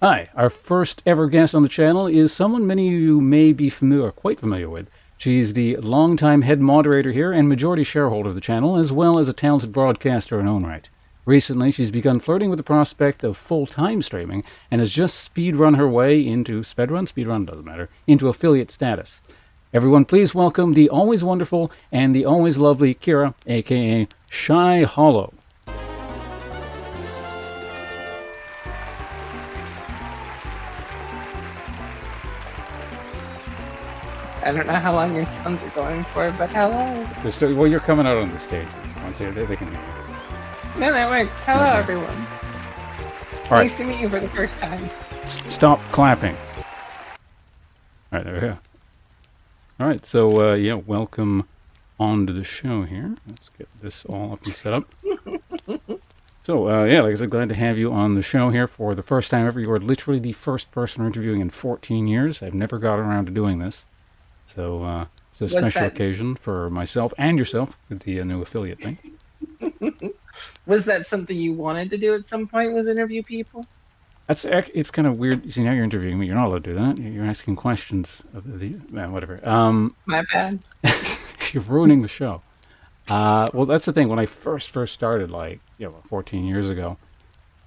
Hi, our first ever guest on the channel is someone many of you may be quite familiar with. She's the longtime head moderator here and majority shareholder of the channel, as well as a talented broadcaster in her own right. Recently, she's begun flirting with the prospect of full-time streaming and has just speedrun her way into speedrun doesn't matter, into affiliate status. Everyone, please welcome the always wonderful and the always lovely Kira, aka ShyHolo. I don't know how long your sounds are going for, but hello. Well, you're coming out on the stage. Once they can hear you. No, that works. Hello, everyone. Right. Nice to meet you for the first time. Stop clapping. All right, there we go. All right, so yeah, welcome onto the show here. Let's get this all up and set up. So yeah, like I said, glad to have you on the show here for the first time ever. You are literally the first person we're interviewing in 14 years. I've never got around to doing this. So it's a special occasion for myself and yourself with the new affiliate thing. Was that something you wanted to do at some point, was interview people? It's kind of weird. See, now you're interviewing me. You're not allowed to do that. You're asking questions of whatever. My bad. You're ruining the show. Well, that's the thing. When I first started, like 14 years ago,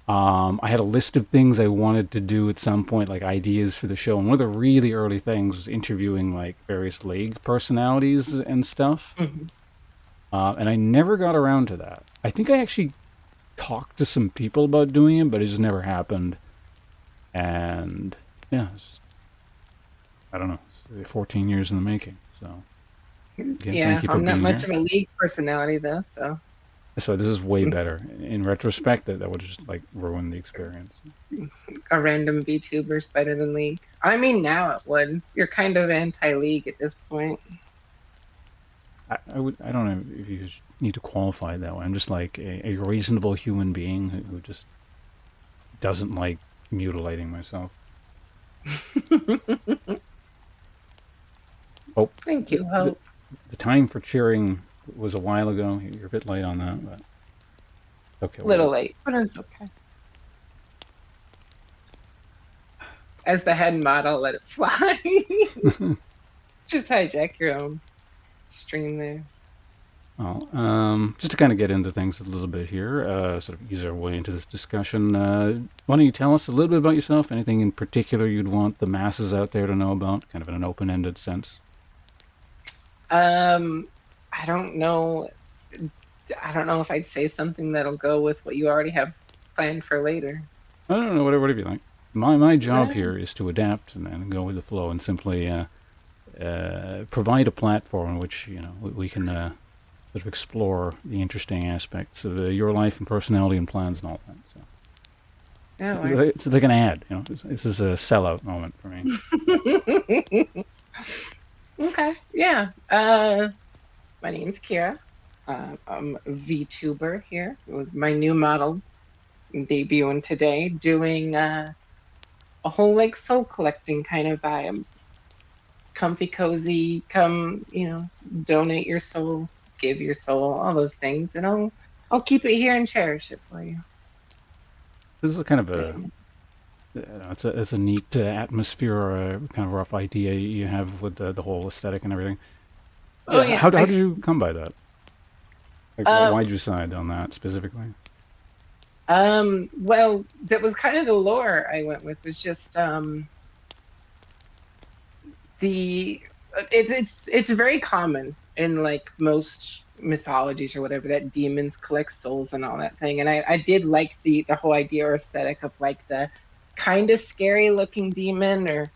I had a list of things I wanted to do at some point, like ideas for the show. And one of the really early things was interviewing like various league personalities and stuff. Mm-hmm. And I never got around to that. I think I actually talked to some people about doing it, but it just never happened. And yeah, I don't know, it's 14 years in the making. So again, yeah, I'm not much here. of a league personality though, so. So this is way better. In retrospect, that would just like ruin the experience. A random Vtuber's better than league. I mean, now it would. You're kind of anti-league at this point. I don't know if you need to qualify it that way. I'm just like a reasonable human being who just doesn't like mutilating myself. Oh, thank you, Hope. The time for cheering was a while ago. You're a bit late on that, but okay. A little late, but it's okay. As the head model, let it fly. Just hijack your own stream there. Well, just to kind of get into things a little bit here, sort of ease our way into this discussion, why don't you tell us a little bit about yourself? Anything in particular you'd want the masses out there to know about, kind of in an open-ended sense? I don't know. I don't know if I'd say something that'll go with what you already have planned for later. I don't know, whatever you like. My job here is to adapt and go with the flow and simply provide a platform in which we can sort of explore the interesting aspects of your life and personality and plans and all that. So yeah, it's like an ad. This is a sellout moment for me. Okay, yeah. My name's Kira. I'm a Vtuber here with my new model debuting today, doing a whole like soul collecting kind of vibe. Comfy, cozy, come, donate your soul, give your soul, all those things, and I'll keep it here and cherish it for you. This is kind of a it's a neat atmosphere, or a kind of rough idea you have with the whole aesthetic and everything. Oh yeah. How did you come by that? Like, why'd you decide on that specifically? Well, that was kind of the lore I went with. Was just it's very common in like most mythologies or whatever that demons collect souls and all that thing, and I did like the whole idea or aesthetic of like the kind of scary looking demon or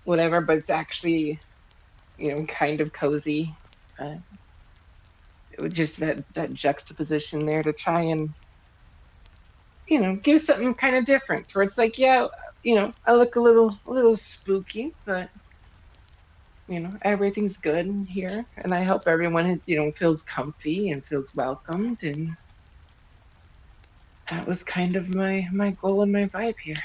whatever, but it's actually kind of cozy. It was just that juxtaposition there to try and give something kind of different where it's like, I look a little spooky, but everything's good in here, and I hope everyone feels comfy and feels welcomed, and that was kind of my goal and my vibe here.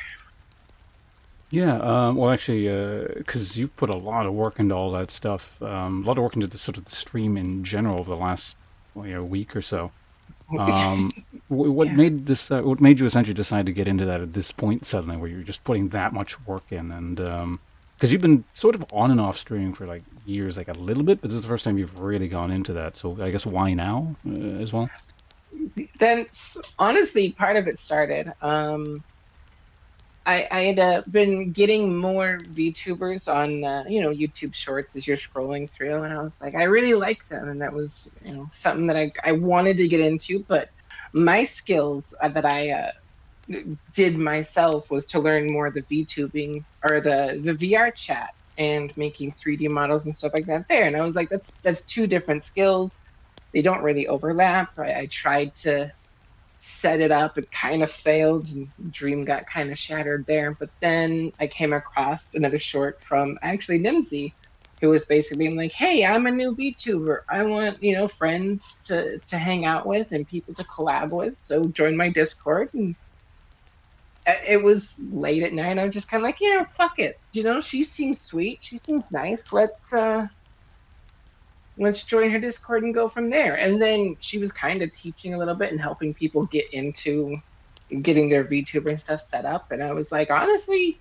Yeah, well, actually, because you put a lot of work into all that stuff, a lot of work into the sort of the stream in general over the last week or so. What Yeah. made this? What made you essentially decide to get into that at this point suddenly, where you're just putting that much work in, and because you've been sort of on and off streaming for like years, like a little bit, but this is the first time you've really gone into that. So I guess why now as well? That's honestly part of it started. I had been getting more VTubers on YouTube Shorts as you're scrolling through, and I was like, I really like them, and that was something that I wanted to get into, but my skills that I did myself was to learn more of the VTubing or the VR chat and making 3D models and stuff like that there, and I was like, that's two different skills. They don't really overlap. I tried to set it up. It kind of failed, and dream got kind of shattered there. But then I came across another short from actually Nimsy, who was basically being like, "Hey, I'm a new VTuber. I want friends to hang out with and people to collab with. So join my Discord." And it was late at night. I was just kind of like, "Yeah, fuck it. She seems sweet. She seems nice. Let's join her Discord and go from there." And then she was kind of teaching a little bit and helping people get into getting their VTuber and stuff set up. And I was like, honestly,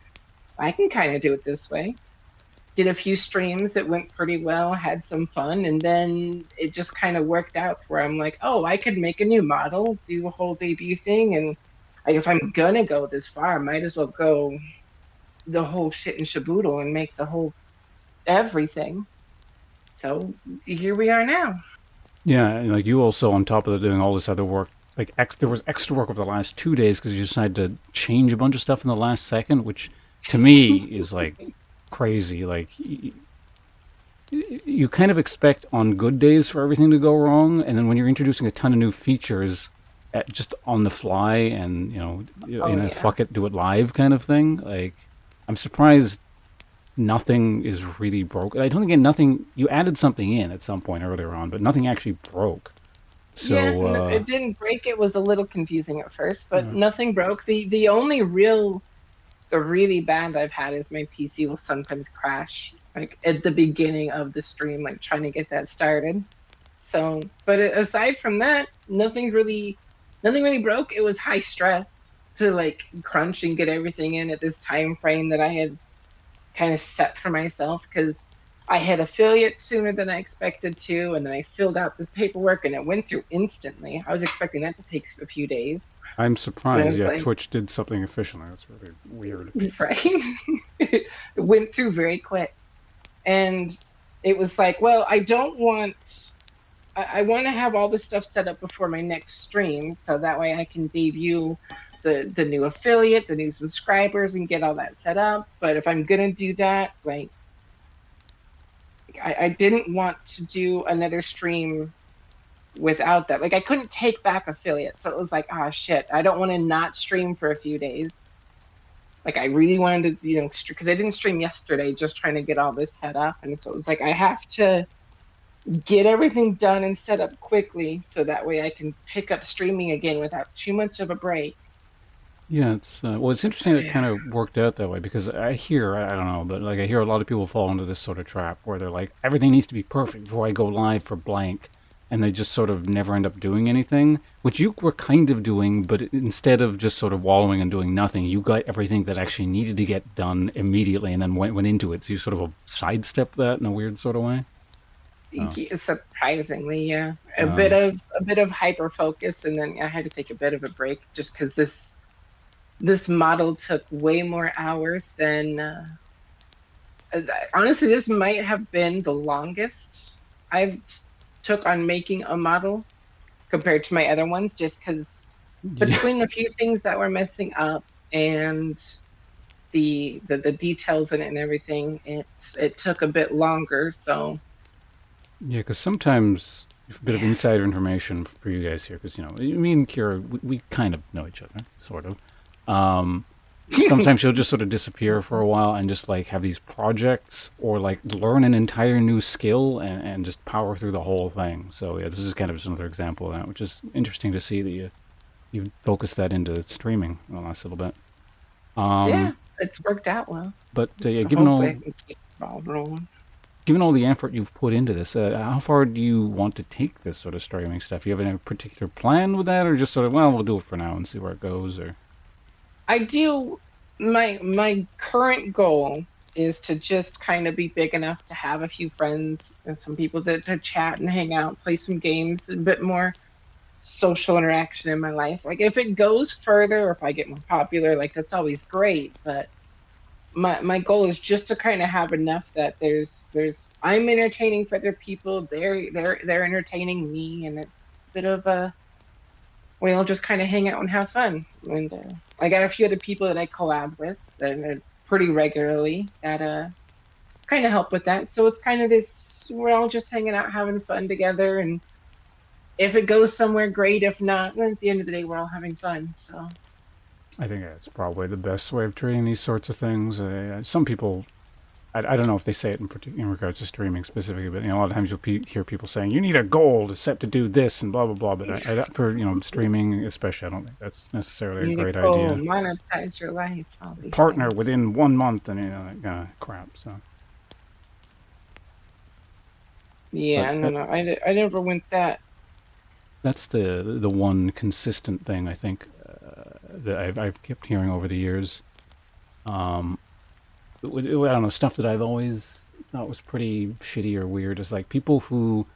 I can kind of do it this way. Did a few streams, it went pretty well, had some fun, and then it just kind of worked out where I'm like, oh, I could make a new model, do a whole debut thing, and like if I'm gonna go this far, I might as well go the whole shit and shaboodle and make the whole everything. So here we are now. Yeah, and like you also on top of doing all this other work, like there was extra work over the last 2 days because you decided to change a bunch of stuff in the last second, which to me is like crazy. Like you kind of expect on good days for everything to go wrong, and then when you're introducing a ton of new features just on the fly, and Oh in a yeah. fuck it, do it live kind of thing, like I'm surprised nothing is really broke. I don't think nothing. You added something in at some point earlier on, but nothing actually broke. Yeah, So it didn't break. It was a little confusing at first, but nothing broke. The only real the really bad that I've had is my PC will sometimes crash, like at the beginning of the stream, like trying to get that started. So, but aside from that, nothing really broke. It was high stress to like crunch and get everything in at this time frame that I had kind of set for myself because I had affiliate sooner than I expected to, and then I filled out the paperwork and it went through instantly. I was expecting that to take a few days, I'm and I surprised. was Yeah, like, Twitch did something efficiently. That's really weird. right? It went through very quick. And it was like, well, I want to have all this stuff set up before my next stream, so that way I can debut the new affiliate, the new subscribers, and get all that set up. But if I'm gonna do that, like I didn't want to do another stream without that. Like I couldn't take back affiliate, so it was like, ah, shit, I don't want to not stream for a few days. Like I really wanted to, because I didn't stream yesterday, just trying to get all this set up, and so it was like I have to get everything done and set up quickly, so that way I can pick up streaming again without too much of a break. Yeah, it's interesting that it Yeah. kind of worked out that way because I don't know, but like I hear a lot of people fall into this sort of trap where they're like, everything needs to be perfect before I go live for blank, and they just sort of never end up doing anything, which you were kind of doing, but instead of just sort of wallowing and doing nothing, you got everything that actually needed to get done immediately and then went into it. So you sort of sidestepped that in a weird sort of way. Oh. Surprisingly, yeah, a bit Um, of hyper focus, and then I had to take a bit of a break just because this model took way more hours than honestly, this might have been the longest I've took on making a model compared to my other ones, just because yeah, between the few things that were messing up and the details in it and everything, it took a bit longer. So yeah, because sometimes a bit of yeah. insider information for you guys here, because me and Kira, we kind of know each other, sort of. Um, Sometimes she'll just sort of disappear for a while and just like have these projects or like learn an entire new skill and just power through the whole thing. So yeah, this is kind of just another example of that, which is interesting to see that you focus that into streaming in the last little bit. Yeah, Um, it's worked out well. but yeah, So given hopefully all I can keep the ball rolling. given all the effort you've put into this, how far do you want to take this sort of streaming stuff? Do you have any particular plan with that, or just sort of, well, we'll do it for now and see where it goes? Or I do. My current goal is to just kind of be big enough to have a few friends and some people to chat and hang out, play some games, a bit more social interaction in my life. Like if it goes further or if I get more popular, like that's always great. But my goal is just to kind of have enough that there's I'm entertaining for other people, they're entertaining me, and it's a bit of a we all just kind of hang out and have fun. And I got a few other people that I collab with pretty regularly that kind of help with that. So it's kind of this we're all just hanging out, having fun together, and if it goes somewhere, great. If not, well, at the end of the day, we're all having fun. So I think that's probably the best way of treating these sorts of things. Some people, I don't know if they say it in regards to streaming specifically, but a lot of times you'll hear people saying you need a goal to set to do this and blah blah blah. But for streaming especially, I don't think that's necessarily you a need great to go idea. monetize your life. All these Partner things. within 1 month, and that kind of crap. So, Yeah, but no, no, I never went that. that's the one consistent thing I think that I've kept hearing over the years. I don't know, stuff that I've always thought was pretty shitty or weird is like people who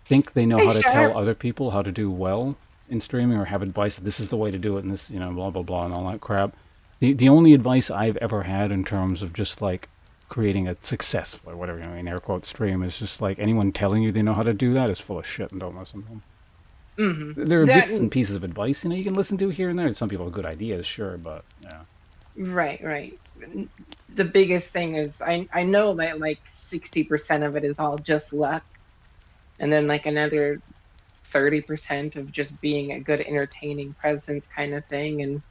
think they know Hey, how to tell Sharp. other people how to do well in streaming or have advice that this is the way to do it and this, blah blah blah and all that crap. The only advice I've ever had in terms of just like creating a successful or whatever, air quote stream is just like anyone telling you they know how to do that is full of shit and don't listen to them. There are That bits and pieces of advice, you can listen to here and there. Some people have good ideas, sure, but yeah. right, right. The biggest thing is I know that like 60% of it is all just luck, and then like another 30% of just being a good entertaining presence kind of thing. And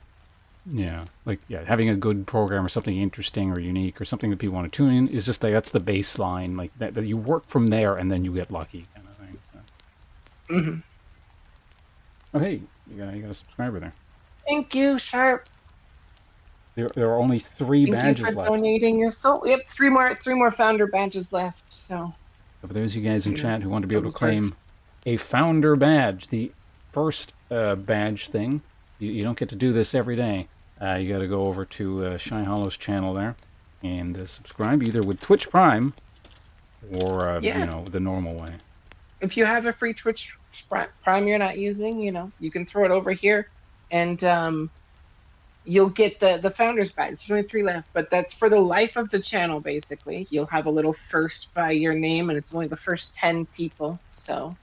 Yeah, like having a good program or something interesting or unique or something that people want to tune in is just like that's the baseline. Like that you work from there and then you get lucky kind of thing. So. mhm. Oh hey, you got a subscriber there. Thank you, Sharp. There are only 3 Thank you for badges left. donating your soul. We have three more founder badges left. So For those of you guys in you know, chat who want to be able to observe. claim a founder badge, the first badge thing, you don't get to do this every day. You got to go over to ShyHolo's channel there and subscribe either with Twitch Prime or Yeah, the normal way. if you have a free Twitch Prime you're not using, you can throw it over here, and you'll get the founders badge. There's only 3 left, but that's for the life of the channel. Basically, you'll have a little first by your name, and it's only the first 10 people. So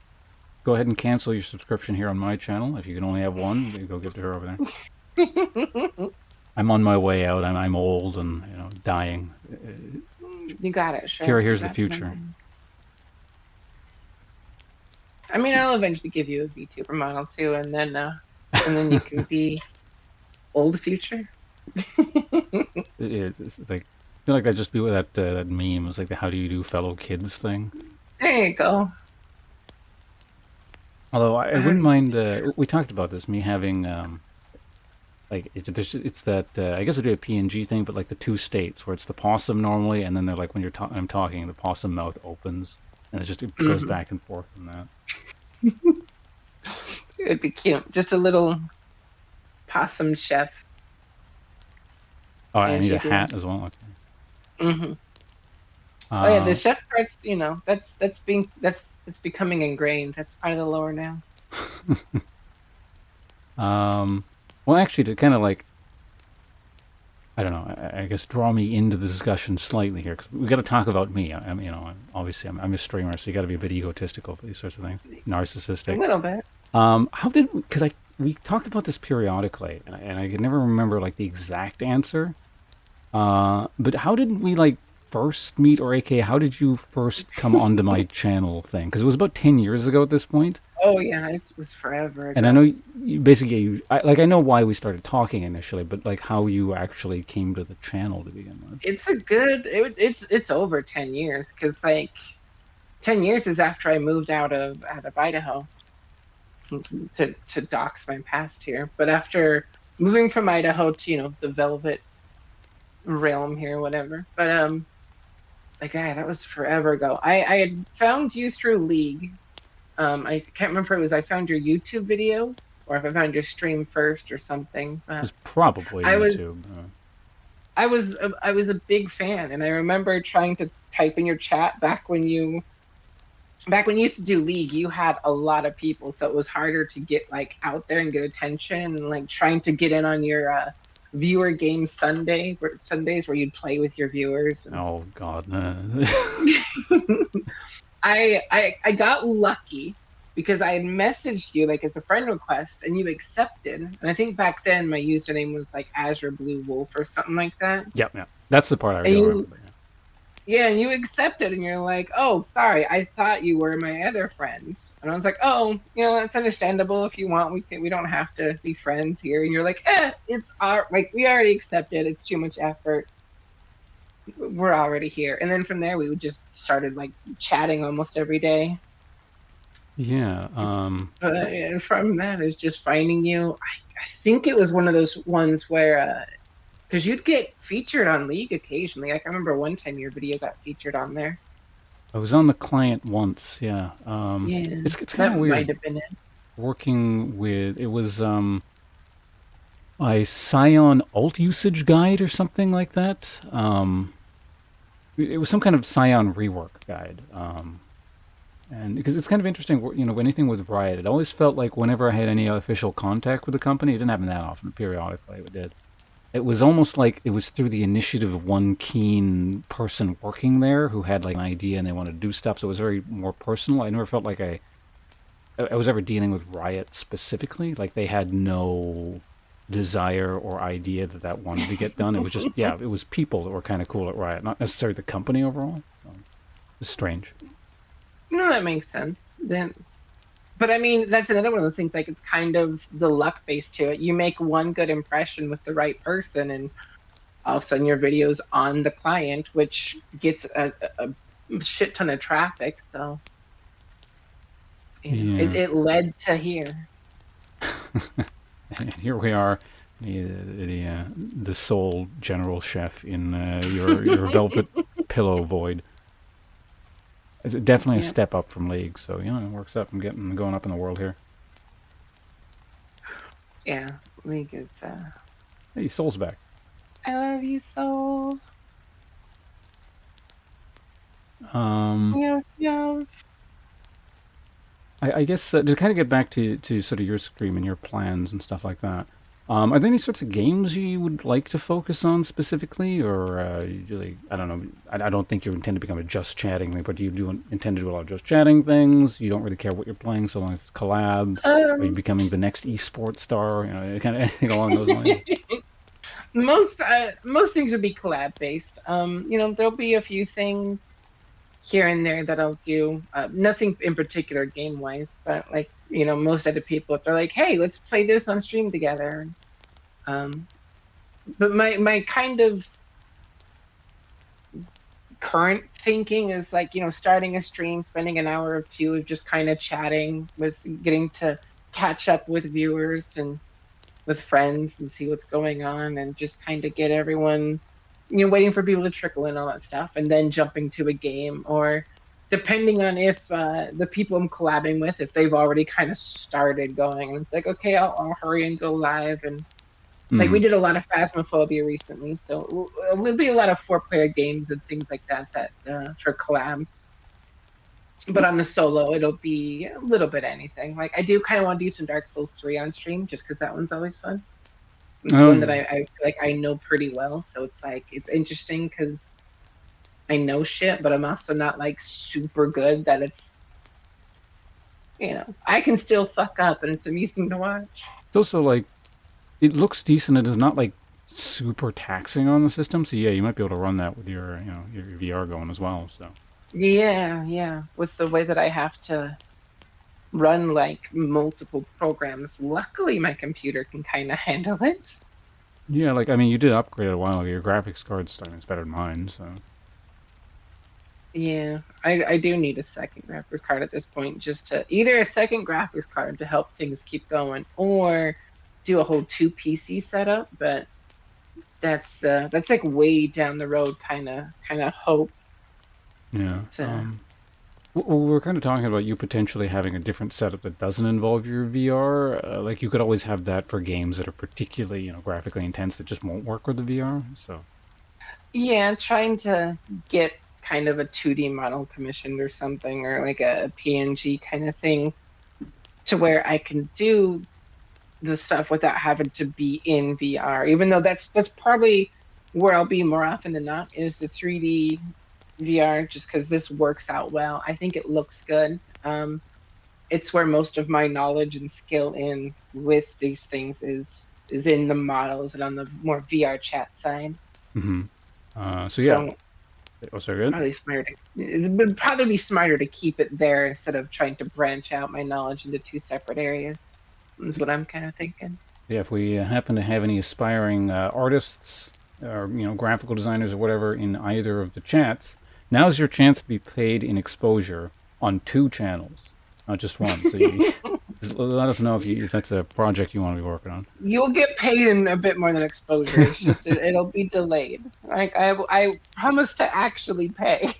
Go ahead and cancel your subscription here on my channel. If you can only have one, you go get her over there. I'm on my way out. I'm old and dying. you got it. Sure. Kira, here's the future. I mean, I'll eventually give you a VTuber model too, and then you can be old future. It's like I feel like that just be what that meme was like the "How do you do, fellow kids" thing. There you go. Although I wouldn't mind. We talked about this. Me having like it's that I guess it'd be a PNG thing, but like the 2 states where it's the possum normally, and then they're like when I'm talking, the possum mouth opens, and it goes back and forth from that. It'd be cute. Just a little possum chef. Oh, I As need you a do. hat as well. Mm-hmm. Oh yeah, the chef part's that's becoming ingrained. That's part of the lore now. Well, actually, to kind of like, I don't know, I guess draw me into the discussion slightly here, because we got to talk about me. Obviously I'm a streamer, so you got to be a bit egotistical for these sorts of things, narcissistic. A little bit. Because we talk about this periodically, and I can never remember like the exact answer. But how did we like first meet, or aka how did you first come onto my channel thing? Because it was about 10 years ago at this point. Oh yeah, it was forever ago. And I know I know why we started talking initially, but like how you actually came to the channel to begin with. It's over 10 years, because like 10 years is after I moved out of Idaho to dox my past here. But after moving from Idaho to the Velvet realm here, whatever. But like, that was forever ago. I had found you through League. I can't remember if it was I found your YouTube videos or if I found your stream first or something. It But was probably I was YouTube. I was a big fan, and I remember trying to type in your chat back when you used to do League. You had a lot of people, so it was harder to get like out there and get attention, and like trying to get in on your viewer game Sundays where you'd play with your viewers. And Oh God. I got lucky because I had messaged you like as a friend request and you accepted. And I think back then my username was like Azure Blue Wolf or something like that. Yep, yeah. That's the part I And do remember. you But yeah. Yeah, and you accepted, and you're like, "Oh, sorry, I thought you were my other friends." And I was like, "Oh, that's understandable. If you want, we don't have to be friends here." And you're like, it's our like we already accepted. It's too much effort. We're already here." And then from there, we would just started like chatting almost every day. Yeah. But from that is just finding you. I think it was one of those ones where because you'd get featured on League occasionally. Like I remember one time your video got featured on there. I was on the client once. Yeah. Yeah, It's kind that of might weird have been it. working with. It was a Scion alt usage guide or something like that. It was some kind of Scion rework guide. And because it's kind of interesting, anything with Riot, it always felt like whenever I had any official contact with the company, it didn't happen that often, periodically it did. It was almost like it was through the initiative of one keen person working there who had like an idea and they wanted to do stuff. So it was very more personal. I never felt like I was ever dealing with Riot specifically. Like they had no desire or idea that wanted to get done. It was just, yeah, it was people that were kind of cool at Riot, not necessarily the company overall. So it's strange. No, that makes sense. Then, but I mean, that's another one of those things. Like it's kind of the luck base to it. You make one good impression with the right person, and all of a sudden your video's on the client, which gets a shit ton of traffic. So Yeah. it led to here. And here we are, the sole general chef in your velvet pillow void. It's definitely a Yeah, step up from League, so it works up. I'm going up in the world here. yeah. League is. Hey, Soul's back. I love you so. Um, Yeah, yeah. I guess to kind of get back to sort of your stream and your plans and stuff like that. Are there any sorts of games you would like to focus on specifically, or I don't know. I don't think you intend to become a just chatting thing, but do you intend to do a lot of just chatting things? You don't really care what you're playing so long as it's collab. Are you Um, becoming the next esports star? Kind of anything along those lines. most things would be collab based. There'll be a few things here and there that I'll do. Nothing in particular game wise, but like most other people, if they're like, "Hey, let's play this on stream together." Um, but my kind of current thinking is like starting a stream, spending an hour or two of just kind of chatting with, getting to catch up with viewers and with friends and see what's going on, and just kind of get everyone, waiting for people to trickle in, all that stuff, and then jumping to a game, or depending on if the people I'm collabing with, if they've already kind of started going, and it's like, okay, I'll hurry and go live. And like we Mm. did a lot of Phasmophobia recently, so it'll be a lot of 4-player games and things like that for collabs. But on the solo, it'll be a little bit anything. Like I do kind of want to do some Dark Souls 3 on stream, just because that one's always fun. It's Oh one that yeah. I feel like I know pretty well, so it's like it's interesting because I know shit, but I'm also not like super good that it's I can still fuck up and it's amusing to watch. It's also like it looks decent. It is not like super taxing on the system. So yeah, you might be able to run that with your your VR going as well. So Yeah, yeah. With the way that I have to run like multiple programs, luckily my computer can kind of handle it. yeah, like I mean, you did upgrade it a while ago. Your graphics card's I mean, it's better than mine. So Yeah, I do need a second graphics card at this point, just to either a second graphics card to help things keep going, or do a whole 2 PC setup. But that's like way down the road kind of hope. Yeah. So Well, we're kind of talking about you potentially having a different setup that doesn't involve your VR. Like you could always have that for games that are particularly, graphically intense that just won't work with the VR. So, yeah, trying to get kind of a 2D model commissioned or something, or like a PNG kind of thing, to where I can do the stuff without having to be in VR. Even though that's probably where I'll be more often than not, is the 3D VR, just because this works out well. I think it looks good. It's where most of my knowledge and skill in with these things is in the models and on the more VR chat side. hmm so yeah. So Oh, sorry, good. probably smarter. It would probably be smarter to keep it there instead of trying to branch out my knowledge into two separate areas. Is what I'm kind of thinking. Yeah, if we happen to have any aspiring artists or graphical designers or whatever in either of the chats, now's your chance to be paid in exposure on two channels, not just one. So you just let us know if that's a project you want to be working on. You'll get paid in a bit more than exposure. It's just it'll be delayed. Like I promise to actually pay.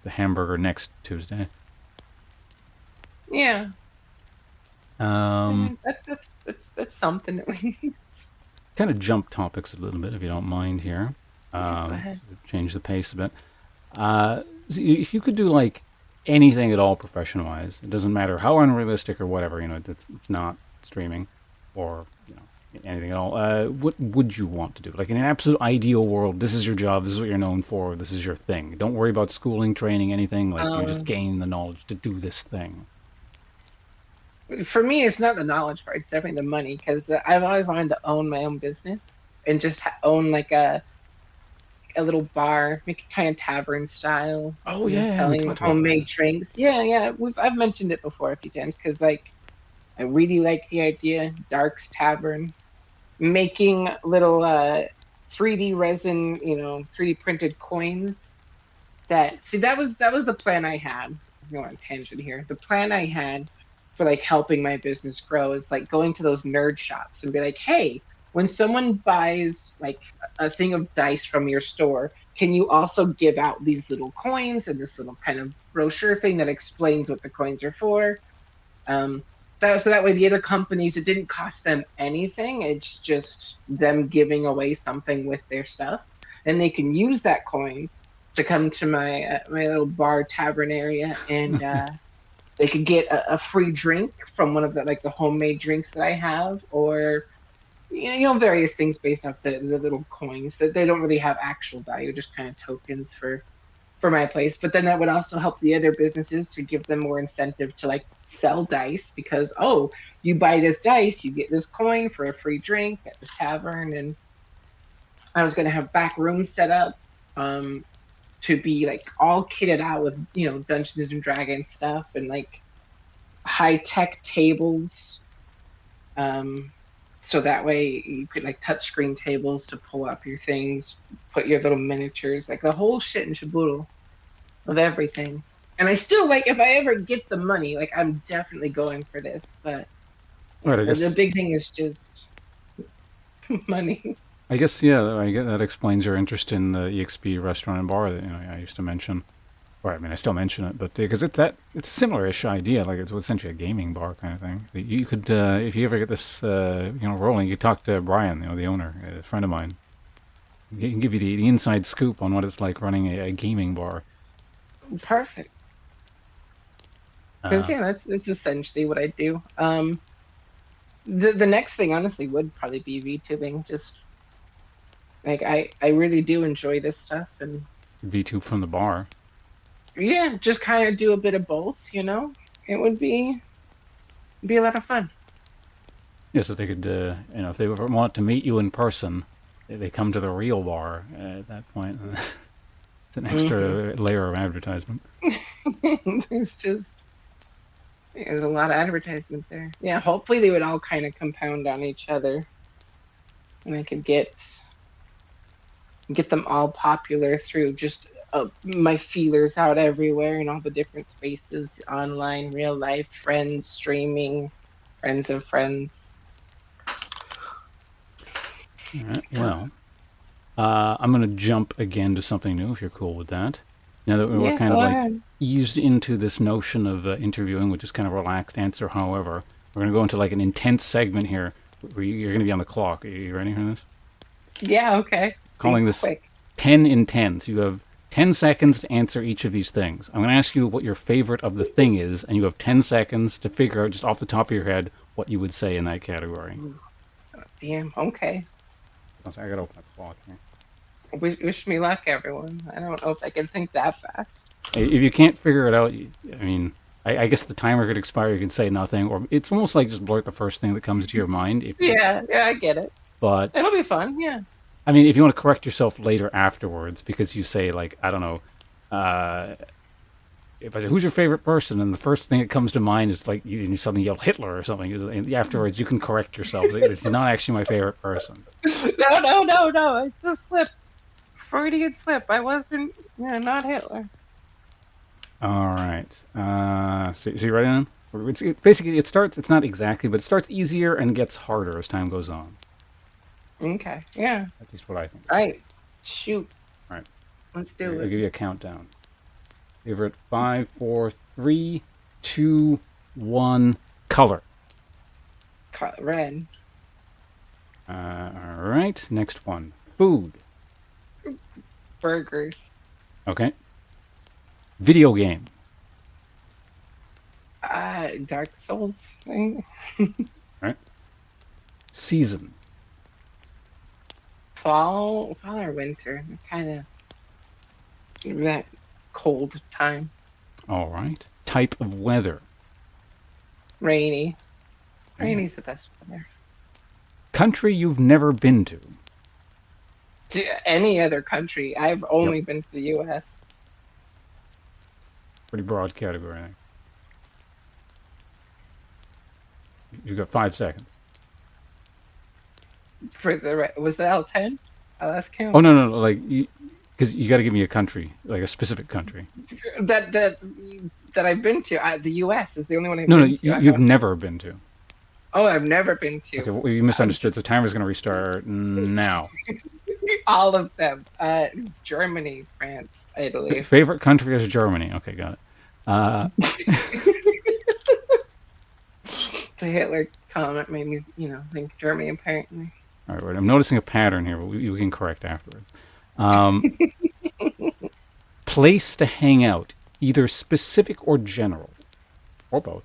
The hamburger next Tuesday. Yeah, Um, that's something at least. Kind of jump topics a little bit if you don't mind here. Yeah, go Um, ahead. Change the pace a bit. So if you could do like anything at all profession wise, it doesn't matter how unrealistic or whatever, it's not streaming or, anything at all. What would you want to do? Like in an absolute ideal world, this is your job, this is what you're known for, this is your thing. Don't worry about schooling, training, anything. Like you just Um, gain the knowledge to do this thing. for me, it's not the knowledge part. It's definitely the money because I've always wanted to own my own business and just own like a little bar, make it kind of tavern style, Oh yeah, we selling talked about that. homemade drinks. Yeah, yeah, I've mentioned it before a few times because like I really like the idea. Dark's Tavern, making little 3D resin, 3D printed coins. That was the plan I had. I'm going on a tangent here. The plan I had for like helping my business grow is like going to those nerd shops and be like, hey, when someone buys like a thing of dice from your store, can you also give out these little coins and this little kind of brochure thing that explains what the coins are for? Um, so that way, the other companies, it didn't cost them anything. It's just them giving away something with their stuff, and they can use that coin to come to my little bar tavern area, and they could get a free drink from one of the like the homemade drinks that I have, or various things based off the little coins that they don't really have actual value, just kind of tokens for my place. But then that would also help the other businesses to give them more incentive to like sell dice because oh, you buy this dice, you get this coin for a free drink at this tavern. And I was gonna have back rooms set up um to be like all kitted out with Dungeons and Dragons stuff and like high tech tables. Um so that way you could like touchscreen tables to pull up your things, put your little miniatures, like the whole shit and shaboodle of everything. And I still like if I ever get the money, like I'm definitely going for this. But Right, yeah, the big thing is just money. yeah, I get that explains your interest in the EXP restaurant and bar that I used to mention. Or I mean, I still mention it, but because it's a similar-ish idea, like it's essentially a gaming bar kind of thing. You could, if you ever get this, rolling, you could talk to Brian, the owner, a friend of mine. He can give you the inside scoop on what it's like running a gaming bar. Perfect. Because Uh, yeah, that's essentially what I do. The next thing honestly would probably be VTubing. Just like I really do enjoy this stuff, and V2 from the bar. yeah, just kind of do a bit of both. It would be a lot of fun. Yeah, so they could, if they ever want to meet you in person, they come to the real bar at that point. It's an Hmm. extra layer of advertisement. It's just there's a lot of advertisement there. Yeah, hopefully they would all kind of compound on each other, and I could get them all popular through just my feelers out everywhere in all the different spaces, online, real life, friends, streaming, friends of friends. All right, So well, I'm going to jump again to something new if you're cool with that. Now that we're Yeah, kind go of like ahead. eased into this notion of interviewing, which is kind of relaxed answer, however, we're going to go into like an intense segment here where you're going to be on the clock. Are you ready for this? Yeah, okay. Be Calling this quick. 10 in 10. So you have 10 seconds to answer each of these things. I'm going to ask you what your favorite of the thing is, and you have 10 seconds to figure out just off the top of your head what you would say in that category. Ooh, damn, okay. I got to open up the clock here. Wish me luck, everyone. I don't know if I can think that fast. If you can't figure it out, I mean, I guess the timer could expire. You can say nothing, or it's almost like just blurt the first thing that comes to your mind. Yeah, yeah, I get it. But It'll be fun, yeah. I mean, if you want to correct yourself later afterwards, because you say like I don't know, if I say who's your favorite person, and the first thing that comes to mind is like you suddenly yell Hitler or something, and afterwards you can correct yourself. It's not actually my favorite person. No. It's a slip. Freudian slip. I wasn't, yeah, not Hitler. All right. So you ready then? Basically, it starts. It's not exactly, but it starts easier and gets harder as time goes on. Okay, yeah. At least what I think. All right, shoot. All right. Let's I'll do give it. you a countdown. Favorite 5, 4, 3, 2, 1. Color. Red. All right. Next one. Food. Burgers. Okay. Video game. Dark Souls thing. All right. Season. Fall or winter. Kind of that cold time. All right. Type of weather. Rainy. Rainy's the best weather. Country you've never been to. To any other country. I've only been to the U.S. Pretty broad category, I think. You've got 5 seconds. Was the L10? Last count. Oh, no. Like, because you got to give me a country, like a specific country. That I've been to. The U.S. is the only one I've No, been to. you've never been to. Oh, I've never been to. Okay, well, you misunderstood. So timer's going to restart now. All of them. Germany, France, Italy. Favorite country is Germany. Okay, got it. The Hitler comment made me, think Germany apparently. All right, I'm noticing a pattern here, but we can correct afterwards. Place to hang out, either specific or general, or both.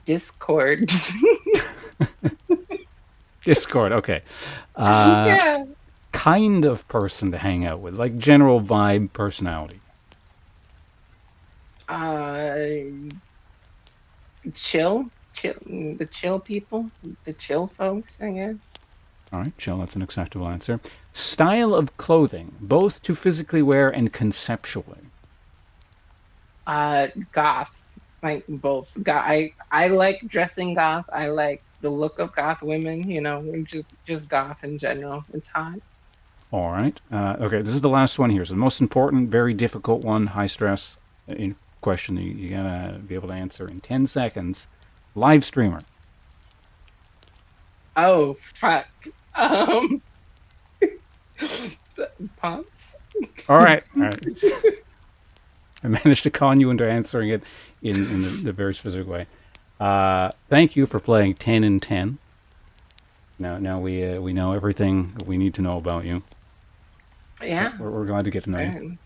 Discord. Discord, okay. Yeah. Kind of person to hang out with, like general vibe personality. Chill, the chill people, the chill folks, I guess. All right, chill, that's an acceptable answer. Style of clothing, both to physically wear and conceptually. Goth, like both. I like dressing goth. I like the look of goth women. Just goth in general. It's hot. All right. Okay, this is the last one here. So the most important, very difficult one, high stress question that you gotta be able to answer in 10 seconds. Live streamer. Oh fuck. Pawnce. All right. I managed to con you into answering it in the very specific way. Thank you for playing 10 in 10. Now we know everything we need to know about you. Yeah. We're glad to get to know you.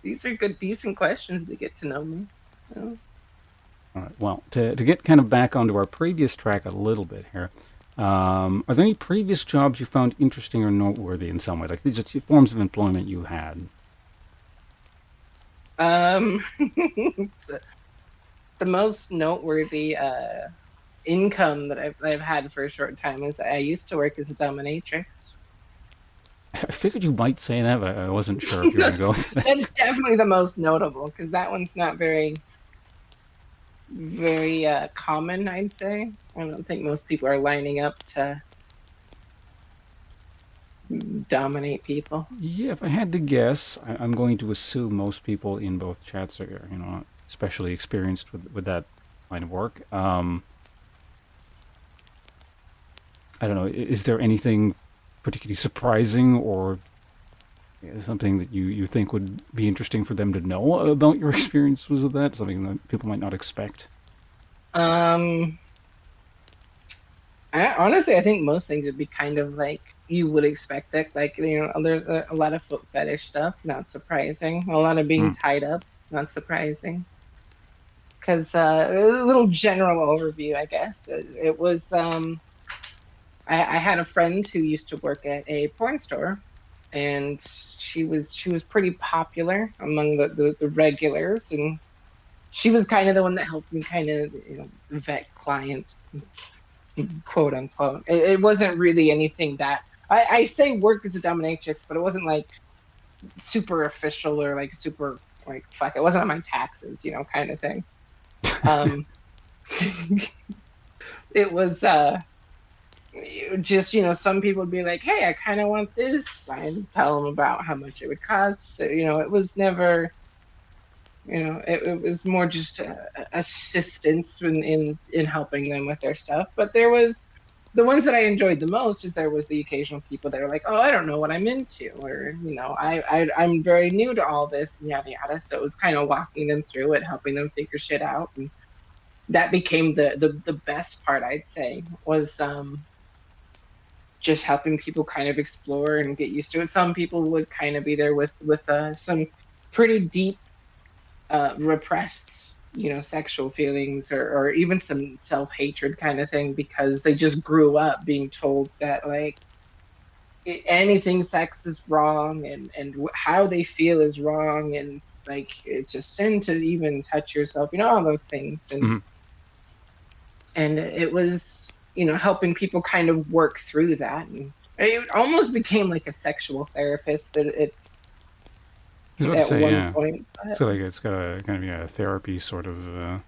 These are good, decent questions to get to know me. All right. Well, to get kind of back onto our previous track a little bit here, are there any previous jobs you found interesting or noteworthy in some way? Like these are forms of employment you had? The most noteworthy income that I've had for a short time is I used to work as a dominatrix. I figured you might say that, but I wasn't sure if you were going to go with that. That's definitely the most notable because that one's not very common, I'd say. I don't think most people are lining up to dominate people. Yeah, if I had to guess, I'm going to assume most people in both chats are, especially experienced with that line of work. I don't know. Is there anything particularly surprising or something that you think would be interesting for them to know about your experiences with that? Something that people might not expect. Um, honestly, I think most things would be kind of like you would expect it. Like, there's a lot of foot fetish stuff, not surprising. A lot of being Mm. tied up, not surprising. Because a little general overview, I guess. It was I had a friend who used to work at a porn store, and she was pretty popular among the regulars, and she was kind of the one that helped me kind of vet clients, quote unquote. It wasn't really anything that I say work as a dominatrix, but it wasn't like super official or like super like fuck. It wasn't on my taxes, kind of thing. Um, it was just some people would be like, hey, I kind of want this. I'd tell them about how much it would cost. It was never, it was more just assistance in helping them with their stuff. But there was the ones that I enjoyed the most is there was the occasional people that are like, oh, I don't know what I'm into, or I'm very new to all this and yada yada. So it was kind of walking them through it, helping them figure shit out, and that became the best part, I'd say, was just helping people kind of explore and get used to it. Some people would kind of be there with some pretty deep repressed, sexual feelings or even some self-hatred kind of thing because they just grew up being told that like anything sex is wrong and how they feel is wrong and like it's a sin to even touch yourself, all those things. And Mm-hmm. it was helping people kind of work through that, and it almost became like a sexual therapist I was about to at say, one yeah. point. But So like it's got a kind of therapy sort of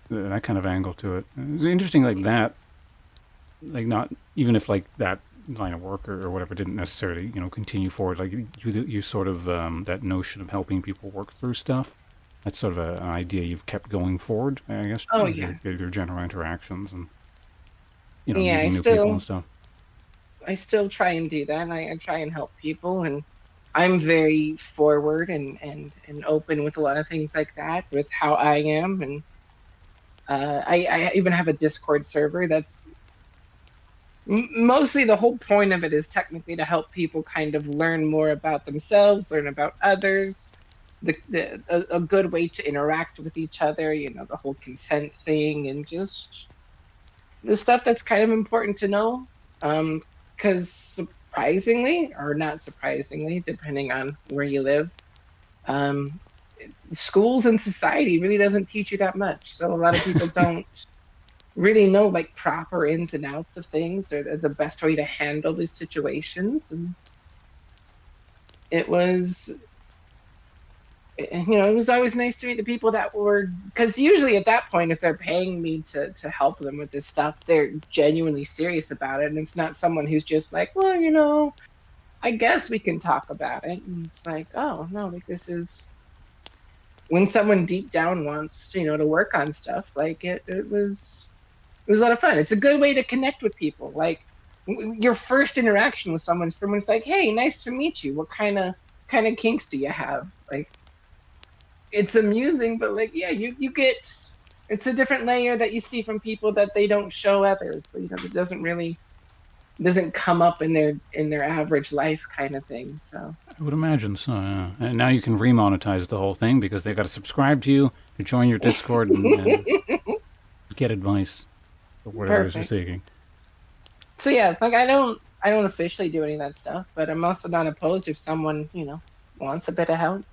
that kind of angle to it. It's interesting like that. Like not even if like that line of work or whatever didn't necessarily continue forward. Like you sort of that notion of helping people work through stuff. That's sort of an idea you've kept going forward. I guess oh with yeah, your general interactions and yeah, meeting new people and stuff. I still try and do that. I try and help people, and I'm very forward and open with a lot of things like that with how I am. And I even have a Discord server that's mostly the whole point of it is technically to help people kind of learn more about themselves, learn about others, a good way to interact with each other, the whole consent thing, and just the stuff that's kind of important to know. Because surprisingly, or not surprisingly, depending on where you live, um, schools and society really doesn't teach you that much. So a lot of people don't really know like proper ins and outs of things or the best way to handle these situations. And it was, it was always nice to meet the people that were, because usually at that point, if they're paying me to help them with this stuff, they're genuinely serious about it. And it's not someone who's just like, well, I guess we can talk about it. And it's like, oh no, like this is when someone deep down wants, to work on stuff. Like it was a lot of fun. It's a good way to connect with people. Like your first interaction with someone's like, "Hey, nice to meet you. What kind of kinks do you have?" Like it's amusing, but like yeah, you get it's a different layer that you see from people that they don't show others. So, it doesn't come up in their average life kind of thing. So I would imagine so. Yeah. And now you can remonetize the whole thing because they got to subscribe to you to join your Discord and get advice or whatever it is you're perfect. seeking. So yeah, like I don't officially do any of that stuff, but I'm also not opposed if someone wants a bit of help.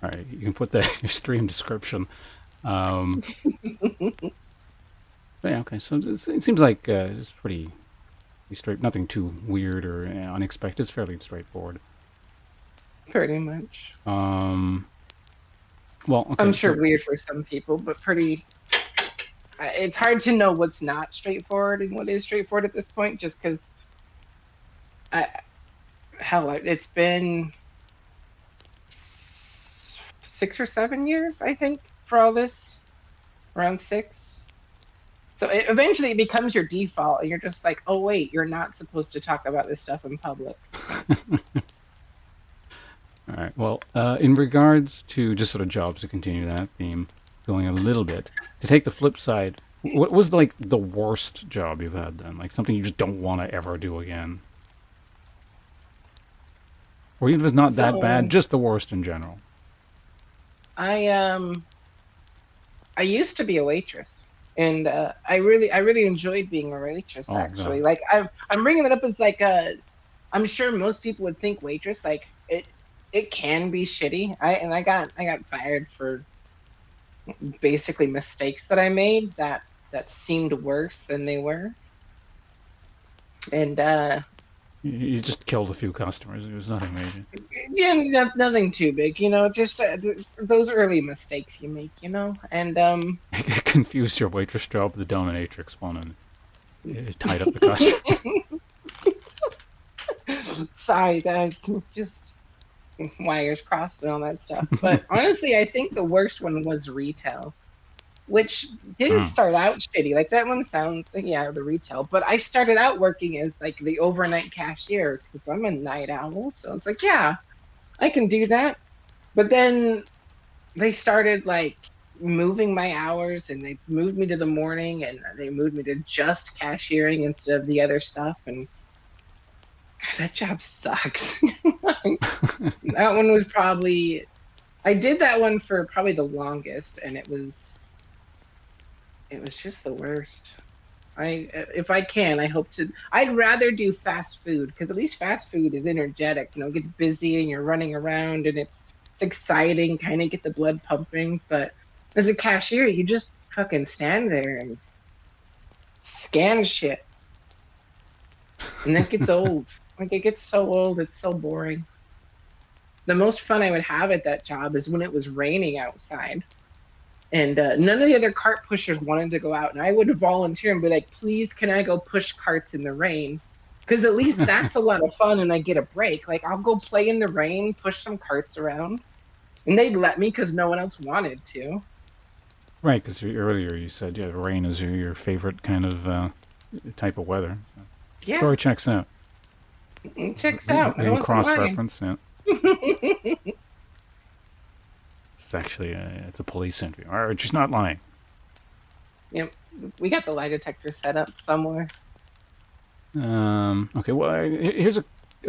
All right, you can put that in your stream description. Um, but yeah, okay. So it seems like it's pretty straight. Nothing too weird or unexpected. It's fairly straightforward. Pretty much. Um, well, I'm okay. sure So weird for some people, but pretty. It's hard to know what's not straightforward and what is straightforward at this point, just because, hell, it's been 6 or 7 years, I think, for all this, around 6. So eventually it becomes your default, and you're just like, oh wait, you're not supposed to talk about this stuff in public. All right. Well, in regards to just sort of jobs to continue that theme, going a little bit to take the flip side, what was like the worst job you've had then? Like something you just don't want to ever do again, or even if it's not that bad, So just the worst in general. I I used to be a waitress, and I really enjoyed being a waitress. Oh Actually, god. like I'm bringing it up as like a. I'm sure most people would think waitress like it can be shitty. I got fired for basically mistakes that I made that seemed worse than they were, and You just killed a few customers. It was nothing major. yeah, nothing too big, just those early mistakes you make, and Confused your waitress job with the dominatrix one, and it tied up the customer. sorry that just wires crossed and all that stuff. But honestly, I think the worst one was retail, which didn't Hmm. start out shitty. Like that one sounds like, yeah, the retail. But I started out working as like the overnight cashier because I'm a night owl. So it's like, yeah, I can do that. But then they started like moving my hours and they moved me to the morning and they moved me to just cashiering instead of the other stuff. And God, that job sucked. That one was probably I did that one for probably the longest, and it was just the worst. If I can, I hope to. I'd rather do fast food because at least fast food is energetic. It gets busy and you're running around and it's exciting, kind of get the blood pumping. But as a cashier, you just fucking stand there and scan shit, and that gets old. Like it gets so old, it's so boring. The most fun I would have at that job is when it was raining outside and none of the other cart pushers wanted to go out, and I would volunteer and be like, please can I go push carts in the rain, because at least that's a lot of fun and I get a break. Like I'll go play in the rain, push some carts around, and they'd let me because no one else wanted to. Right, because earlier you said yeah, rain is your favorite kind of type of weather. Yeah, Story checks out. it checks We out. I can wasn't lying. cross-reference. Yeah. It's actually it's a police interview. All right, she's not lying. Yep, we got the lie detector set up somewhere. Okay, well, here's a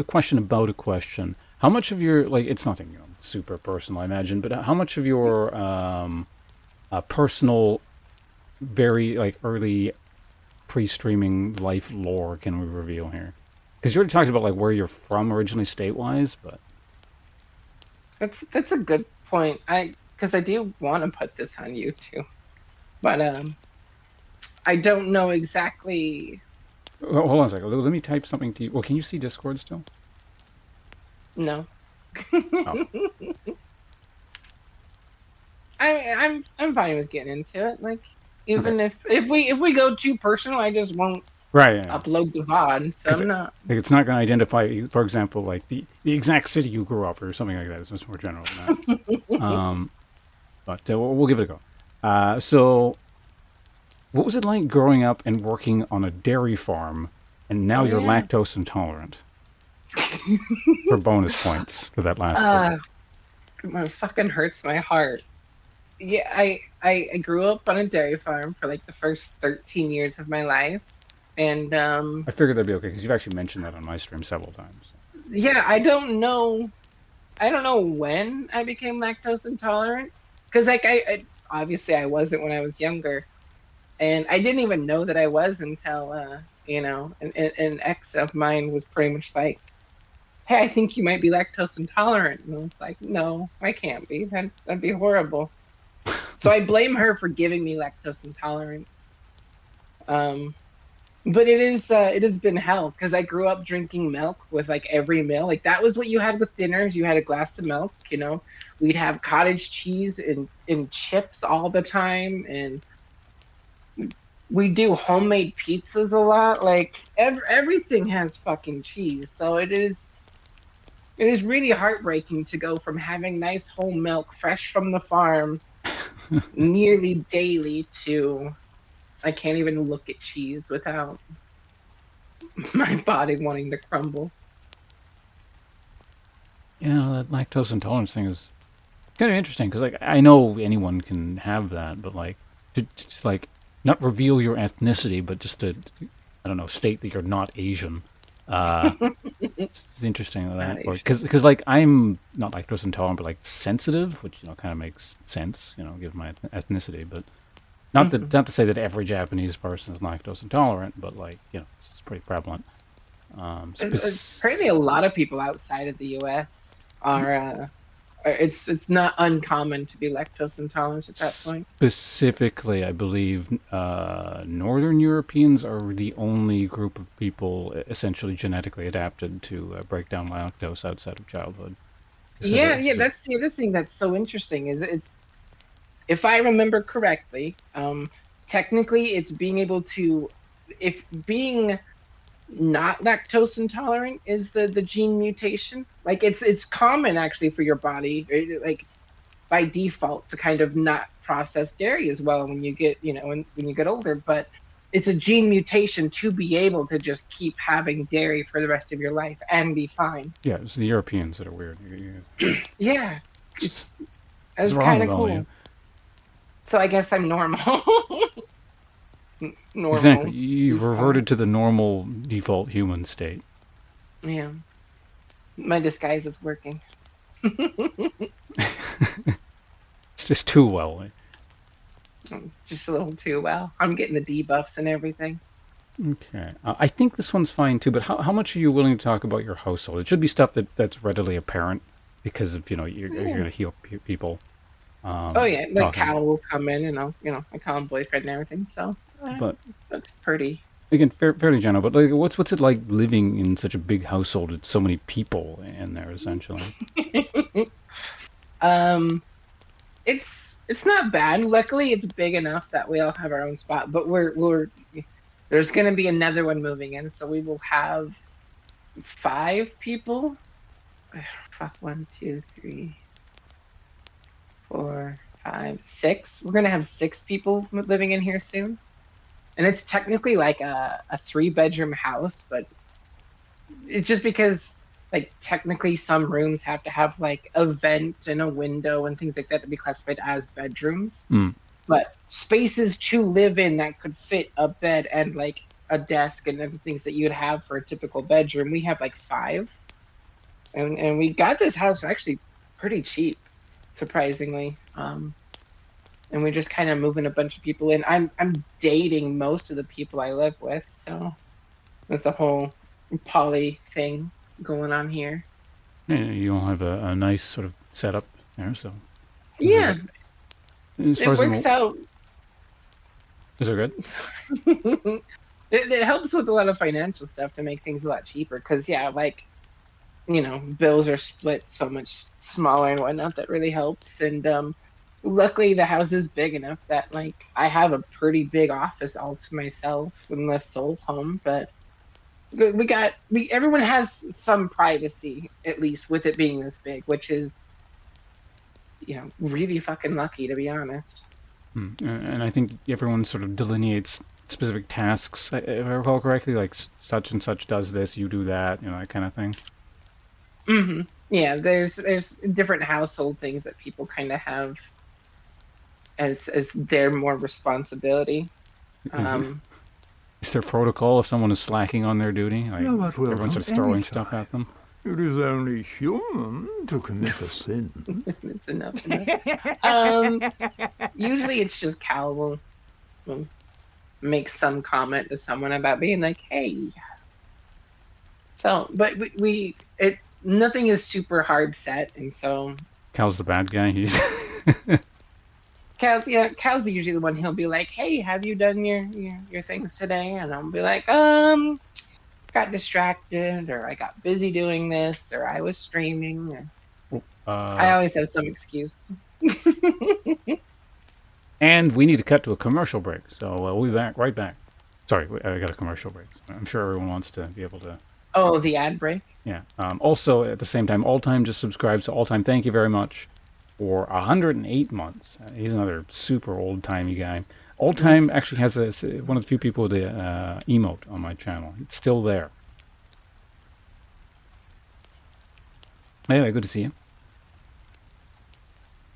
question about a question. How much of your like it's nothing super personal, I imagine, but how much of your personal, very like early pre-streaming life lore can we reveal here? Because you already talked about like where you're from originally, state-wise, but That's a good point. Because I do want to put this on YouTube, but I don't know exactly. hold on a second. Let me type something to you. Well, can you see Discord still? No. Oh, I'm fine with getting into it. Like okay. even if we go too personal, I just won't Right. Yeah. upload the VOD. So Because I'm not. like, it's not going to identify you, for example, like the exact city you grew up or something like that. It's much more general than that. But we'll give it a go. So, what was it like growing up and working on a dairy farm, and now Oh you're yeah. lactose intolerant? For bonus points for that last bit. Uh, it fucking hurts my heart. Yeah, I grew up on a dairy farm for like the first 13 years of my life, and I figured that'd be okay because you've actually mentioned that on my stream several times. yeah, I don't know when I became lactose intolerant because like I obviously I wasn't when I was younger, and I didn't even know that I was until an ex of mine was pretty much like, "Hey, I think you might be lactose intolerant," and I was like, "No, I can't be. That'd be horrible." So I blame her for giving me lactose intolerance. Um, but it has been hell because I grew up drinking milk with like every meal. Like that was what you had with dinners. You had a glass of milk. We'd have cottage cheese and chips all the time, and we do homemade pizzas a lot. Like everything has fucking cheese. So it is really heartbreaking to go from having nice whole milk fresh from the farm nearly daily to I can't even look at cheese without my body wanting to crumble. That lactose intolerance thing is kind of interesting because, like, I know anyone can have that, but like, to just like not reveal your ethnicity, but just to, I don't know, state that you're not Asian. Uh, it's interesting Not that, or Asian. because like I'm not lactose intolerant, but like sensitive, which kind of makes sense, given my ethnicity. But not to say that every Japanese person is lactose intolerant, but like it's pretty prevalent. Apparently, a lot of people outside of the U.S. are. It's not uncommon to be lactose intolerant at that point. Specifically, I believe Northern Europeans are the only group of people essentially genetically adapted to break down lactose outside of childhood. So Yeah, yeah, that's the other thing that's so interesting is it's if I remember correctly, technically it's being able to if being not lactose intolerant is the gene mutation. Like it's common actually for your body, like by default to kind of not process dairy as well when you get, when you get older, but it's a gene mutation to be able to just keep having dairy for the rest of your life and be fine. yeah, it's the Europeans that are weird. Yeah, What's it's wrong kind with of all of you? cool. So I guess I'm normal. Exactly. Normal You've default. reverted to the normal default human state. Yeah, my disguise is working. It's just too well. Just a little too well. I'm getting the debuffs and everything. Okay. I think this one's fine too, but how much are you willing to talk about your household? It should be stuff that's readily apparent because of, you're Yeah. going to heal people. Oh yeah, like Talking Cal about. will come in and I call him boyfriend and everything. So But that's pretty. again, fairly general. But like, what's it like living in such a big household with so many people in there, essentially? um, it's not bad. Luckily, it's big enough that we all have our own spot. But we're there's gonna be another one moving in, so we will have 5 people. Fuck, 1, 2, 3, 4, 5, 6. We're gonna have 6 people living in here soon, and it's technically like a 3-bedroom house, but it's just because like technically some rooms have to have like a vent and a window and things like that to be classified as bedrooms. Mm. But spaces to live in that could fit a bed and like a desk and other things that you'd have for a typical bedroom, we have like 5. And we got this house actually pretty cheap, surprisingly. And we're just kind of moving a bunch of people in. I'm dating most of the people I live with, so with the whole poly thing going on here. Yeah, you all have a nice sort of setup there, so Yeah, as far it as works out. is it good? It helps with a lot of financial stuff to make things a lot cheaper. Because yeah, like bills are split so much smaller and whatnot. That really helps. And luckily, the house is big enough that like I have a pretty big office all to myself, unless Soul's home. But everyone has some privacy at least with it being this big, which is really fucking lucky, to be honest. And I think everyone sort of delineates specific tasks. If I recall correctly, like such and such does this, you do that, that kind of thing. Yeah, there's different household things that people kind of have as their more responsibility. Is there protocol if someone is slacking on their duty? Like You're not welcome everyone starts throwing anytime. stuff at them. It is only human to commit a sin. It's enough. Usually it's just Cal will make some comment to someone about being like, "Hey." So, but nothing is super hard set, and so Cal's the bad guy. He's Cal's usually the one. He'll be like, "Hey, have you done your things today?" And I'll be like, got distracted, or I got busy doing this, or I was streaming." I always have some excuse. And we need to cut to a commercial break, so we'll be right back. Sorry, I got a commercial break. I'm sure everyone wants to be able to. Oh, the ad break. Yeah. Also, at the same time, All Time just subscribed. So All Time, thank you very much for 108 months. He's another super old timey guy. Old Time actually has one of the few people with the emote on my channel. It's still there. Anyway, good to see you.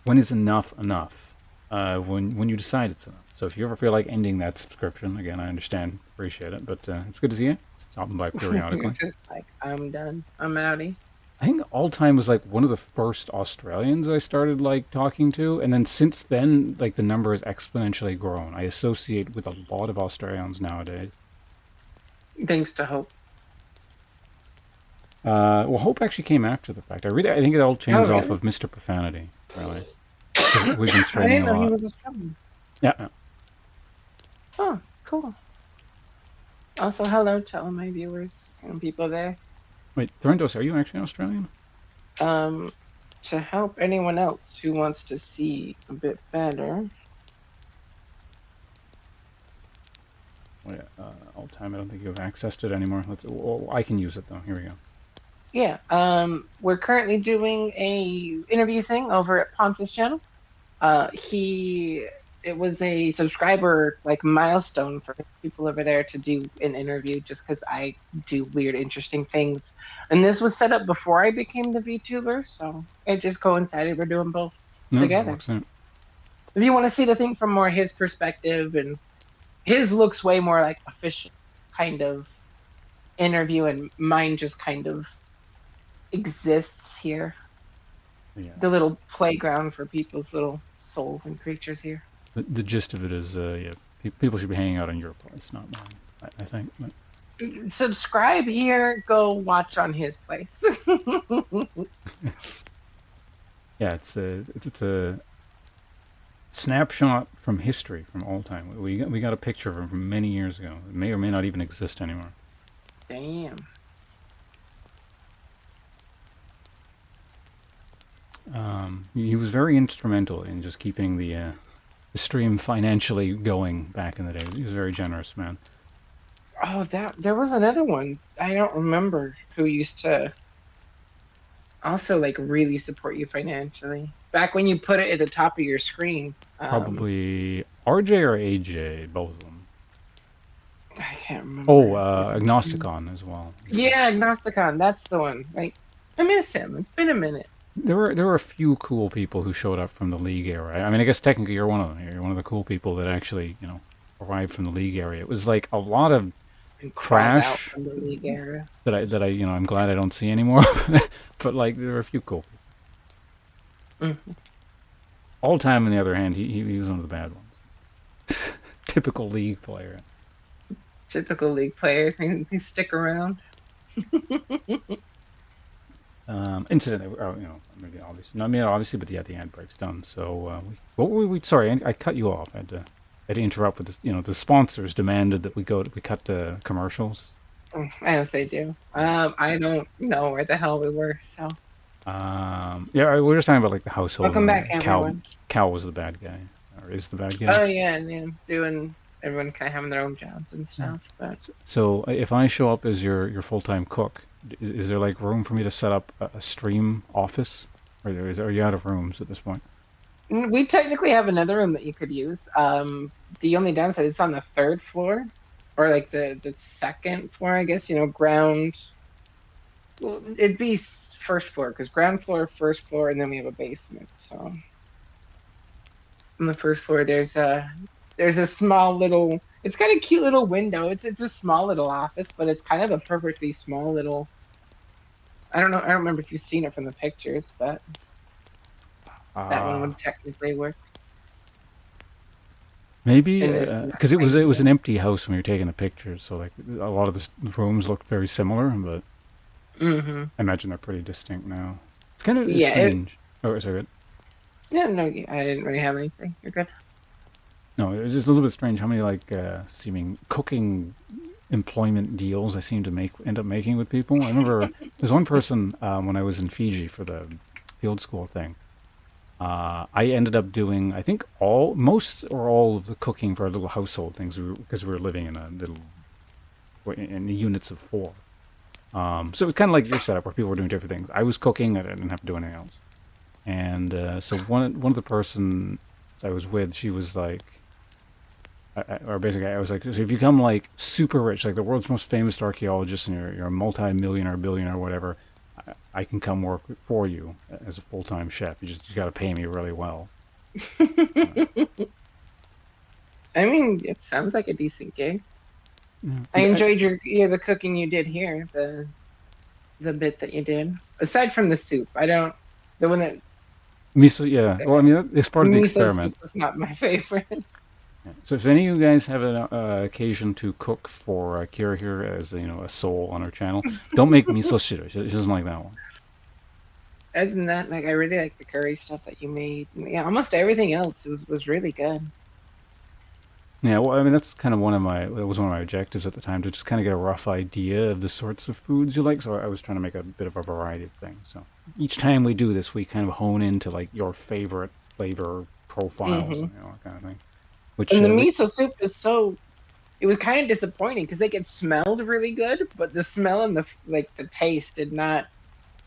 When is enough enough? When you decide it's enough. So if you ever feel like ending that subscription, again, I understand, appreciate it, but it's good to see you. Stopping by periodically. You're just like, I'm done. I'm outie. I think All Time was like one of the first Australians I started like talking to, and then since then, like the number has exponentially grown. I associate with a lot of Australians nowadays. Thanks to Hope. Well, Hope actually came after the fact. I think it all changed off really? of Mr. Profanity, really. 'Cause we've been I streaming didn't a know he lot. was Australian. Yeah. Oh, cool. Also, hello to all my viewers and people there. Wait, Threndos, are you actually Australian? To help anyone else who wants to see a bit better. Wait, All Time, I don't think you have access to it anymore. Well, I can use it though. Here we go. Yeah, we're currently doing a interview thing over at Pawnce's channel. It was a subscriber like milestone for people over there to do an interview just because I do weird, interesting things. And this was set up before I became the VTuber, so it just coincided. We're doing both No, together. works out. If you want to see the thing from more his perspective, and his looks way more like official kind of interview, and mine just kind of exists here. Yeah. The little playground for people's little souls and creatures here. The gist of it is, yeah, people should be hanging out on your place, not mine. I think. But Subscribe here. Go watch on his place. yeah, it's a snapshot from history from All Time. We got a picture of him from many years ago. It may or may not even exist anymore. Damn. He was very instrumental in just keeping the stream financially going back in the day. He was a very generous man. Oh, there was another one. I don't remember who used to also like really support you financially. Back when you put it at the top of your screen. Probably RJ or AJ, both of them. I can't remember. Oh, Agnosticon as well. Yeah, Agnosticon. That's the one. Like, I miss him. It's been a minute. There were a few cool people who showed up from the League era. I mean, I guess technically you're one of them. You're one of the cool people that actually, arrived from the League area. It was like a lot of And crawled out trash from the league era. that I I'm glad I don't see anymore. But like there were a few cool people. Mhm. All Time, on the other hand, he was one of the bad ones. Typical League player. Typical league player. They stick around. Incident, maybe obviously, not me obviously, but yeah, the ad break's done. So, what were we? Sorry, I cut you off. I had to interrupt with this. The sponsors demanded that we cut to commercials. As they do. I don't know where the hell we were, so. Yeah, we were just talking about like the household. Welcome back, Cal, everyone. Cal was the bad guy, or is the bad guy. Oh, yeah, and doing, everyone kind of having their own jobs and stuff, but. So, if I show up as your full-time cook, is there like room for me to set up a stream office, or are you out of rooms at this point? We technically have another room that you could use. The only downside is on the third floor, or like the second floor, I guess. Ground. Well, it'd be first floor because ground floor, first floor, and then we have a basement. So on the first floor, there's a small little. It's got a cute little window. It's a small little office, but it's kind of a perfectly small little. I don't know. I don't remember if you've seen it from the pictures, but that one would technically work. Maybe And it's because it was an empty house when we were taking the pictures, so like a lot of the rooms looked very similar, but Mm-hmm. I imagine they're pretty distinct now. It's kind of Yeah, strange. Oh, is that good? Yeah, no, I didn't really have anything. You're good. No, it was just a little bit strange how many like seeming cooking employment deals I seem to end up making with people. I remember there's one person when I was in Fiji for the field school thing. I ended up doing, I think, most or all of the cooking for our little household things because we were living in units of 4. So it was kind of like your setup where people were doing different things. I was cooking, I didn't have to do anything else. And so one of the persons I was with, she was like, or basically, I was like, so if you become like super rich, like the world's most famous archaeologist, and you're a multi-millionaire, billionaire, whatever, I can come work for you as a full-time chef. You got to pay me really well. I mean, it sounds like a decent gig. Yeah. I enjoyed the cooking you did here, the bit that you did. Aside from the soup, I don't the one that Miso, yeah. Well, I mean, it's part of the miso soup experiment. was not my favorite. Yeah. So if any of you guys have an occasion to cook for Kira here as a soul on her channel, don't make miso shiru. She doesn't like that one. Other than that, like I really like the curry stuff that you made. Yeah, almost everything else was really good. Yeah, well, I mean, that's kind of that was one of my objectives at the time, to just kind of get a rough idea of the sorts of foods you like. So I was trying to make a bit of a variety of things. So each time we do this, we kind of hone into like your favorite flavor profiles, Hmm. that kind of thing. Which And the miso soup it was kind of disappointing because it smelled really good, but the smell and the taste did not,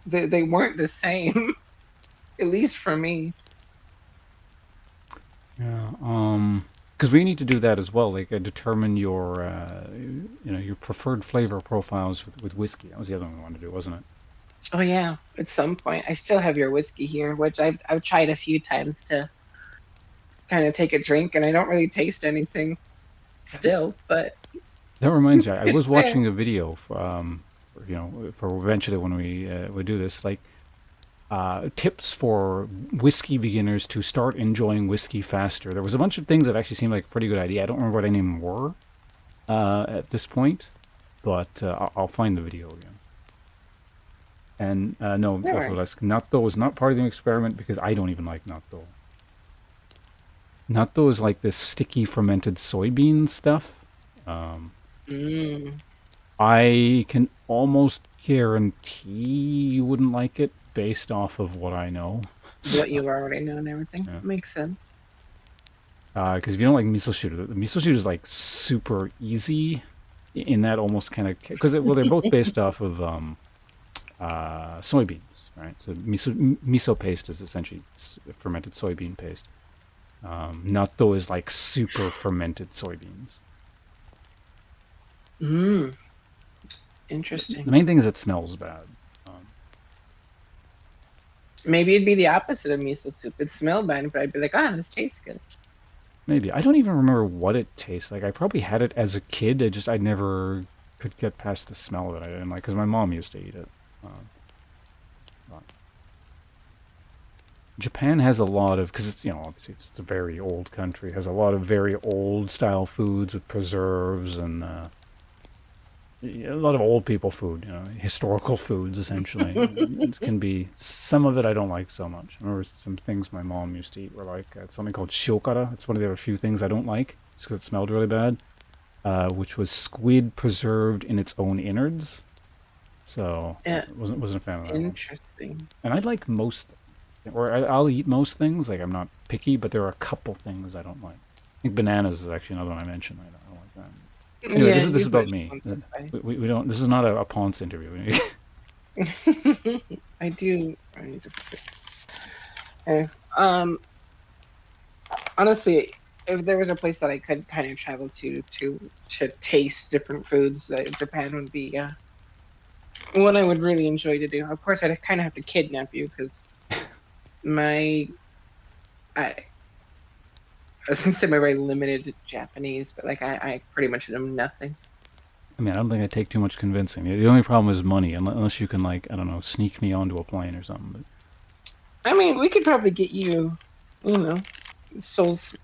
they weren't the same, at least for me. yeah, because we need to do that as well, like determine your preferred flavor profiles with whiskey. That was the other one we wanted to do, wasn't it? Oh yeah, at some point. I still have your whiskey here, which I've tried a few times to kind of take a drink, and I don't really taste anything still, but That reminds me, I was it's there. watching a video for eventually when we do this, like tips for whiskey beginners to start enjoying whiskey faster. There was a bunch of things that actually seemed like a pretty good idea. I don't remember what any of them were at this point, but I'll find the video again. And no, All also right. that's natto was not part of the experiment because I don't even like natto. Natto is like this sticky fermented soybean stuff. Um, Mm, I can almost guarantee you wouldn't like it based off of what I know. what you already know and everything Yeah. makes sense. Because if you don't like miso shiru, the miso shiru is like super easy in that almost kind of because they're both based off of soybeans, right? So miso paste is essentially fermented soybean paste. Natto is like super fermented soybeans. Mm, The interesting. main thing is it smells bad. Um, Maybe it'd be the opposite of miso soup. It'd smell bad, but I'd be like, this tastes good. Maybe I don't even remember what it tastes like. I probably had it as a kid. I never could get past the smell of it. I didn't like because my mom used to eat it. But Japan has a lot of because it's obviously it's a very old country. It has a lot of very old style foods with preserves and a lot of old people food. Historical foods essentially. It can be some of it I don't like so much. I remember some things my mom used to eat were like something called shiokara. It's one of the other few things I don't like just because it smelled really bad. Which was squid preserved in its own innards. So Yeah, wasn't a fan of that one. interesting. And I like I'll eat most things. Like I'm not picky, but there are a couple things I don't like. I think bananas is actually another one I mentioned. I don't like that. Anyway, Yeah, this is you've about mentioned me. once or twice. We don't. This is not a Pawnce interview. I do. I need to fix. Okay. Honestly, if there was a place that I could kind of travel to taste different foods, Japan would be one I would really enjoy to do. Of course, I'd kind of have to kidnap you because my I I was gonna say my very limited Japanese, but like I pretty much know nothing. I mean, I don't think I take too much convincing. The only problem is money, unless you can like I don't know, sneak me onto a plane or something. But I mean, we could probably get you, you know, souls,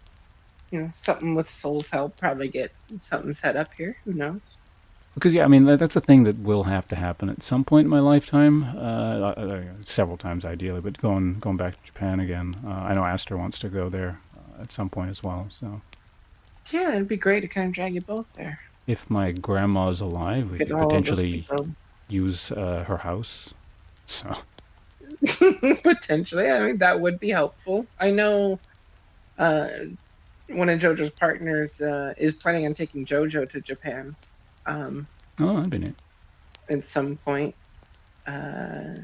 something with souls help. Probably get something set up here. Who knows? because yeah, I mean that's a thing that will have to happen at some point in my lifetime. Several times ideally, but going back to Japan again. I know Aster wants to go there at some point as well. So Yeah, it'd be great to kind of drag you both there. if my grandma's alive, we Get could all of those potentially people. use her house. So Potentially, I mean that would be helpful. I know uh, one of JoJo's partners is planning on taking JoJo to Japan that'd be neat. at some point. Uh,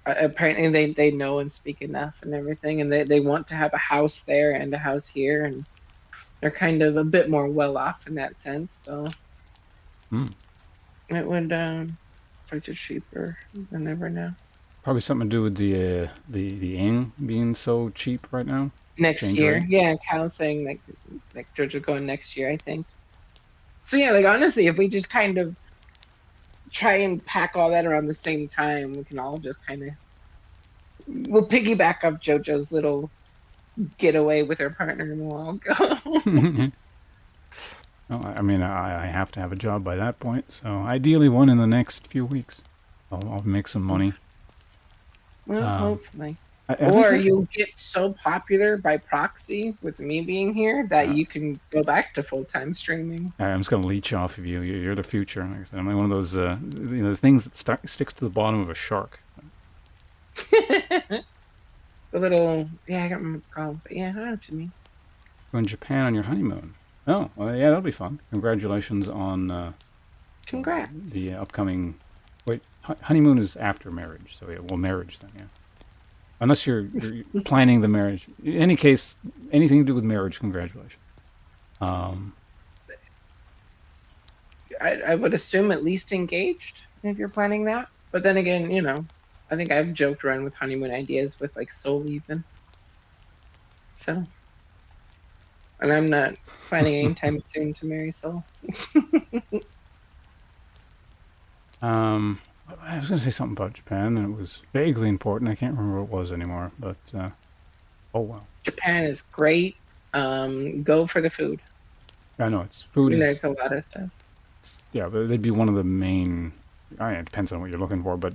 Apparently, they know and speak enough and everything, and they want to have a house there and a house here, and they're kind of a bit more well off in that sense. So Hmm. it would prices are cheaper. I never know. Probably something to do with the ing being so cheap right now. Next Change year, rate. yeah. Cal's saying like Georgia going next year, I think. So yeah, like honestly, if we just kind of try and pack all that around the same time, we can all just kind of we'll piggyback off JoJo's little getaway with her partner, and we'll all go. Well, I mean, I have to have a job by that point, so ideally one in the next few weeks. I'll make some money. Well, Um, hopefully. have you Or heard? you'll get so popular by proxy with me being here that Uh, you can go back to full-time streaming. I'm just gonna leech off of you. You're the future. Like I said, I'm like one of those those things that sticks to the bottom of a shark. The little, yeah, I can't remember what it's called, but yeah, I know what you mean. Go in Japan on your honeymoon. Oh, well, yeah, that'll be fun. Congratulations on Congrats. the upcoming. Wait, honeymoon is after marriage, so yeah, well, marriage then, yeah. Unless you're planning the marriage. In any case, anything to do with marriage, congratulations. Um, I would assume at least engaged if you're planning that. But then again, I think I've joked around with honeymoon ideas with like Soul even. So, and I'm not planning anytime soon to marry Soul. I was going to say something about Japan, and it was vaguely important. I can't remember what it was anymore, but oh well. Japan is great. Go for the food. I know it's food is There's a lot of stuff. yeah, but they'd be one of the main. I mean, it depends on what you're looking for, but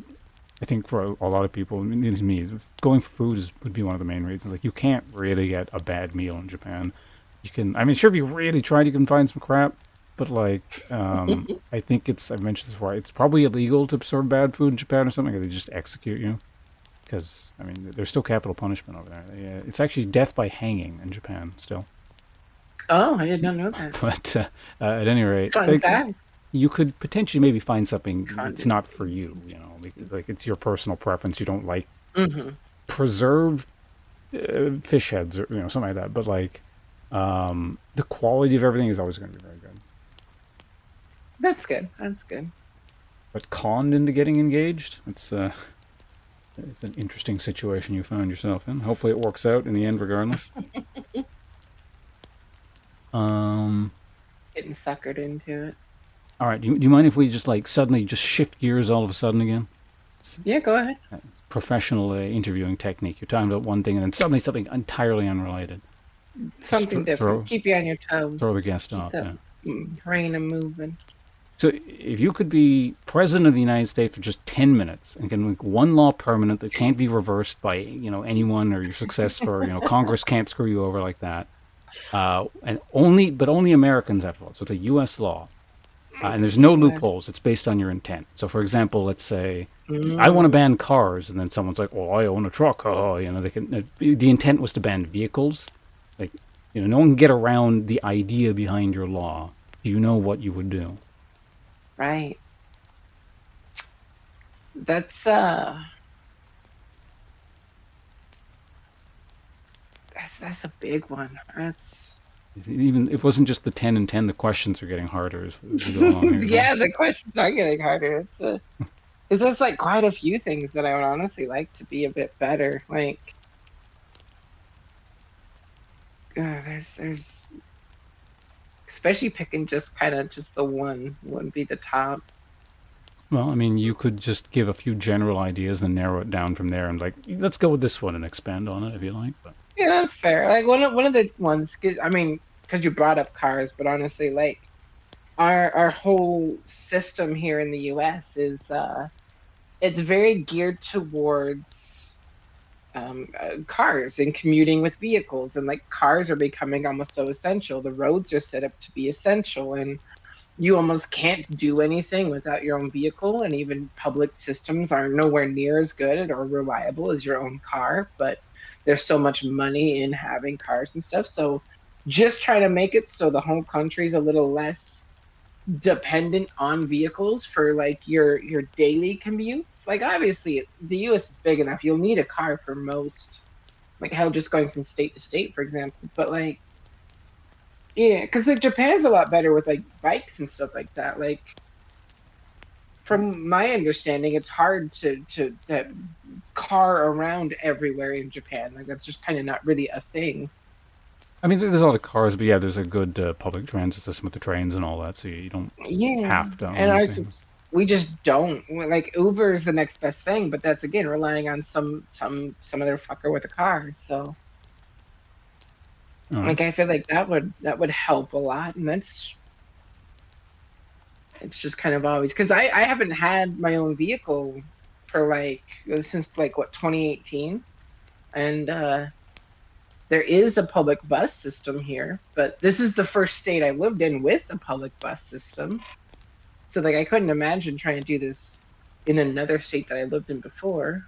I think for a lot of people, I mean, it's me, going for food would be one of the main reasons. Like you can't really get a bad meal in Japan. You can, I mean, sure, if you really tried, you can find some crap, but like, I think I've mentioned this before, it's probably illegal to serve bad food in Japan or something. Or they just execute you because I mean, there's still capital punishment over there. It's actually death by hanging in Japan still. Oh, I did not know that. But at any rate, Fun facts. you could potentially maybe find something that's Content. not for you. Like it's your personal preference. You don't like Mm-hmm. preserved fish heads or something like that. But like the quality of everything is always going to be very good. That's good. That's good. But conned into getting engaged, it's an interesting situation you found yourself in. Hopefully, it works out in the end, regardless. Getting suckered into it. All right. Do you mind if we just like suddenly just shift gears all of a sudden again? Yeah, go ahead. Professional interviewing technique. You're talking about one thing and then suddenly something entirely unrelated. Something different. Keep you on your toes. Throw the guest Keep off. the Yeah. brain a moving. So if you could be president of the United States for just 10 minutes and can make one law permanent that can't be reversed by anyone or your successor, Congress can't screw you over like that, and only Americans have to vote. So it's a U.S. law. And there's no loopholes. It's based on your intent. So, for example, let's say I want to ban cars, and then someone's like, "Oh, I own a truck." Oh, they can. The intent was to ban vehicles. Like, no one can get around the idea behind your law. Do you know what you would do? Right. That's a big one. That's Even it wasn't just the 10 and 10. The questions are getting harder as we go along here. yeah, the questions are getting harder. It's just like quite a few things that I would honestly like to be a bit better. Like, there's especially picking just kind of just the one wouldn't be the top. Well, I mean, you could just give a few general ideas and narrow it down from there, and like, let's go with this one and expand on it if you like. But Yeah, that's fair. Like one of the ones, I mean, because you brought up cars, but honestly, like our whole system here in the U.S. is it's very geared towards cars and commuting with vehicles, and like cars are becoming almost so essential. The roads are set up to be essential, and you almost can't do anything without your own vehicle, and even public systems are nowhere near as good or reliable as your own car, but there's so much money in having cars and stuff. So just trying to make it so the whole country's a little less dependent on vehicles for like your daily commutes. Like obviously the US is big enough. You'll need a car for most, like hell, just going from state to state, for example. But like Yeah, because like Japan's a lot better with like bikes and stuff like that. Like from my understanding, it's hard to car around everywhere in Japan. Like that's just kind of not really a thing. I mean, there's a lot of cars, but yeah, there's a good public transit system with the trains and all that, so you don't Yeah, have to and own things. we just don't like Uber is the next best thing, but that's again relying on some other fucker with a car. So Oh, like that's I feel like that would help a lot, and that's it's just kind of always because I haven't had my own vehicle for like since like what 2018, and there is a public bus system here, but this is the first state I lived in with a public bus system. So like I couldn't imagine trying to do this in another state that I lived in before.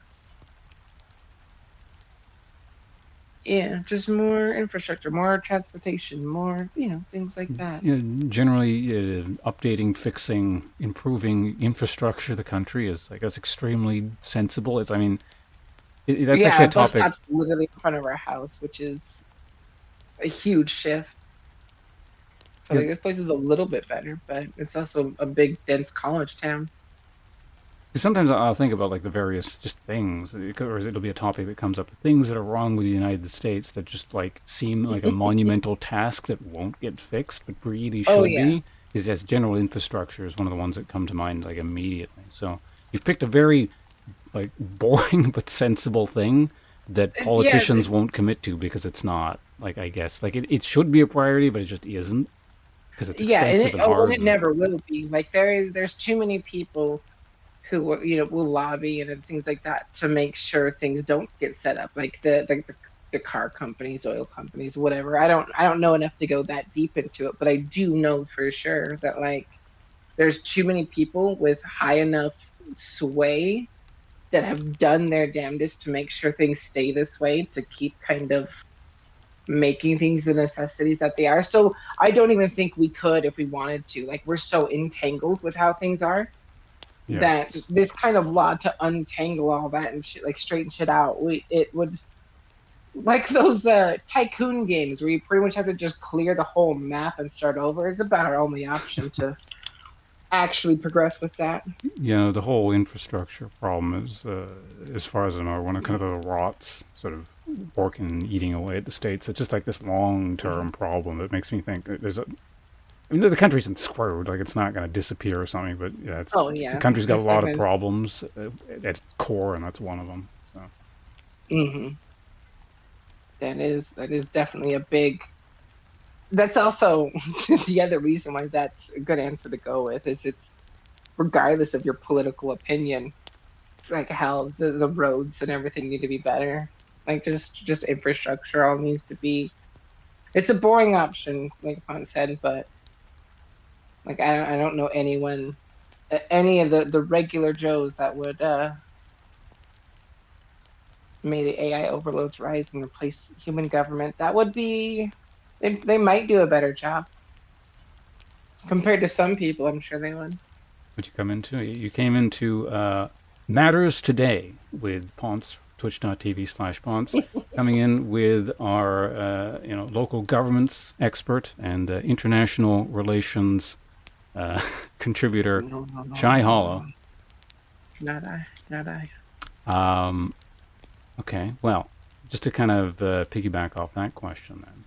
Yeah, just more infrastructure, more transportation, more, things like that. you know, generally updating, fixing, improving infrastructure of the country is like that's extremely sensible. It's I mean, that's Yeah, actually a a bus topic. stop's literally in front of our house, which is a huge shift. So Yeah, like this place is a little bit better, but it's also a big dense college town. sometimes I'll think about like the various just things, or it'll be a topic that comes up. Things that are wrong with the United States that just like seem like a monumental task that won't get fixed, but really Oh should yeah. be. Is as general infrastructure is one of the ones that come to mind like immediately. So you've picked a very like boring but sensible thing that Yeah, politicians won't commit to because it's not like I guess like it should be a priority, but it just isn't because it's yeah, and expensive it and oh, and hard. it And never will be. Like there's too many people who will lobby and things like that to make sure things don't get set up like the car companies, oil companies, whatever. I don't know enough to go that deep into it, but I do know for sure that like there's too many people with high enough sway that have done their damnedest to make sure things stay this way to keep kind of making things the necessities that they are. So I don't even think we could if we wanted to. Like we're so entangled with how things are yeah, that this kind of law to untangle all that and shit, like straighten shit out, it would like those tycoon games where you pretty much have to just clear the whole map and start over. It's about our only option to actually progress with that. you know the whole infrastructure problem is, as far as I know, one of kind of the rots sort of working and eating away at the states. It's just like this long term problem that makes me think that there's a. I mean, the country isn't screwed. Like it's not going to disappear or something. But yeah, Oh the yeah, country's got a it's lot like of problems at its core, and that's one of them. So. mm-hmm. That is definitely a big. That's also the other reason why that's a good answer to go with is it's regardless of your political opinion, like how the roads and everything need to be better. Like just infrastructure all needs to be. It's a boring option, like Pawnce said, but like I don't know anyone, any of the regular Joes that would may the AI overloads rise and replace human government. That would be they might do a better job compared to some people. I'm sure they would. What you come into? You came into Matters Today with Pawnce, twitch.tv/Pawnce, coming in with our local governments expert and international relations contributor, No, no, no, no, no, no. ShyHolo. Not I. Not I. Um, okay, well, just to kind of piggyback off that question then.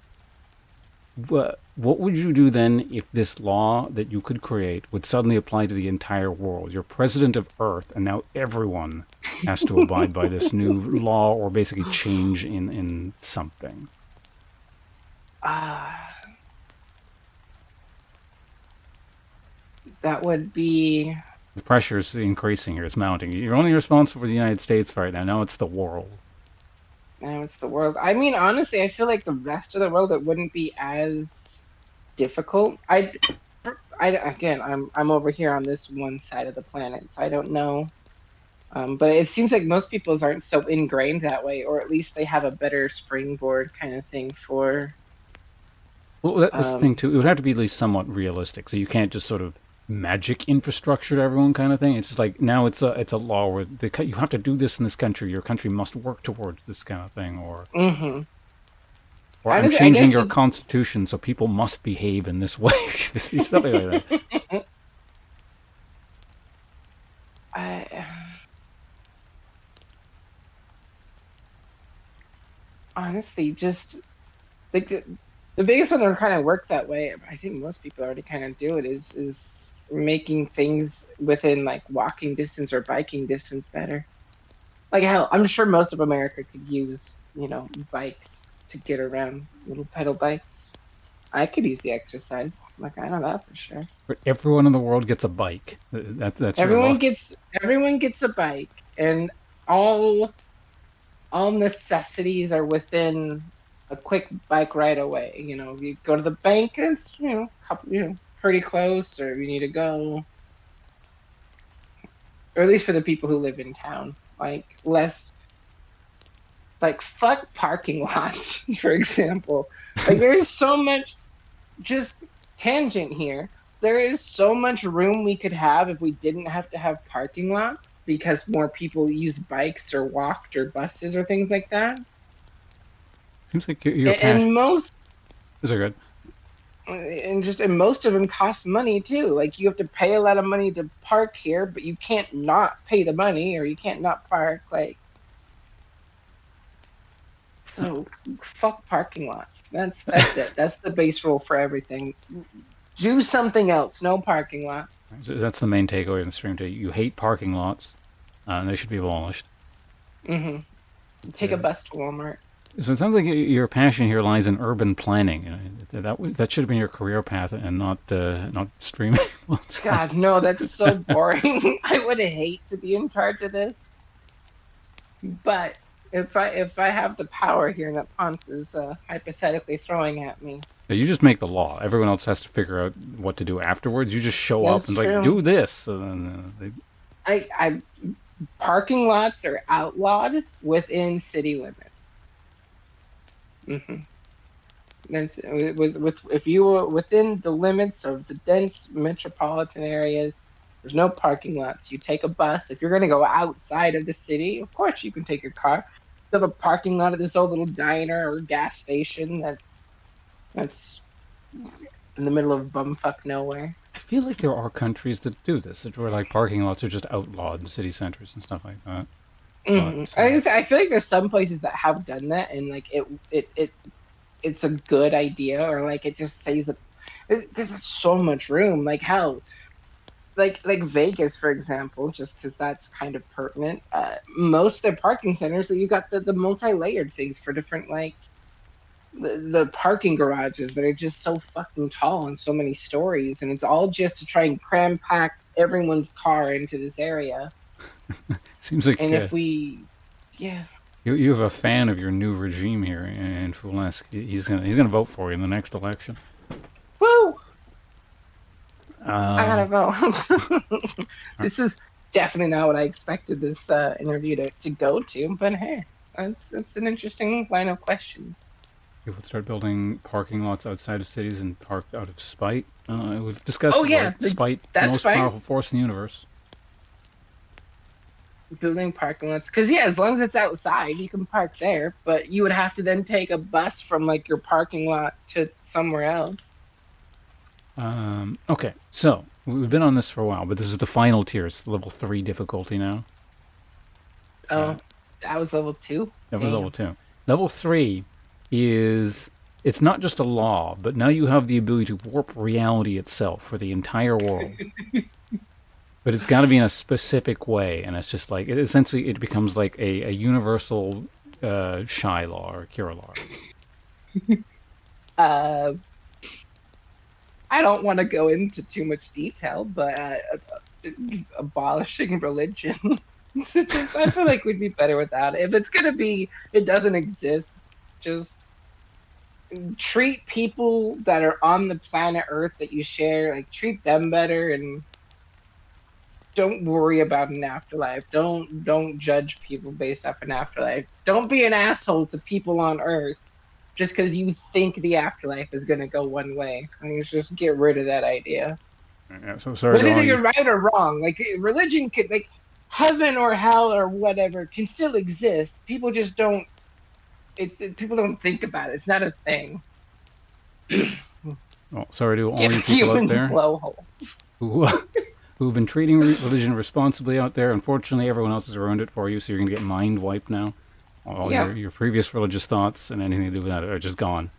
What would you do then if this law that you could create would suddenly apply to the entire world? You're president of Earth, and now everyone has to abide by this new law or basically change in something. Ah, that would be. The pressure is increasing here. It's mounting. You're only responsible for the United States right now. Now it's the world. Now it's the world. I mean, honestly, I feel like the rest of the world it wouldn't be as difficult. I again, I'm over here on this one side of the planet, so I don't know. But it seems like most people's aren't so ingrained that way, or at least they have a better springboard kind of thing for. Well, that's the thing too. It would have to be at least somewhat realistic. So you can't just sort of magic infrastructure to everyone kind of thing. It's just like now it's a law where you have to do this in this country. Your country must work towards this kind of thing. Or Mm-hmm. Or I'm Honestly, I changing guess your constitution so people must behave in this way. Something like that. I, honestly, just like the biggest one that would kind of work that way, I think most people already kind of do it, is making things within like walking distance or biking distance better. Like hell, I'm sure most of America could use, bikes to get around, little pedal bikes. I could use the exercise. Like I know that for sure. But everyone in the world gets a bike. That's your Everyone law. gets everyone gets a bike, and all necessities are within a quick bike ride away. You go to the bank, and it's pretty close, or you need to go, or at least for the people who live in town, like less like fuck parking lots, for example. Like there's so much, just tangent here. There is so much room we could have if we didn't have to have parking lots because more people use bikes or walked or buses or things like that. Seems like your passion. And most Is it good? and most of them cost money too. Like you have to pay a lot of money to park here, but you can't not pay the money or you can't not park. Like, so fuck parking lots. That's it. That's the base rule for everything. Do something else. No parking lot. That's the main takeaway in the stream today. You hate parking lots, and they should be abolished. Mm-hmm. Take a bus to Walmart. So it sounds like your passion here lies in urban planning. That should have been your career path, and not streaming. God, no, that's so boring. I would hate to be in charge of this, but if I have the power here that Pawnce is hypothetically throwing at me, You just make the law. Everyone else has to figure out what to do afterwards. You just show up and like do this. And then, I parking lots are outlawed within city limits. Mm-hmm. That's if you were within the limits of the dense metropolitan areas. There's no parking lots. You take a bus. If you're going to go outside of the city, of course you can take your car. You have a parking lot of this old little diner or gas station that's in the middle of bumfuck nowhere. I feel like there are countries that do this, that where like parking lots are just outlawed in city centers and stuff like that. Mm-hmm. I feel like there's some places that have done that, and like it's a good idea, or like it just saves up because it's so much room. Like hell, like Vegas, for example, just because that's kind of pertinent. Most of their parking centers, so you got the multi-layered things for different like the parking garages that are just so fucking tall and so many stories, and it's all just to try and cram pack everyone's car into this area. Seems like, and if we, yeah. You have a fan of your new regime here in Fulesque. He's gonna vote for you in the next election. Woo! I gotta vote. This is definitely not what I expected this interview to go to, but hey, it's an interesting line of questions. You would start building parking lots outside of cities and park out of spite. We've discussed spite, the most powerful force in the universe. Building parking lots, because as long as it's outside, you can park there. But you would have to then take a bus from like your parking lot to somewhere else. Okay, so we've been on this for a while, but this is the final tier. It's level 3 difficulty now. Oh, that was level 2. That was level 2. Level 3 is, it's not just a law, but now you have the ability to warp reality itself for the entire world. But it's got to be in a specific way, and it's just like, essentially it becomes like a universal ShyHolo or Kira law. I don't want to go into too much detail, but abolishing religion. I feel like we'd be better without it. If it's going to be, it doesn't exist, just treat people that are on the planet Earth that you share, like treat them better, and don't worry about an afterlife. Don't judge people based off an afterlife. Don't be an asshole to people on Earth just because you think the afterlife is going to go one way. I mean, just get rid of that idea. Yeah, so sorry. Whether you're right or wrong, like religion could, like heaven or hell or whatever, can still exist. People just don't people don't think about it. It's not a thing. Well, sorry to all Give you people out humans there blowhole. who who've been treating religion responsibly out there. Unfortunately, everyone else has ruined it for you, so you're gonna get mind wiped now. All Yep. your previous religious thoughts and anything to do with that are just gone.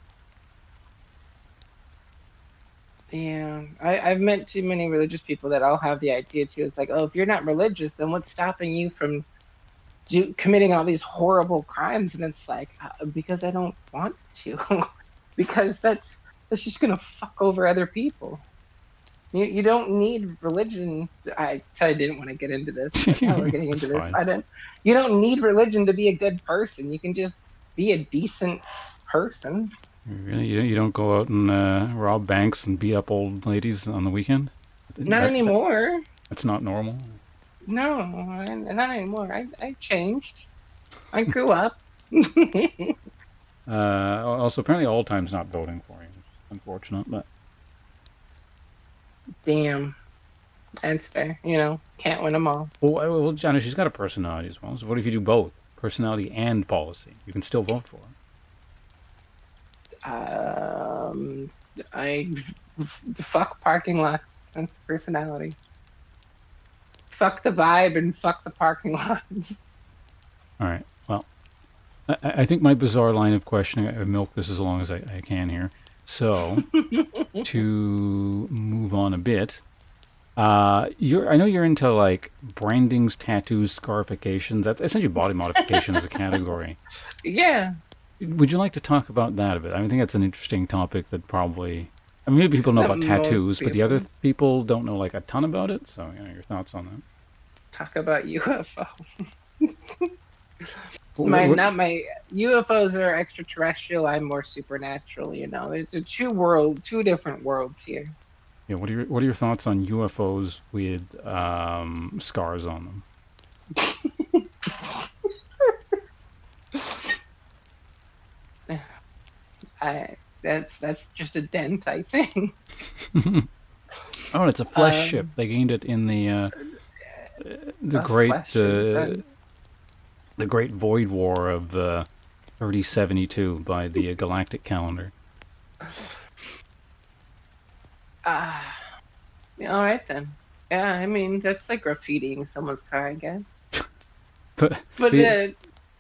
Yeah, I've met too many religious people that all have the idea too. It's like, oh, if you're not religious, then what's stopping you from committing all these horrible crimes? And it's like, because I don't want to, because that's just gonna fuck over other people. You don't need religion. I said I didn't want to get into this, but now we're getting That's into this. fine. I don't. You don't need religion to be a good person. You can just be a decent person. Really, you don't go out and rob banks and beat up old ladies on the weekend? Not anymore. That's not normal. No, not anymore. I changed. I grew up. Also, apparently, all time's not voting for you. Which is unfortunate, but Damn, that's fair. Can't win them all. well, Johnny, she's got a personality as well. So what if you do both, personality and policy? You can still vote for her. I fuck parking lots and personality. Fuck the vibe and fuck the parking lots. All right. Well, I think my bizarre line of questioning, I've milked this as long as I can here. So, to move on a bit, I know you're into like brandings, tattoos, scarifications. That's essentially body modification as a category. Yeah. Would you like to talk about that a bit? I think that's an interesting topic that probably. I mean, maybe people know about Most tattoos, but the other people. people don't know like a ton about it. So, your thoughts on that? Talk about UFO. What- Not my UFOs are extraterrestrial. I'm more supernatural. It's a two different worlds here. Yeah, what are your thoughts on UFOs with scars on That's just a dent, I think. them? Oh, it's a flesh Um, ship. They gained it in the a flesh and dent. the Great Void War of 3072 by the galactic calendar. All right then. Yeah, I mean that's like graffitiing someone's car, I guess. But But yeah,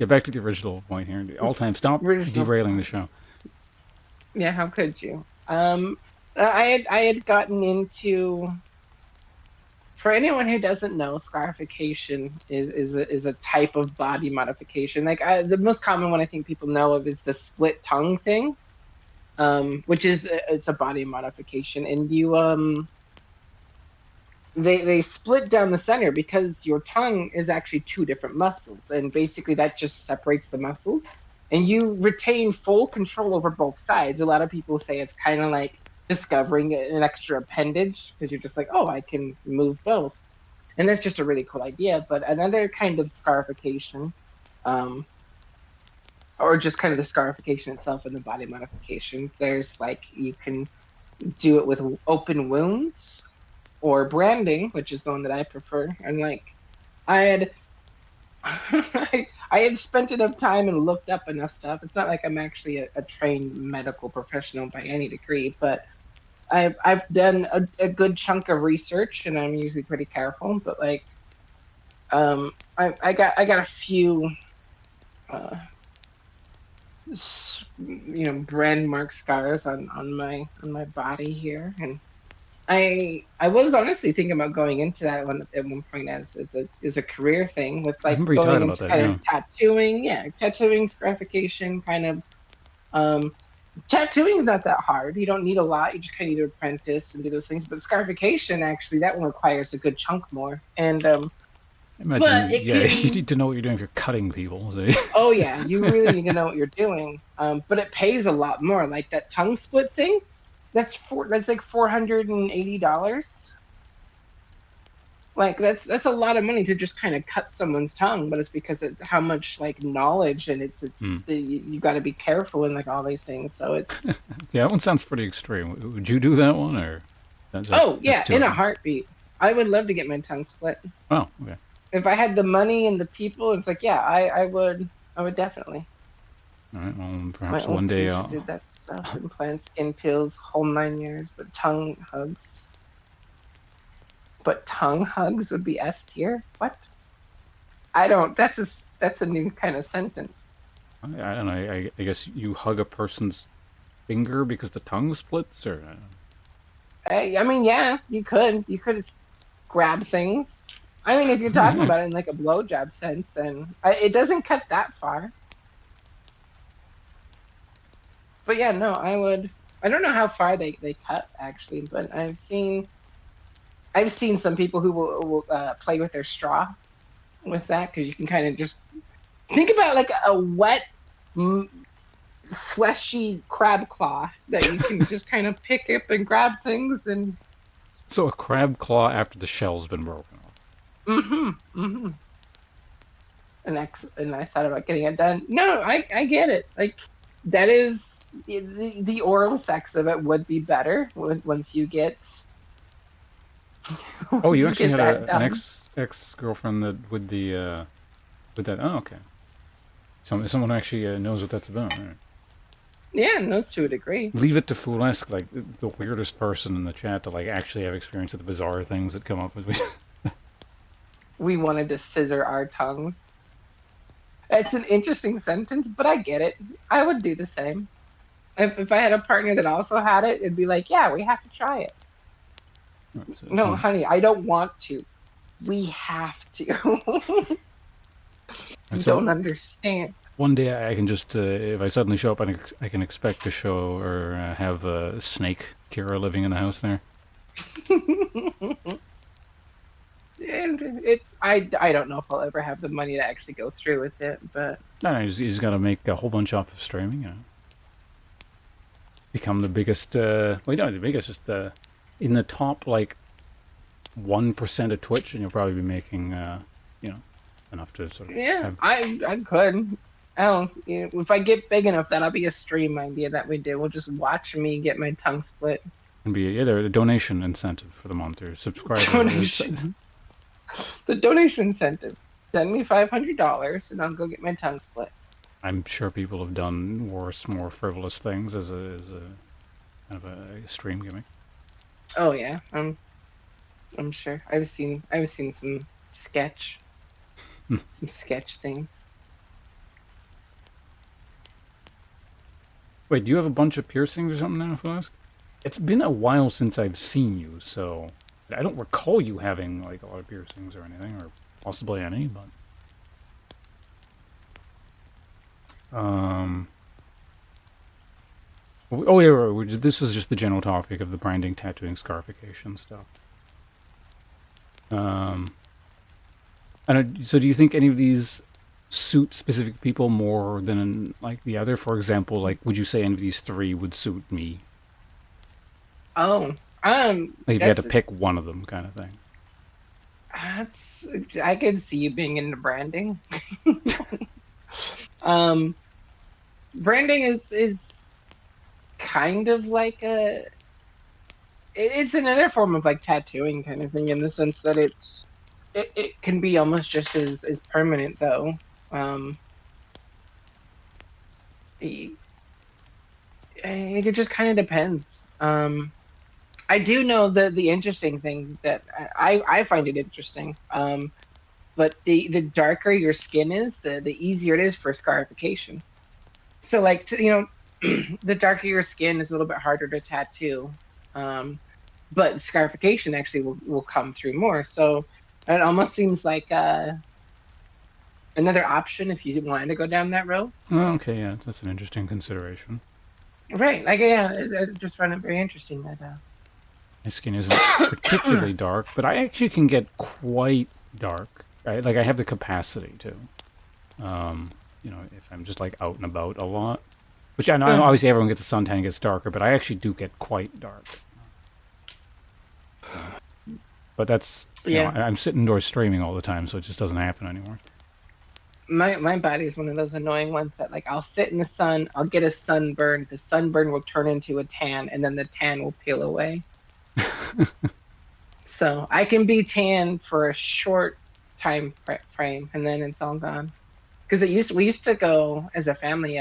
back to the original point here. All time, stop original. derailing the show. Yeah, how could you? I had gotten into. For anyone who doesn't know, scarification is a type of body modification. Like the most common one I think people know of is the split tongue thing, which is it's a body modification, and they split down the center because your tongue is actually two different muscles, and basically that just separates the muscles, and you retain full control over both sides. A lot of people say it's kind of like discovering an extra appendage because you're just like, oh, I can move both, and that's just a really cool idea. But another kind of scarification, or just kind of the scarification itself and the body modifications, there's like you can do it with open wounds or branding, which is the one that I prefer. And like I had I had spent enough time and looked up enough stuff. It's not like I'm actually a trained medical professional by any degree, but I've done a good chunk of research, and I'm usually pretty careful. But like, I got a few, brand mark scars on my body here, and I was honestly thinking about going into that at one point as a career thing with I like remember you going talking into about that. kind of tattooing, scarification, kind of. Tattooing's not that hard. You don't need a lot. You just kind of need to apprentice and do those things. But scarification, actually, that one requires a good chunk more. And I imagine, but it yeah, can. you need to know what you're doing if you're cutting people. So. Oh yeah, you really need to know what you're doing. But it pays a lot more. Like that tongue split thing, that's like $480. Like that's a lot of money to just kind of cut someone's tongue, but it's because it's how much like knowledge and you got to be careful and like all these things. So it's Yeah, that one sounds pretty extreme. Would you do that one, or? oh yeah, that's too in a much? heartbeat. I would love to get my tongue split. Oh, okay. If I had the money and the people, it's like yeah, I would definitely. All right. Well, My perhaps old one day patient I'll. did that stuff. Implant skin peels, whole 9 years, but tongue hugs. But tongue hugs would be S tier? What? I don't. That's a new kind of sentence. I don't know. I guess you hug a person's finger because the tongue splits, or I mean, yeah, you could. You could grab things. I mean, if you're talking about it in like a blowjob sense, then it doesn't cut that far. But yeah, no, I would. I don't know how far they cut actually, but I've seen some people who will play with their straw with that because you can kind of just think about like a wet, m- fleshy crab claw that you can just kind of pick up and grab things and. so a crab claw after the shell's been broken off. Mm-hmm. Mm-hmm. And I thought about getting it done. No, I get it. Like that is the oral sex of it would be better once you get Oh, once you you actually get had that an done. ex girlfriend that with that. Oh, okay. Someone who actually knows what that's about. All right. Yeah, and those to a degree. Leave it to Foolesque, like the weirdest person in the chat, to like actually have experience with the bizarre things that come up with me. We wanted to scissor our tongues. It's an interesting sentence, but I get it. I would do the same. If I had a partner that also had it, it'd be like, yeah, we have to try it. So, No, honey, I don't want to. We have to. You don't so understand. one day I can just, if I suddenly show up, I can expect to show or have Snake Kira living in the house there. And I don't know if I'll ever have the money to actually go through with it, but No, he's got to make a whole bunch off of streaming. Become the biggest. Well, the biggest, just in the top like 1% of Twitch, and you'll probably be making, enough to sort of yeah, have. I could. I don't. If I get big enough, that'll be a stream idea that we do. We'll just watch me get my tongue split. And be either a donation incentive for the month or subscriber. Donation. The donation incentive. Send me $500 and I'll go get my tongue split. I'm sure people have done worse, more frivolous things as a kind of a stream gimmick. Oh yeah, I'm sure. I've seen some sketch, some sketch things. Wait, do you have a bunch of piercings or something now, Flask? It's been a while since I've seen you, so I don't recall you having like a lot of piercings or anything, or possibly any, but oh yeah, right, this was just the general topic of the branding, tattooing, scarification stuff. So do you think any of these suit specific people more than like the other? For example, like would you say any of these three would suit me? Oh, Like if you had to pick one of them, kind of thing. that's I could see you being into branding. Branding is kind of like it's another form of like tattooing kind of thing in the sense that it can be almost just as permanent though. It, it just kind of depends. I do know the interesting thing that I find it interesting. But the darker your skin is, the easier it is for scarification. So like the darker your skin is a little bit harder to tattoo. But scarification actually will come through more. So it almost seems like another option if you wanted to go down that road. Oh, okay, yeah, that's an interesting consideration. Right. Like yeah, I just find it very interesting that My skin isn't particularly dark, but I actually can get quite dark. I have the capacity to. If I'm just like out and about a lot, which I know obviously everyone gets a suntan and gets darker, but I actually do get quite dark. But that's I'm sitting indoors streaming all the time, so it just doesn't happen anymore. My body is one of those annoying ones that like I'll sit in the sun, I'll get a sunburn, the sunburn will turn into a tan, and then the tan will peel away. So I can be tan for a short time frame, and then it's all gone. Because we used to go as a family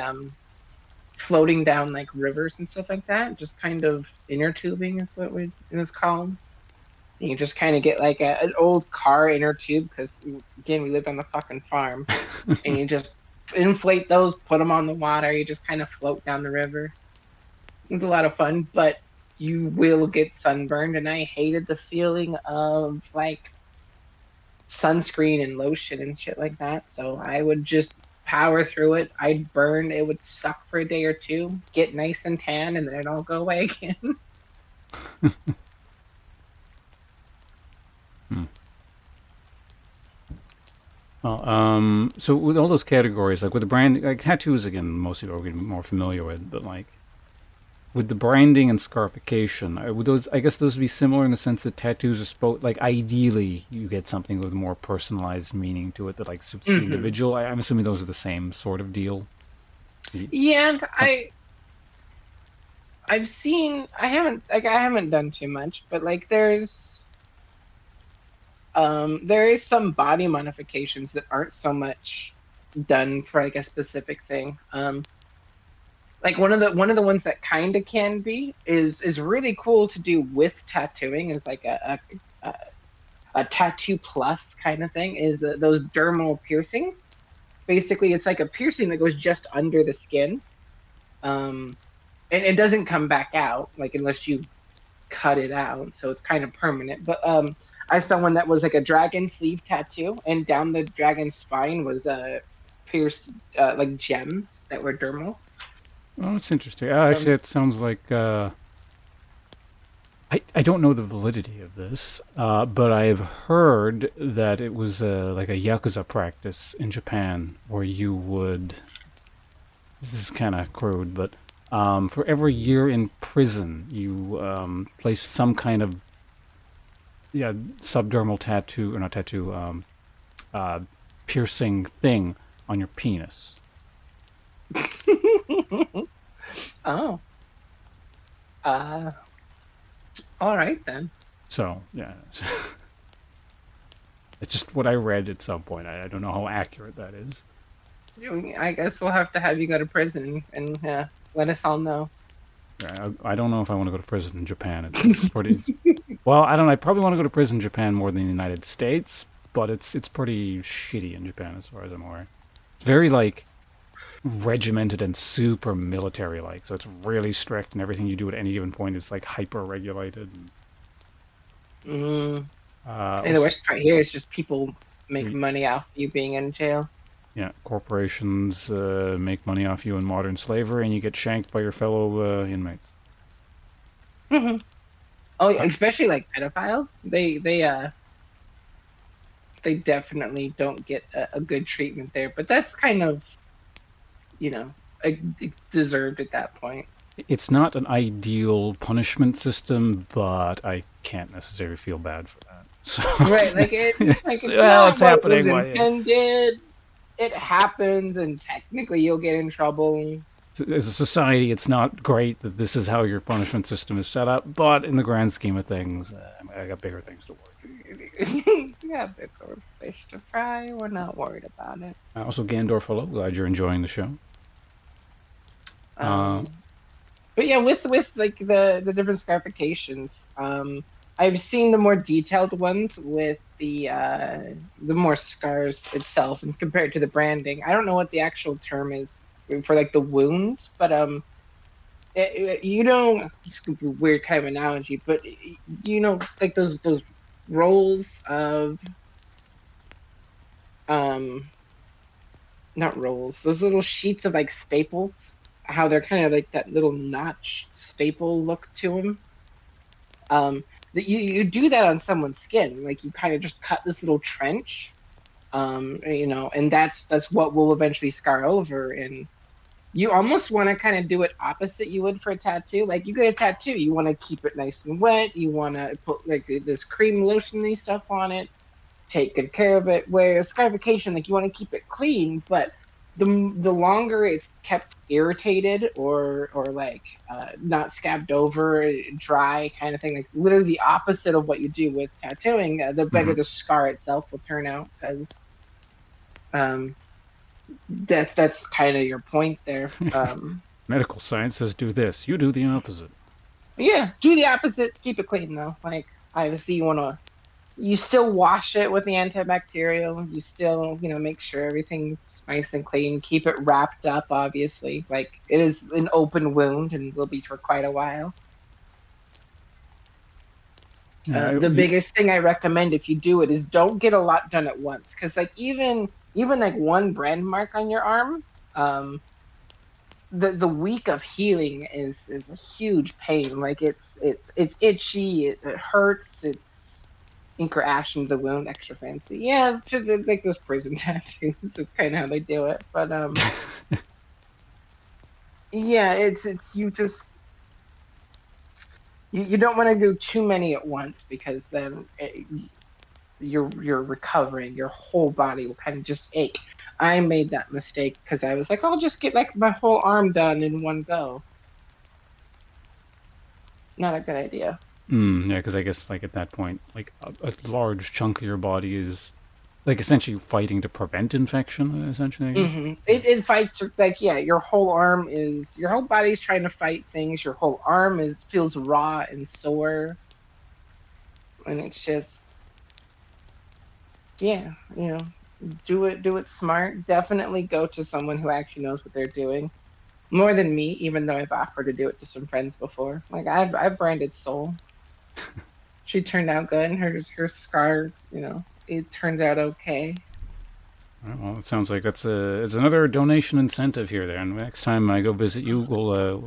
floating down like rivers and stuff like that. Just kind of inner tubing is what it was called. You just kind of get like an old car inner tube because again we lived on the fucking farm, and you just inflate those, put them on the water. You just kind of float down the river. It was a lot of fun, but you will get sunburned, and I hated the feeling of like sunscreen and lotion and shit like that. So I would just power through it. I'd burn. It would suck for a day or two, get nice and tan, and then it'd all go away again. Well, so with all those categories, like with the brand, like tattoos, again, most people are getting more familiar with, but like with the branding and scarification, would those? I guess those would be similar in the sense that tattoos are like ideally you get something with more personalized meaning to it that like suits the individual. I'm assuming those are the same sort of deal. Yeah, I've seen. I haven't done too much, but like there is some body modifications that aren't so much done for like a specific thing. Like one of the ones that kind of can be is really cool to do with tattooing is like a tattoo plus kind of thing is those dermal piercings. Basically, it's like a piercing that goes just under the skin, and it doesn't come back out like unless you cut it out, so it's kind of permanent. But I saw one that was like a dragon sleeve tattoo, and down the dragon's spine was pierced like gems that were dermals. Oh, that's interesting. Actually, it sounds like I don't know the validity of this, but I've heard that it was like a yakuza practice in Japan where you would. This is kind of crude, but for every year in prison, you place some kind of subdermal tattoo or not tattoo piercing thing on your penis. Oh. All right then. So, yeah. It's just what I read at some point. I don't know how accurate that is. I guess we'll have to have you go to prison and let us all know. Yeah, I don't know if I want to go to prison in Japan. It's pretty... Well, I don't know. I probably want to go to prison in Japan more than the United States, but it's pretty shitty in Japan as far as I'm aware. It's very, like, regimented and super military-like, so it's really strict, and everything you do at any given point is, like, hyper-regulated. And the worst part here is just people make money off you being in jail. Yeah, corporations make money off you in modern slavery, and you get shanked by your fellow inmates. Mm-hmm. Oh, especially like pedophiles. They definitely don't get a good treatment there, but that's kind of, deserved at that point. It's not an ideal punishment system, but I can't necessarily feel bad for that. So, right, like it's like it's well, not it's what happening. Was intended. It happens, and technically you'll get in trouble. As a society, it's not great that this is how your punishment system is set up, but in the grand scheme of things, I got bigger things to worry. You got bigger fish to fry. We're not worried about it. Also, Gandorf, hello. Glad you're enjoying the show. But yeah, with like the different scarifications, I've seen the more detailed ones with the more scars itself, and compared to the branding. I don't know what the actual term is for like the wounds, but it's a weird kind of analogy, but like those rolls of not rolls, those little sheets of like staples, how they're kind of like that little notch staple look to them. That you do that on someone's skin, like you kind of just cut this little trench, and that's what will eventually scar over. And you almost want to kind of do it opposite you would for a tattoo. Like you get a tattoo, you want to keep it nice and wet. You want to put like this cream lotiony stuff on it, take good care of it. Whereas scarification, like you want to keep it clean, but the longer it's kept irritated or like not scabbed over, dry kind of thing, like literally the opposite of what you do with tattooing, the better the scar itself will turn out, because that's kind of your point there. Medical science says do this. You do the opposite. Yeah, do the opposite. Keep it clean though. Like obviously you still wash it with the antibacterial. You still, make sure everything's nice and clean. Keep it wrapped up, obviously. Like it is an open wound and will be for quite a while. Yeah, The biggest thing I recommend if you do it is don't get a lot done at once. Because like even like one brand mark on your arm, the week of healing is a huge pain. Like it's itchy, it hurts, it's ink or ash into the wound, extra fancy. Yeah, like those prison tattoos. It's kind of how they do it. But yeah, it's you don't want to do too many at once because then you're recovering. Your whole body will kind of just ache. I made that mistake because I was like, I'll just get like my whole arm done in one go. Not a good idea. Yeah, because I guess like at that point, like a large chunk of your body is like essentially fighting to prevent infection. Essentially, I guess. It fights like your whole your whole body's trying to fight things. Your whole arm feels raw and sore, and it's just do it smart. Definitely go to someone who actually knows what they're doing. More than me, even though I've offered to do it to some friends before. Like I've branded Soul. She turned out good, and her scar, it turns out okay. Well, it sounds like it's another donation incentive here. There, and next time I go visit you, we'll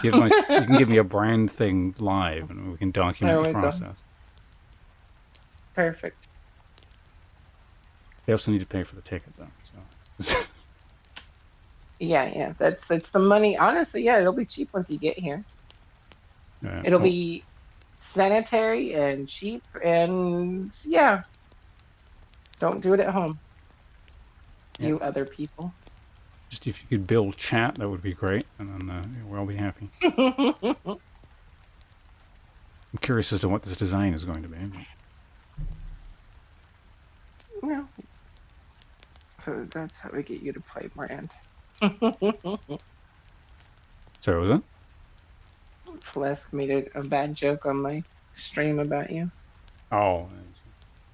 give you can give me a brand thing live, and we can document the process. Go. Perfect. They also need to pay for the ticket, though. So. Yeah, that's the money. Honestly, yeah, it'll be cheap once you get here. It'll be sanitary and cheap, and yeah, don't do it at home. Yeah. You other people. Just if you could build chat, that would be great, and then we'll all be happy. I'm curious as to what this design is going to be. No. So that's how we get you to play brand. Sorry, was it? Flesk made a bad joke on my stream about you. Oh,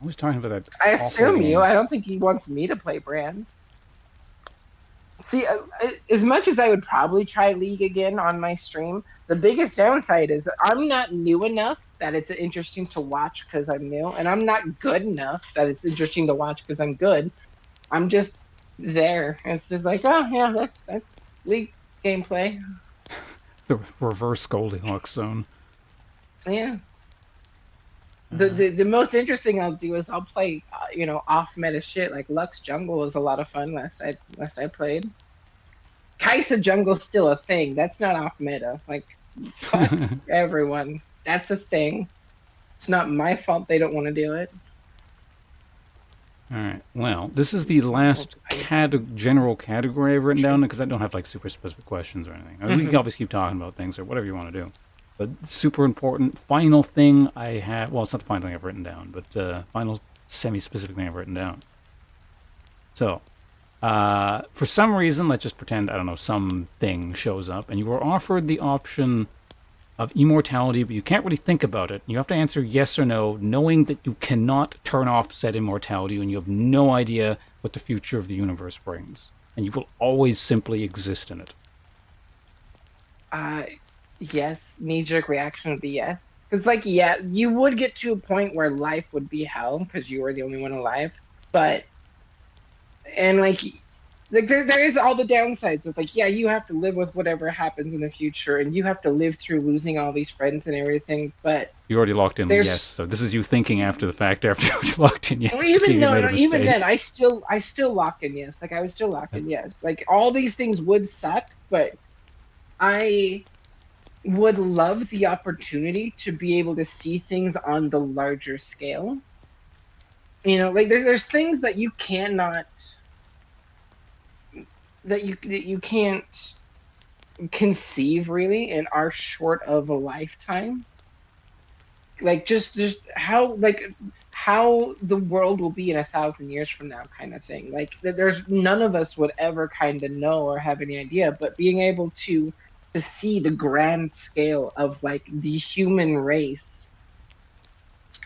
I was talking about that. I assume you. I don't think he wants me to play brand. See, as much as I would probably try League again on my stream, the biggest downside is I'm not new enough that it's interesting to watch because I'm new, and I'm not good enough that it's interesting to watch because I'm good. I'm just there. It's just like, oh yeah, that's League gameplay. The reverse Goldilocks zone. Yeah. The most interesting I'll do is I'll play off meta shit like Lux Jungle was a lot of fun last I played. Kaisa Jungle's still a thing. That's not off meta. Like fuck everyone. That's a thing. It's not my fault they don't want to do it. All right. Well, this is the last general category I've written down because I don't have like super specific questions or anything. We can always keep talking about things or whatever you want to do. But super important final thing I have. Well, it's not the final thing I've written down, but final semi-specific thing I've written down. So, for some reason, let's just pretend I don't know something shows up, and you are offered the option of immortality, but you can't really think about it. You have to answer yes or no, knowing that you cannot turn off said immortality, and you have no idea what the future of the universe brings, and you will always simply exist in it. Yes, knee-jerk reaction would be yes. Because, like, yeah, you would get to a point where life would be hell because you were the only one alive. But, and, like there is all the downsides of, like, yeah, you have to live with whatever happens in the future, and you have to live through losing all these friends and everything, but... You already locked in yes, so this is you thinking after the fact, after you locked in yes. Well, even then, I still locked in yes. Like, I was still locked in yes. Like, all these things would suck, but I would love the opportunity to be able to see things on the larger scale. Like there's things that you cannot, that you can't conceive really and are short of a lifetime. Like just how the world will be in 1,000 years from now, kind of thing. Like there's none of us would ever kind of know or have any idea, but being able to to see the grand scale of like the human race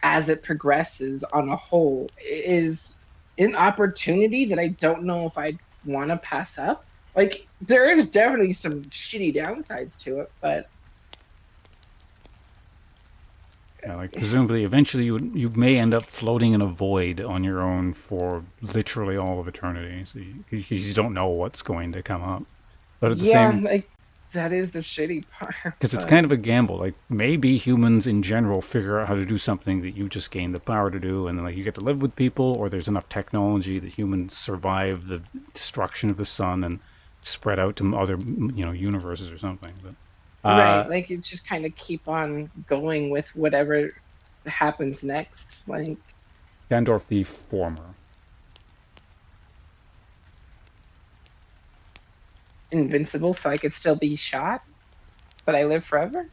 as it progresses on a whole is an opportunity that I don't know if I'd want to pass up. Like there is definitely some shitty downsides to it, but Yeah, like presumably, eventually you may end up floating in a void on your own for literally all of eternity. So you just don't know what's going to come up. But at the yeah, same, like that is the shitty part. because it's But kind of a gamble. Like maybe humans in general figure out how to do something that you just gained the power to do, and then like you get to live with people, or there's enough technology that humans survive the destruction of the sun and spread out to other universes or something. But right, like you just kind of keep on going with whatever happens next. Like Gandorf the former. invincible, so I could still be shot, but I live forever.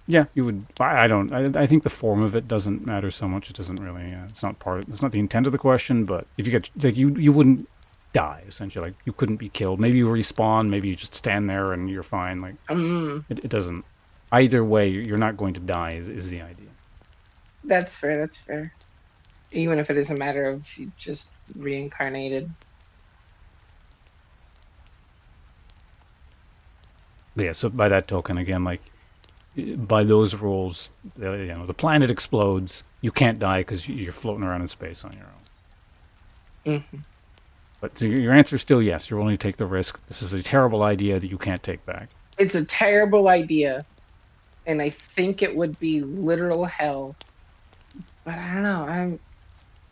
Yeah, you would. I don't. I think the form of it doesn't matter so much. It doesn't really. It's not part. It's not the intent of the question. But if you get like you wouldn't die essentially. Like you couldn't be killed. Maybe you respawn. Maybe you just stand there and you're fine. Like it doesn't. Either way, you're not going to die. Is the idea? That's fair. That's fair. Even if it is a matter of you just reincarnated. But yeah. So by that token, again, like by those rules, the planet explodes. You can't die because you're floating around in space on your own. Hmm. But so your answer is still yes. You're willing to take the risk. This is a terrible idea that you can't take back. It's a terrible idea, and I think it would be literal hell. But I don't know.